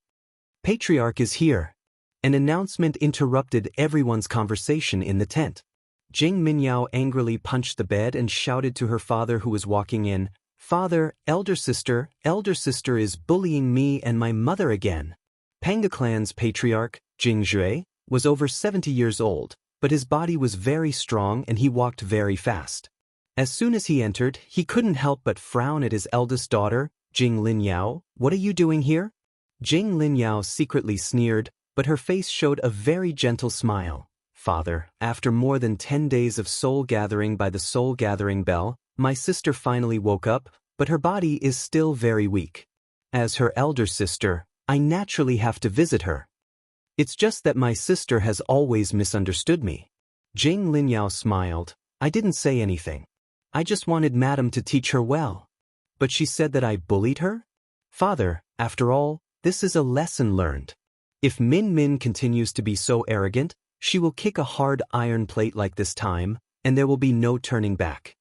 Patriarch is here. An announcement interrupted everyone's conversation in the tent. Jing Minyao angrily punched the bed and shouted to her father who was walking in, "Father, elder sister is bullying me and my mother again." Panga clan's patriarch, Jing Jue, was over 70 years old, but his body was very strong and he walked very fast. As soon as he entered, he couldn't help but frown at his eldest daughter, Jing Linyao. "What are you doing here?" Jing Linyao secretly sneered, but her face showed a very gentle smile. "Father, after more than 10 days of soul gathering by the soul gathering bell, my sister finally woke up, but her body is still very weak. As her elder sister, I naturally have to visit her. It's just that my sister has always misunderstood me." Jing Linyao smiled. "I didn't say anything. I just wanted Madam to teach her well. But she said that I bullied her? Father, after all, this is a lesson learned. If Min Min continues to be so arrogant, she will kick a hard iron plate like this time, and there will be no turning back."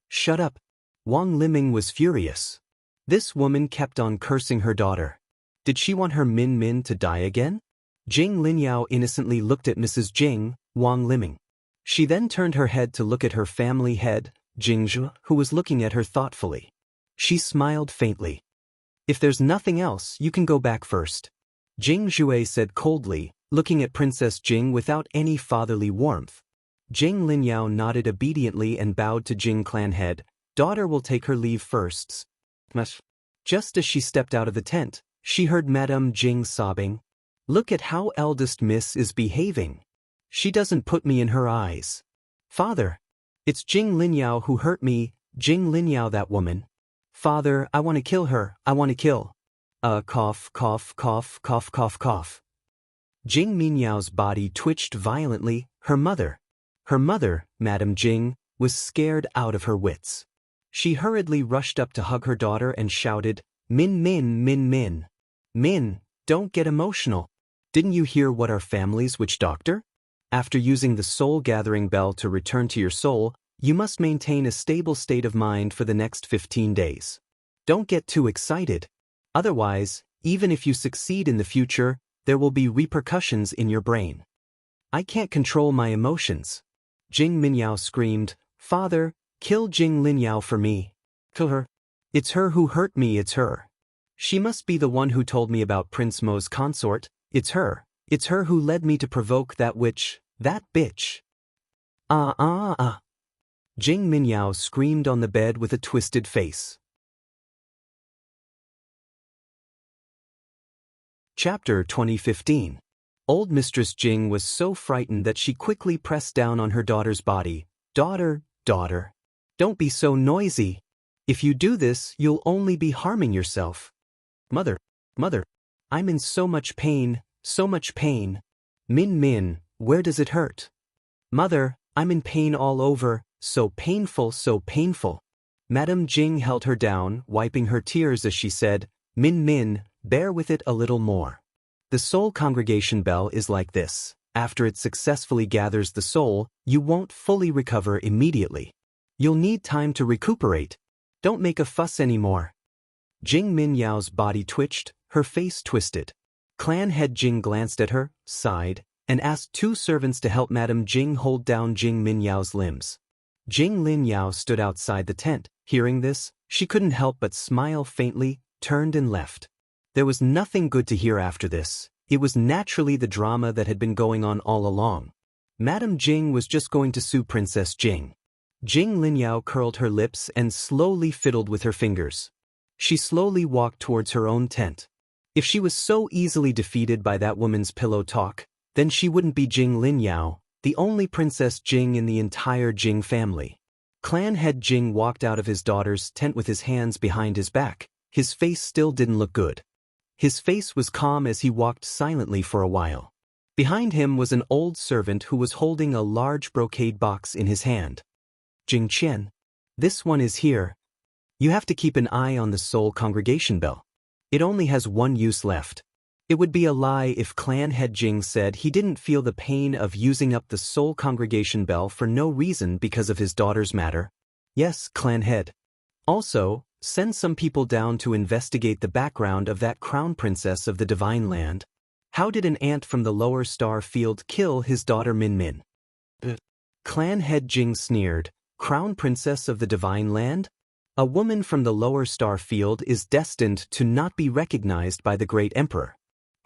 "Shut up." Wang Liming was furious. This woman kept on cursing her daughter. Did she want her Min Min to die again? Jing Linyao innocently looked at Mrs. Jing, Wang Liming. She then turned her head to look at her family head, Jing Zhu, who was looking at her thoughtfully. She smiled faintly. "If there's nothing else, you can go back first," Jing Zhui said coldly, looking at Princess Jing without any fatherly warmth. Jing Linyao nodded obediently and bowed to Jing clan head. "Daughter will take her leave first." Just as she stepped out of the tent, she heard Madame Jing sobbing. "Look at how eldest miss is behaving. She doesn't put me in her eyes. Father, it's Jing Linyao who hurt me, Jing Linyao, that woman. Father, I want to kill her, I want to kill." Cough, cough, cough, cough, cough, cough. Jing Minyao's body twitched violently. Her mother, Madame Jing, was scared out of her wits. She hurriedly rushed up to hug her daughter and shouted, "Min Min, Min Min. Min, don't get emotional. Didn't you hear what our family's witch doctor? After using the soul gathering bell to return to your soul, you must maintain a stable state of mind for the next 15 days. Don't get too excited. Otherwise, even if you succeed in the future, there will be repercussions in your brain." "I can't control my emotions." Jing Minyao screamed, "Father, kill Jing Linyao for me. Kill her. It's her who hurt me, it's her. She must be the one who told me about Prince Mo's consort. It's her who led me to provoke that witch, that bitch." Jing Minyao screamed on the bed with a twisted face. Chapter 2015. Old Mistress Jing was so frightened that she quickly pressed down on her daughter's body. Daughter, don't be so noisy. If you do this, you'll only be harming yourself." Mother, I'm in so much pain, so much pain. Min Min, where does it hurt?" "Mother, I'm in pain all over, so painful, so painful." Madame Jing held her down, wiping her tears as she said, "Min Min, bear with it a little more. The soul congregation bell is like this. After it successfully gathers the soul, you won't fully recover immediately. You'll need time to recuperate. Don't make a fuss anymore." Jing Minyao's body twitched, her face twisted. Clan head Jing glanced at her, sighed, and asked 2 servants to help Madame Jing hold down Jing Minyao's limbs. Jing Linyao stood outside the tent. Hearing this, she couldn't help but smile faintly, turned and left. There was nothing good to hear after this. It was naturally the drama that had been going on all along. Madame Jing was just going to sue Princess Jing. Jing Linyao curled her lips and slowly fiddled with her fingers. She slowly walked towards her own tent. If she was so easily defeated by that woman's pillow talk, then she wouldn't be Jing Linyao, the only Princess Jing in the entire Jing family. Clan head Jing walked out of his daughter's tent with his hands behind his back. His face still didn't look good. His face was calm as he walked silently for a while. Behind him was an old servant who was holding a large brocade box in his hand. "Jing Qian, this one is here. You have to keep an eye on the soul congregation bell. It only has one use left. It would be a lie if clan head Jing said he didn't feel the pain of using up the Seoul congregation bell for no reason because of his daughter's matter. Yes, clan head. Also, send some people down to investigate the background of that crown princess of the divine land. How did an ant from the lower star field kill his daughter Min Min? Clan head Jing sneered. Crown princess of the divine land? A woman from the lower star field is destined to not be recognized by the great emperor.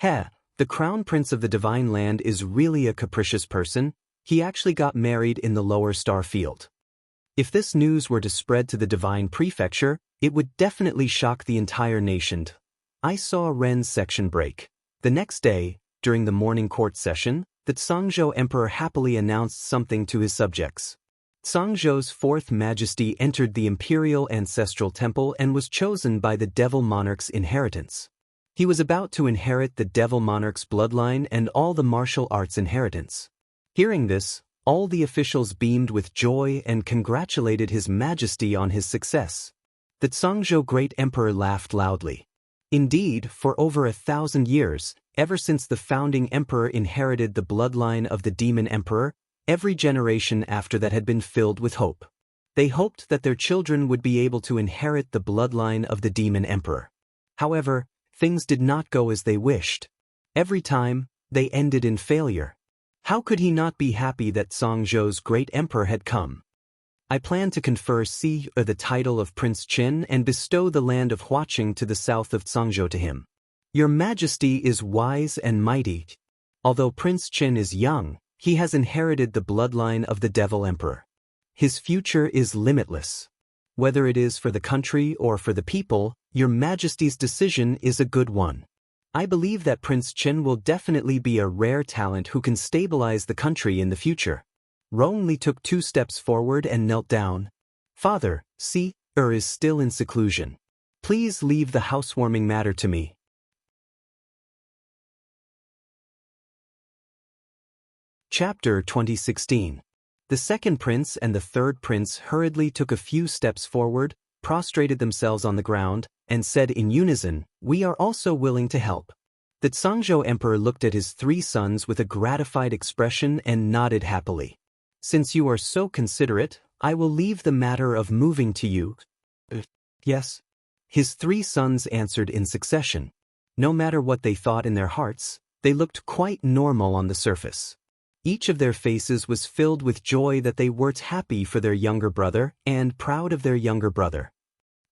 The crown prince of the divine land is really a capricious person. He actually got married in the lower star field. If this news were to spread to the divine prefecture, it would definitely shock the entire nation. I saw Ren's section break. The next day, during the morning court session, the Tsangzhou emperor happily announced something to his subjects. Tsangzhou's fourth majesty entered the imperial ancestral temple and was chosen by the devil monarch's inheritance. He was about to inherit the devil monarch's bloodline and all the martial arts inheritance. Hearing this, all the officials beamed with joy and congratulated His Majesty on his success. The Tsangzhou great emperor laughed loudly. Indeed, for over 1,000 years, ever since the founding emperor inherited the bloodline of the demon emperor, every generation after that had been filled with hope. They hoped that their children would be able to inherit the bloodline of the demon emperor. However, things did not go as they wished. Every time, they ended in failure. How could he not be happy that Tsangzhou's great emperor had come? I plan to confer the title of Prince Qin and bestow the land of Huaqing to the south of Tsangzhou to him. Your Majesty is wise and mighty. Although Prince Qin is young, he has inherited the bloodline of the devil emperor. His future is limitless. Whether it is for the country or for the people, Your Majesty's decision is a good one. I believe that Prince Qin will definitely be a rare talent who can stabilize the country in the future. Rongli took 2 steps forward and knelt down. Father, is still in seclusion. Please leave the housewarming matter to me. Chapter 2016. The second prince and the third prince hurriedly took a few steps forward, prostrated themselves on the ground, and said in unison, "We are also willing to help." The Tsangzhou emperor looked at his 3 sons with a gratified expression and nodded happily. "Since you are so considerate, I will leave the matter of moving to you." Yes. His 3 sons answered in succession. No matter what they thought in their hearts, they looked quite normal on the surface. Each of their faces was filled with joy that they were happy for their younger brother and proud of their younger brother.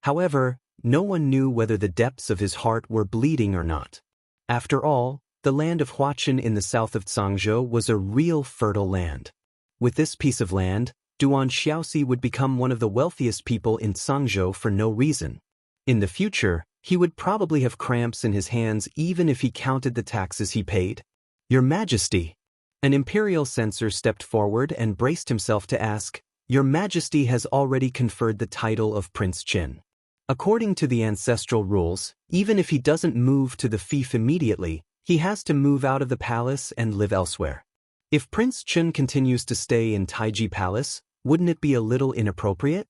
However, no one knew whether the depths of his heart were bleeding or not. After all, the land of Huaqing in the south of Tsangzhou was a real fertile land. With this piece of land, Duan Xiaoxi would become one of the wealthiest people in Tsangzhou for no reason. In the future, he would probably have cramps in his hands even if he counted the taxes he paid. "Your Majesty." An imperial censor stepped forward and braced himself to ask, "Your Majesty has already conferred the title of Prince Qin. According to the ancestral rules, even if he doesn't move to the fief immediately, he has to move out of the palace and live elsewhere. If Prince Qin continues to stay in Taiji Palace, wouldn't it be a little inappropriate?"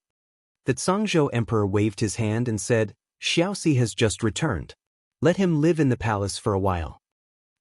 The Tsangzhou emperor waved his hand and said, "Xiaoxi has just returned. Let him live in the palace for a while."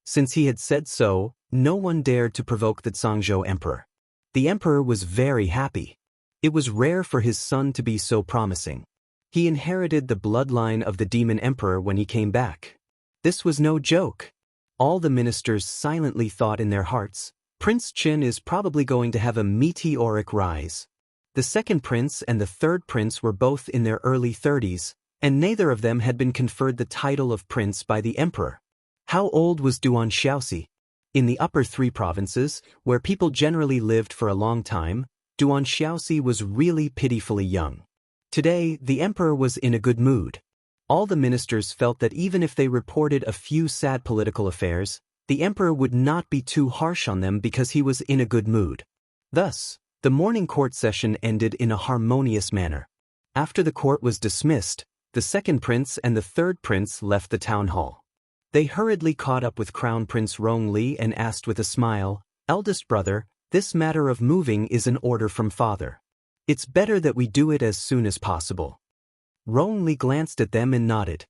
Since he had said so, no one dared to provoke the Tsangzhou emperor. The emperor was very happy. It was rare for his son to be so promising. He inherited the bloodline of the demon emperor when he came back. This was no joke. All the ministers silently thought in their hearts, Prince Qin is probably going to have a meteoric rise. The second prince and the third prince were both in their early 30s, and neither of them had been conferred the title of prince by the emperor. How old was Duan Xiaoxi? In the upper 3 provinces, where people generally lived for a long time, Duan Xiaoxi was really pitifully young. Today, the emperor was in a good mood. All the ministers felt that even if they reported a few sad political affairs, the emperor would not be too harsh on them because he was in a good mood. Thus, the morning court session ended in a harmonious manner. After the court was dismissed, the second prince and the third prince left the town hall. They hurriedly caught up with Crown Prince Rongli and asked with a smile, "Eldest brother, this matter of moving is an order from father. It's better that we do it as soon as possible." Rongli glanced at them and nodded.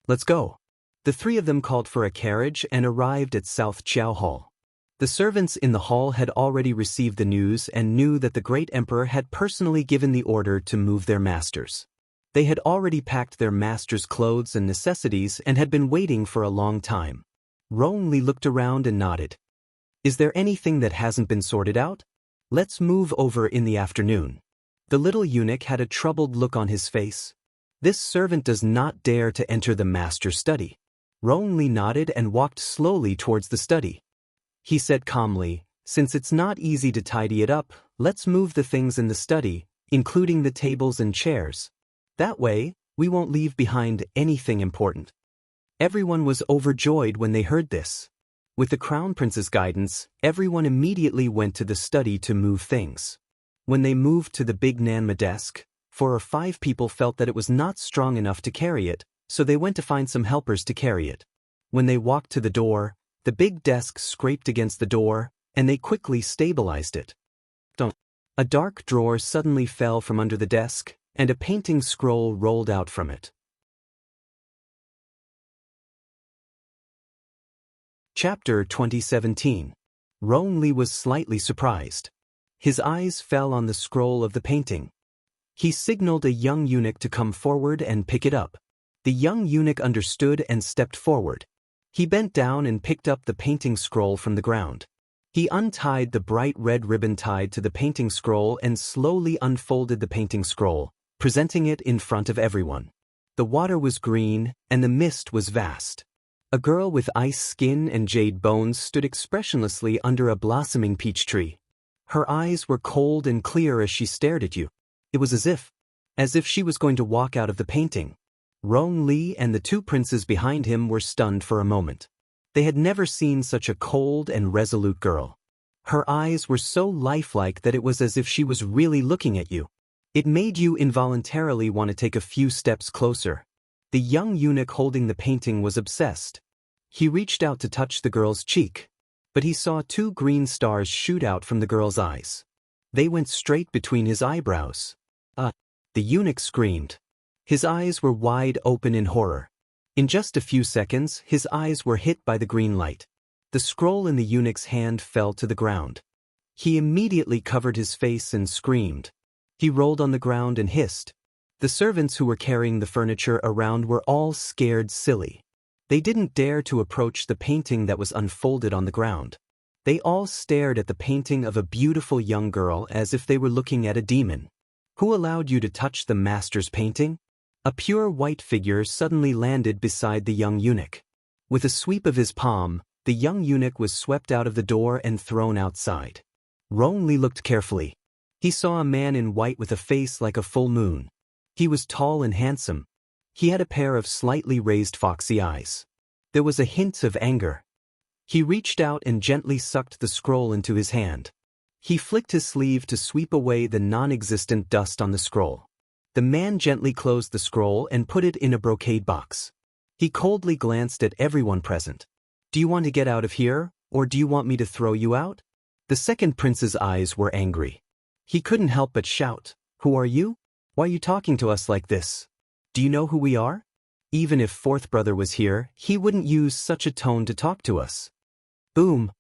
Let's go. The three of them called for a carriage and arrived at South Chiao Hall. The servants in the hall had already received the news and knew that the great emperor had personally given the order to move their masters. They had already packed their masters' clothes and necessities and had been waiting for a long time. Rong Li looked around and nodded. Is there anything that hasn't been sorted out? Let's move over in the afternoon. The little eunuch had a troubled look on his face. This servant does not dare to enter the master's study. Rong Li nodded and walked slowly towards the study. He said calmly, since it's not easy to tidy it up, let's move the things in the study, including the tables and chairs. That way, we won't leave behind anything important. Everyone was overjoyed when they heard this. With the Crown Prince's guidance, everyone immediately went to the study to move things. When they moved to the big Nanma desk, 4 or 5 people felt that it was not strong enough to carry it, so they went to find some helpers to carry it. When they walked to the door, the big desk scraped against the door, and they quickly stabilized it. A dark drawer suddenly fell from under the desk, and a painting scroll rolled out from it. Chapter 2017. Rong Li was slightly surprised. His eyes fell on the scroll of the painting. He signaled a young eunuch to come forward and pick it up. The young eunuch understood and stepped forward. He bent down and picked up the painting scroll from the ground. He untied the bright red ribbon tied to the painting scroll and slowly unfolded the painting scroll, presenting it in front of everyone. The water was green, and the mist was vast. A girl with ice skin and jade bones stood expressionlessly under a blossoming peach tree. Her eyes were cold and clear as she stared at you. It was as if she was going to walk out of the painting. Rong Li and the 2 princes behind him were stunned for a moment. They had never seen such a cold and resolute girl. Her eyes were so lifelike that it was as if she was really looking at you. It made you involuntarily want to take a few steps closer. The young eunuch holding the painting was obsessed. He reached out to touch the girl's cheek, but he saw 2 green stars shoot out from the girl's eyes. They went straight between his eyebrows. The eunuch screamed. His eyes were wide open in horror. In just a few seconds, his eyes were hit by the green light. The scroll in the eunuch's hand fell to the ground. He immediately covered his face and screamed. He rolled on the ground and hissed. The servants who were carrying the furniture around were all scared silly. They didn't dare to approach the painting that was unfolded on the ground. They all stared at the painting of a beautiful young girl as if they were looking at a demon. Who allowed you to touch the master's painting? A pure white figure suddenly landed beside the young eunuch. With a sweep of his palm, the young eunuch was swept out of the door and thrown outside. Rong Li looked carefully. He saw a man in white with a face like a full moon. He was tall and handsome. He had a pair of slightly raised foxy eyes. There was a hint of anger. He reached out and gently sucked the scroll into his hand. He flicked his sleeve to sweep away the non-existent dust on the scroll. The man gently closed the scroll and put it in a brocade box. He coldly glanced at everyone present. Do you want to get out of here, or do you want me to throw you out? The second prince's eyes were angry. He couldn't help but shout, Who are you? Why are you talking to us like this? Do you know who we are? Even if 4th brother was here, he wouldn't use such a tone to talk to us. Boom!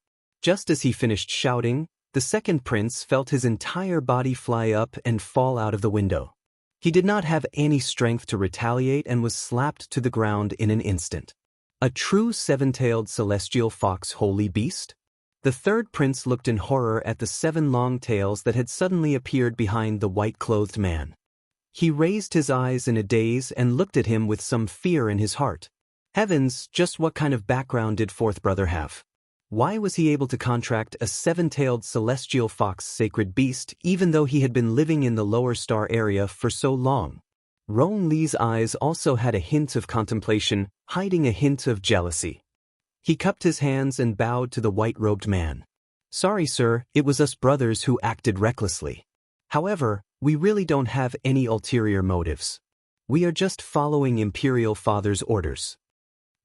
Just as he finished shouting, the second prince felt his entire body fly up and fall out of the window. He did not have any strength to retaliate and was slapped to the ground in an instant. A true 7-tailed celestial fox holy beast? The third prince looked in horror at the 7 long tails that had suddenly appeared behind the white-clothed man. He raised his eyes in a daze and looked at him with some fear in his heart. Heavens, just what kind of background did 4th brother have? Why was he able to contract a 7-tailed celestial fox sacred beast even though he had been living in the lower star area for so long? Rong Li's eyes also had a hint of contemplation, hiding a hint of jealousy. He cupped his hands and bowed to the white-robed man. Sorry, sir, it was us brothers who acted recklessly. However, we really don't have any ulterior motives. We are just following Imperial Father's orders.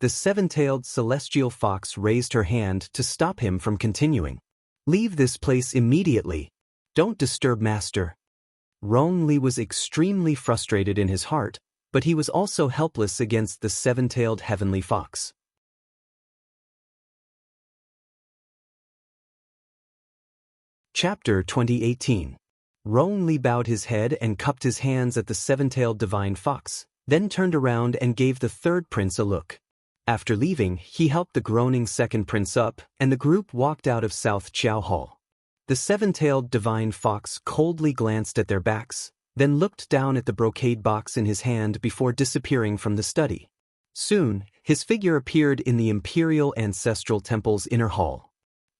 The 7-tailed celestial fox raised her hand to stop him from continuing. Leave this place immediately. Don't disturb Master. Rong Li was extremely frustrated in his heart, but he was also helpless against the seven-tailed heavenly fox. Chapter 2018. Rong Li bowed his head and cupped his hands at the seven-tailed divine fox, then turned around and gave the third prince a look. After leaving, he helped the groaning second prince up, and the group walked out of South Chow Hall. The seven-tailed divine fox coldly glanced at their backs, then looked down at the brocade box in his hand before disappearing from the study. Soon, his figure appeared in the Imperial Ancestral Temple's inner hall.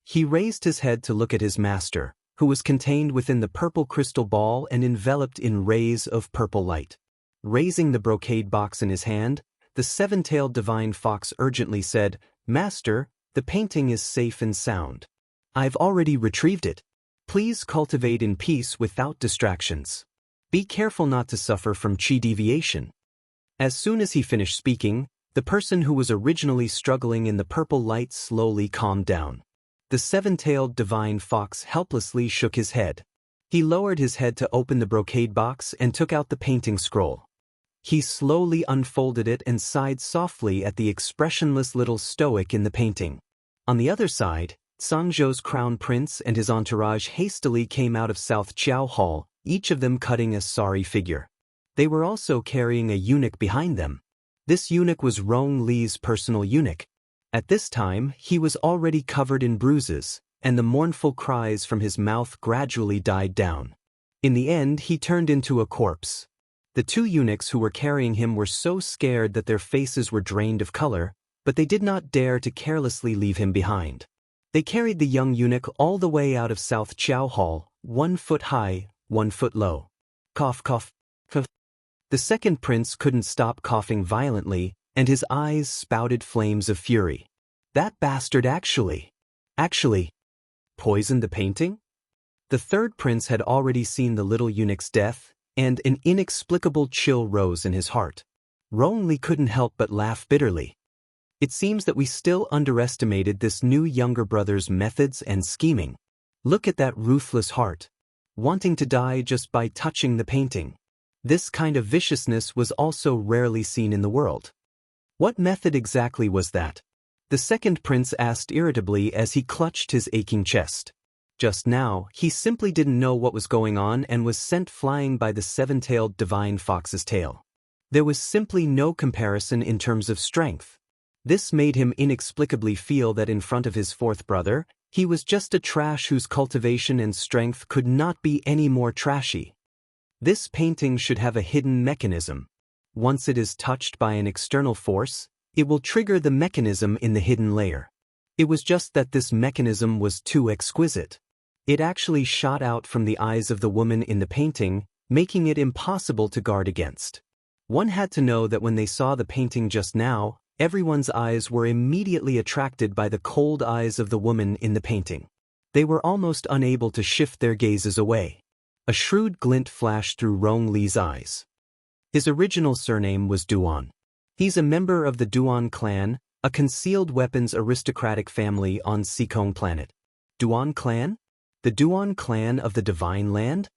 He raised his head to look at his master, who was contained within the purple crystal ball and enveloped in rays of purple light. Raising the brocade box in his hand, the seven-tailed divine fox urgently said, "Master, the painting is safe and sound. I've already retrieved it. Please cultivate in peace without distractions. Be careful not to suffer from chi deviation." As soon as he finished speaking, the person who was originally struggling in the purple light slowly calmed down. The seven-tailed divine fox helplessly shook his head. He lowered his head to open the brocade box and took out the painting scroll. He slowly unfolded it and sighed softly at the expressionless little stoic in the painting. On the other side, Sangzhou's crown prince and his entourage hastily came out of South Chow Hall, each of them cutting a sorry figure. They were also carrying a eunuch behind them. This eunuch was Rong Li's personal eunuch. At this time, he was already covered in bruises, and the mournful cries from his mouth gradually died down. In the end, he turned into a corpse. The two eunuchs who were carrying him were so scared that their faces were drained of color, but they did not dare to carelessly leave him behind. They carried the young eunuch all the way out of South Chow Hall, 1 foot high, 1 foot low. Cough, cough, cough. The second prince couldn't stop coughing violently, and his eyes spouted flames of fury. That bastard actually poisoned the painting? The third prince had already seen the little eunuch's death, and an inexplicable chill rose in his heart. Rong Li couldn't help but laugh bitterly. It seems that we still underestimated this new younger brother's methods and scheming. Look at that ruthless heart, wanting to die just by touching the painting. This kind of viciousness was also rarely seen in the world. What method exactly was that? The second prince asked irritably as he clutched his aching chest. Just now, he simply didn't know what was going on and was sent flying by the seven-tailed divine fox's tail. There was simply no comparison in terms of strength. This made him inexplicably feel that in front of his fourth brother, he was just a trash whose cultivation and strength could not be any more trashy. This painting should have a hidden mechanism. Once it is touched by an external force, it will trigger the mechanism in the hidden layer. It was just that this mechanism was too exquisite. It actually shot out from the eyes of the woman in the painting, making it impossible to guard against. One had to know that when they saw the painting just now, everyone's eyes were immediately attracted by the cold eyes of the woman in the painting. They were almost unable to shift their gazes away. A shrewd glint flashed through Rong Li's eyes. His original surname was Duan. He's a member of the Duan clan, a concealed weapons aristocratic family on Sikong planet. Duan clan? The Duan clan of the Divine Land?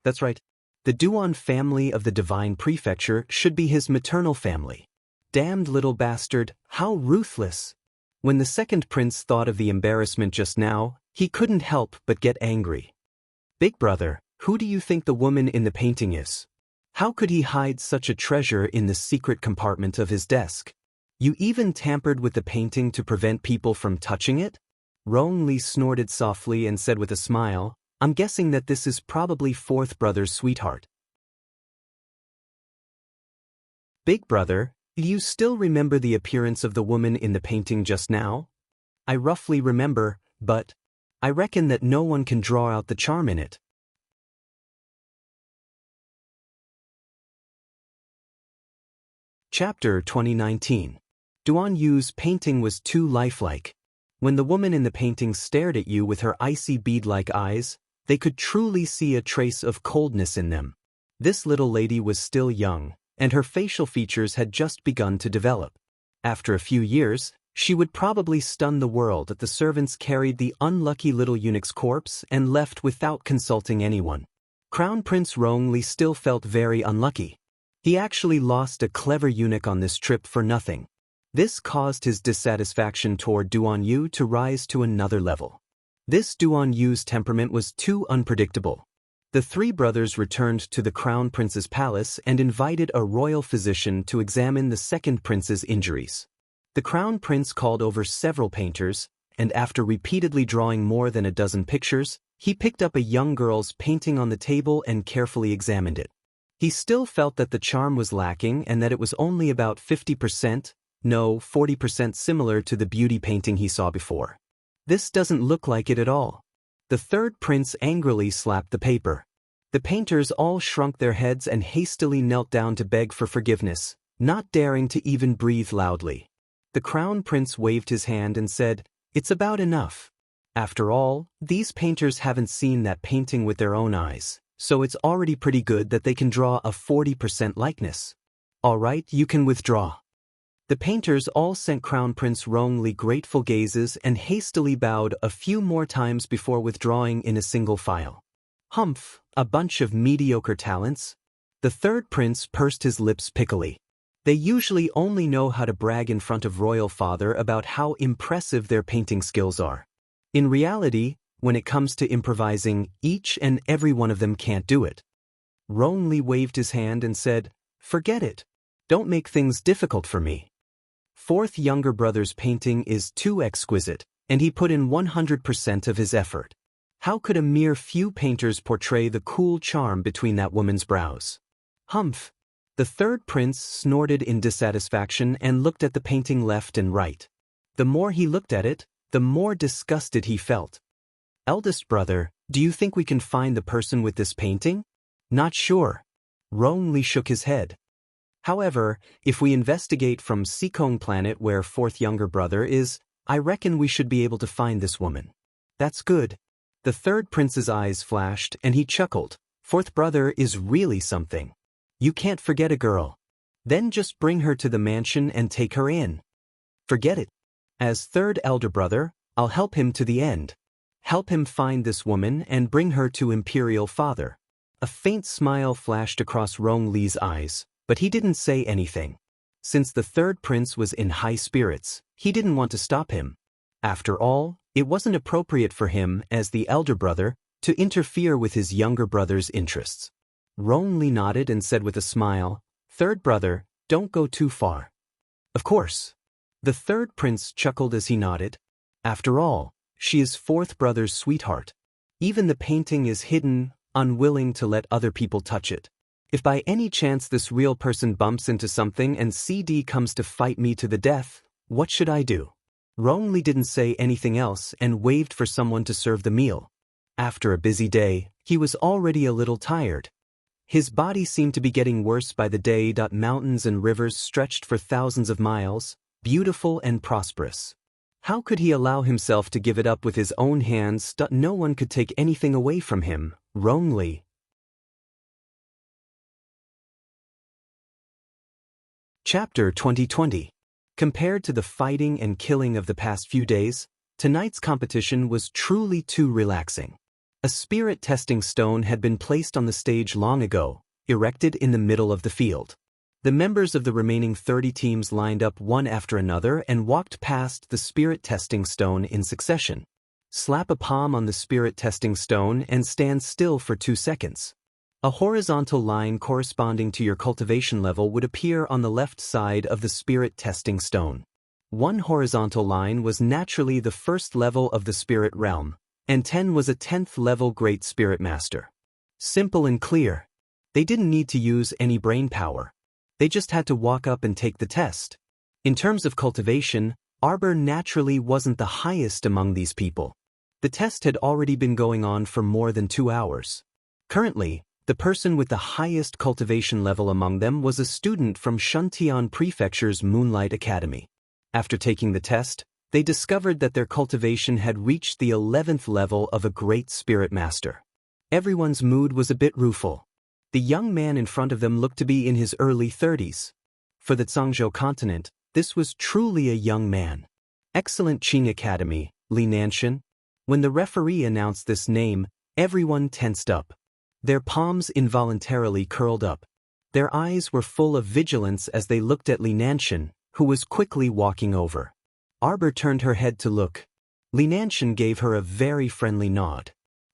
That's right. The Duan family of the Divine Prefecture should be his maternal family. Damned little bastard, how ruthless! When the second prince thought of the embarrassment just now, he couldn't help but get angry. Big brother, who do you think the woman in the painting is? How could he hide such a treasure in the secret compartment of his desk? You even tampered with the painting to prevent people from touching it? Rong Li snorted softly and said with a smile, "I'm guessing that this is probably fourth brother's sweetheart." Big brother, do you still remember the appearance of the woman in the painting just now? I roughly remember, but I reckon that no one can draw out the charm in it. Chapter 2019. Duan Yu's painting was too lifelike. When the woman in the painting stared at you with her icy bead-like eyes, they could truly see a trace of coldness in them. This little lady was still young, and her facial features had just begun to develop. After a few years, she would probably stun the world if the servants carried the unlucky little eunuch's corpse and left without consulting anyone. Crown Prince Rong Li still felt very unlucky. He actually lost a clever eunuch on this trip for nothing. This caused his dissatisfaction toward Duan Yu to rise to another level. This Duan Yu's temperament was too unpredictable. The three brothers returned to the crown prince's palace and invited a royal physician to examine the second prince's injuries. The crown prince called over several painters, and after repeatedly drawing more than a dozen pictures, he picked up a young girl's painting on the table and carefully examined it. He still felt that the charm was lacking and that it was only about 50%, no, 40% similar to the beauty painting he saw before. This doesn't look like it at all. The third prince angrily slapped the paper. The painters all shrunk their heads and hastily knelt down to beg for forgiveness, not daring to even breathe loudly. The crown prince waved his hand and said, "It's about enough. After all, these painters haven't seen that painting with their own eyes, so it's already pretty good that they can draw a 40% likeness. All right, you can withdraw." The painters all sent Crown Prince Rongli grateful gazes and hastily bowed a few more times before withdrawing in a single file. Humph, a bunch of mediocre talents. The third prince pursed his lips pickily. They usually only know how to brag in front of royal father about how impressive their painting skills are. In reality, when it comes to improvising, each and every one of them can't do it. Rongli waved his hand and said, "Forget it. Don't make things difficult for me." Fourth younger brother's painting is too exquisite, and he put in 100% of his effort. How could a mere few painters portray the cool charm between that woman's brows? Humph! The third prince snorted in dissatisfaction and looked at the painting left and right. The more he looked at it, the more disgusted he felt. "Eldest brother, do you think we can find the person with this painting?" "Not sure." Rongli shook his head. "However, if we investigate from Sikong planet where fourth younger brother is, I reckon we should be able to find this woman." "That's good." The third prince's eyes flashed and he chuckled. "Fourth brother is really something. You can't forget a girl. Then just bring her to the mansion and take her in." "Forget it. As third elder brother, I'll help him to the end. Help him find this woman and bring her to Imperial Father." A faint smile flashed across Rongli's eyes, but he didn't say anything. Since the third prince was in high spirits, he didn't want to stop him. After all, it wasn't appropriate for him, as the elder brother, to interfere with his younger brother's interests. Rongli nodded and said with a smile, "Third brother, don't go too far." "Of course." The third prince chuckled as he nodded. After all, she is fourth brother's sweetheart. Even the painting is hidden, unwilling to let other people touch it. If by any chance this real person bumps into something and CD comes to fight me to the death, what should I do? Rongli didn't say anything else and waved for someone to serve the meal. After a busy day, he was already a little tired. His body seemed to be getting worse by the day. Mountains and rivers stretched for thousands of miles, beautiful and prosperous. How could he allow himself to give it up with his own hands? No one could take anything away from him. Rongli. Chapter 2020. Compared to the fighting and killing of the past few days, tonight's competition was truly too relaxing. A spirit testing stone had been placed on the stage long ago, erected in the middle of the field. The members of the remaining 30 teams lined up one after another and walked past the spirit testing stone in succession. Slap a palm on the spirit testing stone and stand still for 2 seconds. A horizontal line corresponding to your cultivation level would appear on the left side of the spirit testing stone. One horizontal line was naturally the first level of the spirit realm, and 10 was a 10th level Great Spirit Master. Simple and clear. They didn't need to use any brain power. They just had to walk up and take the test. In terms of cultivation, Arbor naturally wasn't the highest among these people. The test had already been going on for more than 2 hours. Currently, the person with the highest cultivation level among them was a student from Shuntian Prefecture's Moonlight Academy. After taking the test, they discovered that their cultivation had reached the 11th level of a Great Spirit Master. Everyone's mood was a bit rueful. The young man in front of them looked to be in his early 30s. For the Zhangzhou continent, this was truly a young man. Excellent Qing Academy, Li Nanshan. When the referee announced this name, everyone tensed up. Their palms involuntarily curled up. Their eyes were full of vigilance as they looked at Li Nanshan, who was quickly walking over. Arbor turned her head to look. Li Nanshan gave her a very friendly nod.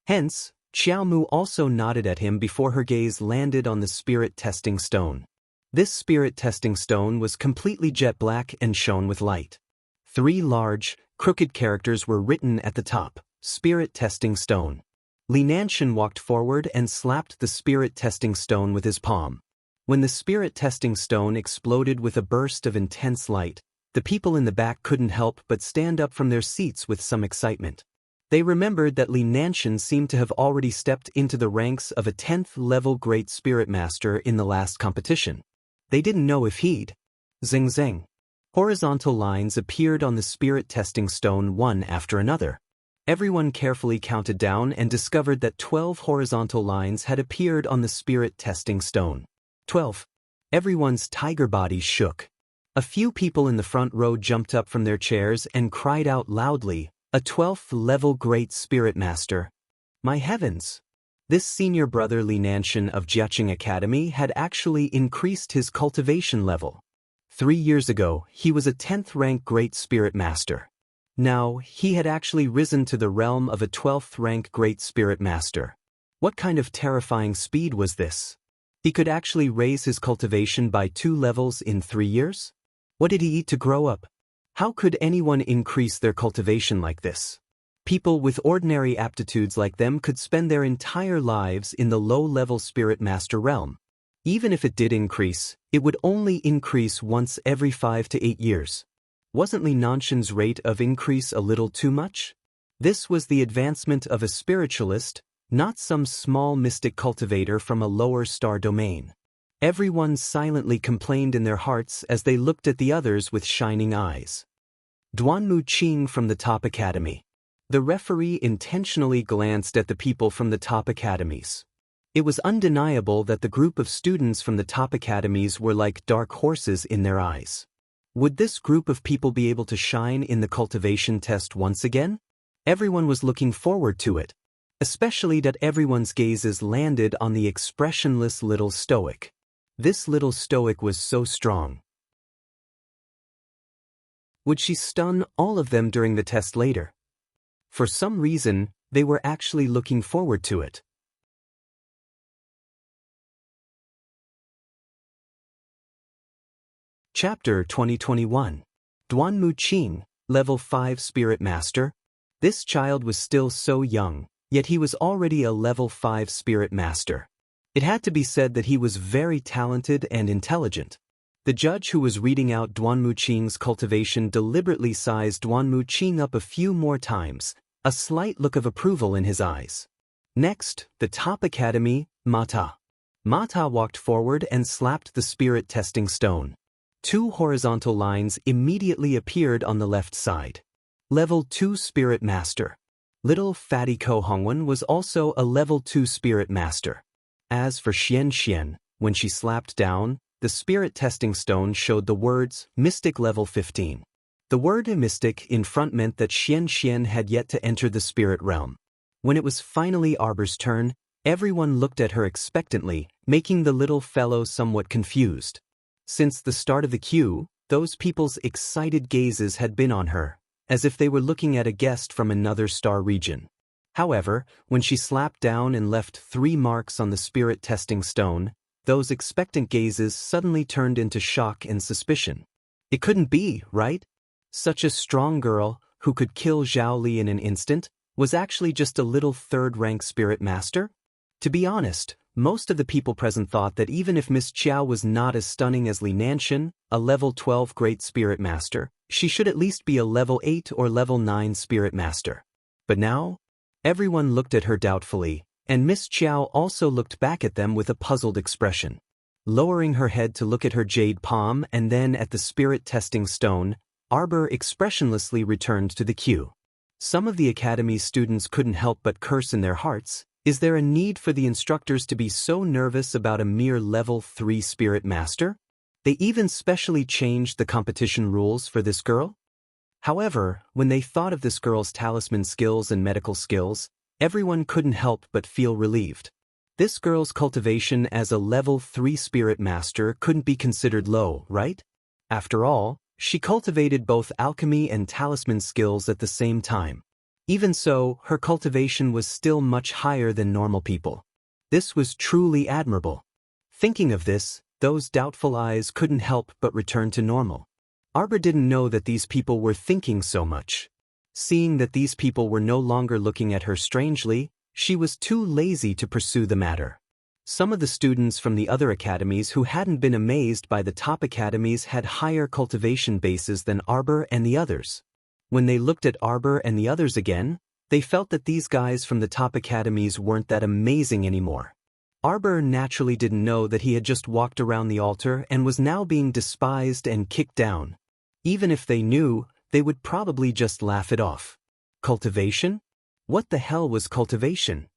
Hence, Xiaomu also nodded at him before her gaze landed on the spirit testing stone. This spirit testing stone was completely jet black and shone with light. 3 large, crooked characters were written at the top, Spirit Testing Stone. Li Nanshan walked forward and slapped the spirit testing stone with his palm. When the spirit testing stone exploded with a burst of intense light, the people in the back couldn't help but stand up from their seats with some excitement. They remembered that Li Nanshan seemed to have already stepped into the ranks of a 10th-level Great Spirit Master in the last competition. They didn't know if he'd. Zing zing. Horizontal lines appeared on the spirit testing stone one after another. Everyone carefully counted down and discovered that 12 horizontal lines had appeared on the spirit testing stone. 12. Everyone's tiger bodies shook. A few people in the front row jumped up from their chairs and cried out loudly, "A 12th-level Great Spirit Master! My heavens!" This senior brother Li Nanshan of Jiaqing Academy had actually increased his cultivation level. 3 years ago, he was a 10th-rank Great Spirit Master. Now, he had actually risen to the realm of a 12th-rank Great Spirit Master. What kind of terrifying speed was this? He could actually raise his cultivation by 2 levels in 3 years? What did he eat to grow up? How could anyone increase their cultivation like this? People with ordinary aptitudes like them could spend their entire lives in the low-level Spirit Master realm. Even if it did increase, it would only increase once every 5 to 8 years. Wasn't Li Nanshan's rate of increase a little too much? This was the advancement of a spiritualist, not some small mystic cultivator from a lower star domain. Everyone silently complained in their hearts as they looked at the others with shining eyes. Duanmu Qing from the top academy. The referee intentionally glanced at the people from the top academies. It was undeniable that the group of students from the top academies were like dark horses in their eyes. Would this group of people be able to shine in the cultivation test once again? Everyone was looking forward to it, especially that everyone's gazes landed on the expressionless little stoic. This little stoic was so strong. Would she stun all of them during the test later? For some reason, they were actually looking forward to it. Chapter 2021. Duanmu Qing, Level 5 Spirit Master. This child was still so young, yet he was already a Level 5 Spirit Master. It had to be said that he was very talented and intelligent. The judge who was reading out Duanmu Qing's cultivation deliberately sized Duanmu Qing up a few more times, a slight look of approval in his eyes. Next, the top academy, Mata. Mata walked forward and slapped the spirit testing stone. 2 horizontal lines immediately appeared on the left side. Level 2 Spirit Master. Little fatty Ko Hongwen was also a Level 2 Spirit Master. As for Xian Xian, when she slapped down, the spirit testing stone showed the words, Mystic Level 15. The word mystic in front meant that Xian Xian had yet to enter the spirit realm. When it was finally Arbor's turn, everyone looked at her expectantly, making the little fellow somewhat confused. Since the start of the queue, those people's excited gazes had been on her, as if they were looking at a guest from another star region. However, when she slapped down and left 3 marks on the spirit testing stone, those expectant gazes suddenly turned into shock and suspicion. It couldn't be, right? Such a strong girl, who could kill Zhao Li in an instant, was actually just a little 3rd-rank spirit master? To be honest, most of the people present thought that even if Miss Qiao was not as stunning as Li Nanshan, a level 12 Great Spirit Master, she should at least be a level 8 or level 9 Spirit Master. But now, everyone looked at her doubtfully, and Miss Qiao also looked back at them with a puzzled expression. Lowering her head to look at her jade palm and then at the spirit testing stone, Arbor expressionlessly returned to the queue. Some of the academy's students couldn't help but curse in their hearts. Is there a need for the instructors to be so nervous about a mere level 3 spirit master? They even specially changed the competition rules for this girl? However, when they thought of this girl's talisman skills and medical skills, everyone couldn't help but feel relieved. This girl's cultivation as a level 3 spirit master couldn't be considered low, right? After all, she cultivated both alchemy and talisman skills at the same time. Even so, her cultivation was still much higher than normal people. This was truly admirable. Thinking of this, those doubtful eyes couldn't help but return to normal. Arbor didn't know that these people were thinking so much. Seeing that these people were no longer looking at her strangely, she was too lazy to pursue the matter. Some of the students from the other academies who hadn't been amazed by the top academies had higher cultivation bases than Arbor and the others. When they looked at Arbor and the others again, they felt that these guys from the top academies weren't that amazing anymore. Arbor naturally didn't know that he had just walked around the altar and was now being despised and kicked down. Even if they knew, they would probably just laugh it off. Cultivation? What the hell was cultivation?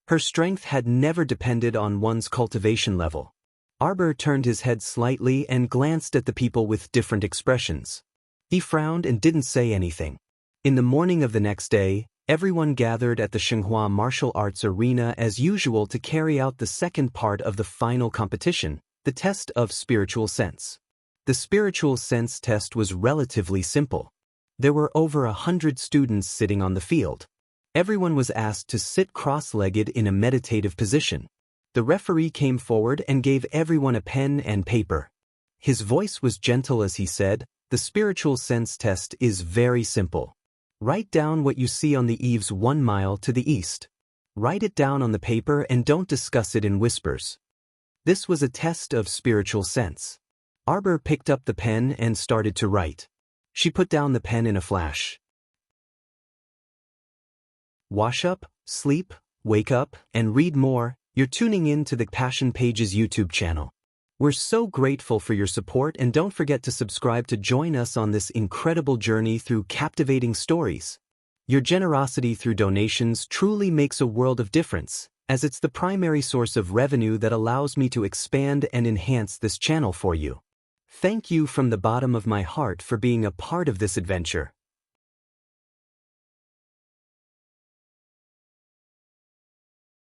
Her strength had never depended on one's cultivation level. Arbor turned his head slightly and glanced at the people with different expressions. He frowned and didn't say anything. In the morning of the next day, everyone gathered at the Xinhua Martial Arts Arena as usual to carry out the second part of the final competition, the test of spiritual sense. The spiritual sense test was relatively simple. There were over 100 students sitting on the field. Everyone was asked to sit cross-legged in a meditative position. The referee came forward and gave everyone a pen and paper. His voice was gentle as he said, "The spiritual sense test is very simple. Write down what you see on the eaves 1 mile to the east. Write it down on the paper and don't discuss it in whispers." This was a test of spiritual sense. Arbor picked up the pen and started to write. She put down the pen in a flash. Wash up, sleep, wake up, and read more. You're tuning in to the Passion Pages YouTube channel. We're so grateful for your support, and don't forget to subscribe to join us on this incredible journey through captivating stories. Your generosity through donations truly makes a world of difference, as it's the primary source of revenue that allows me to expand and enhance this channel for you. Thank you from the bottom of my heart for being a part of this adventure.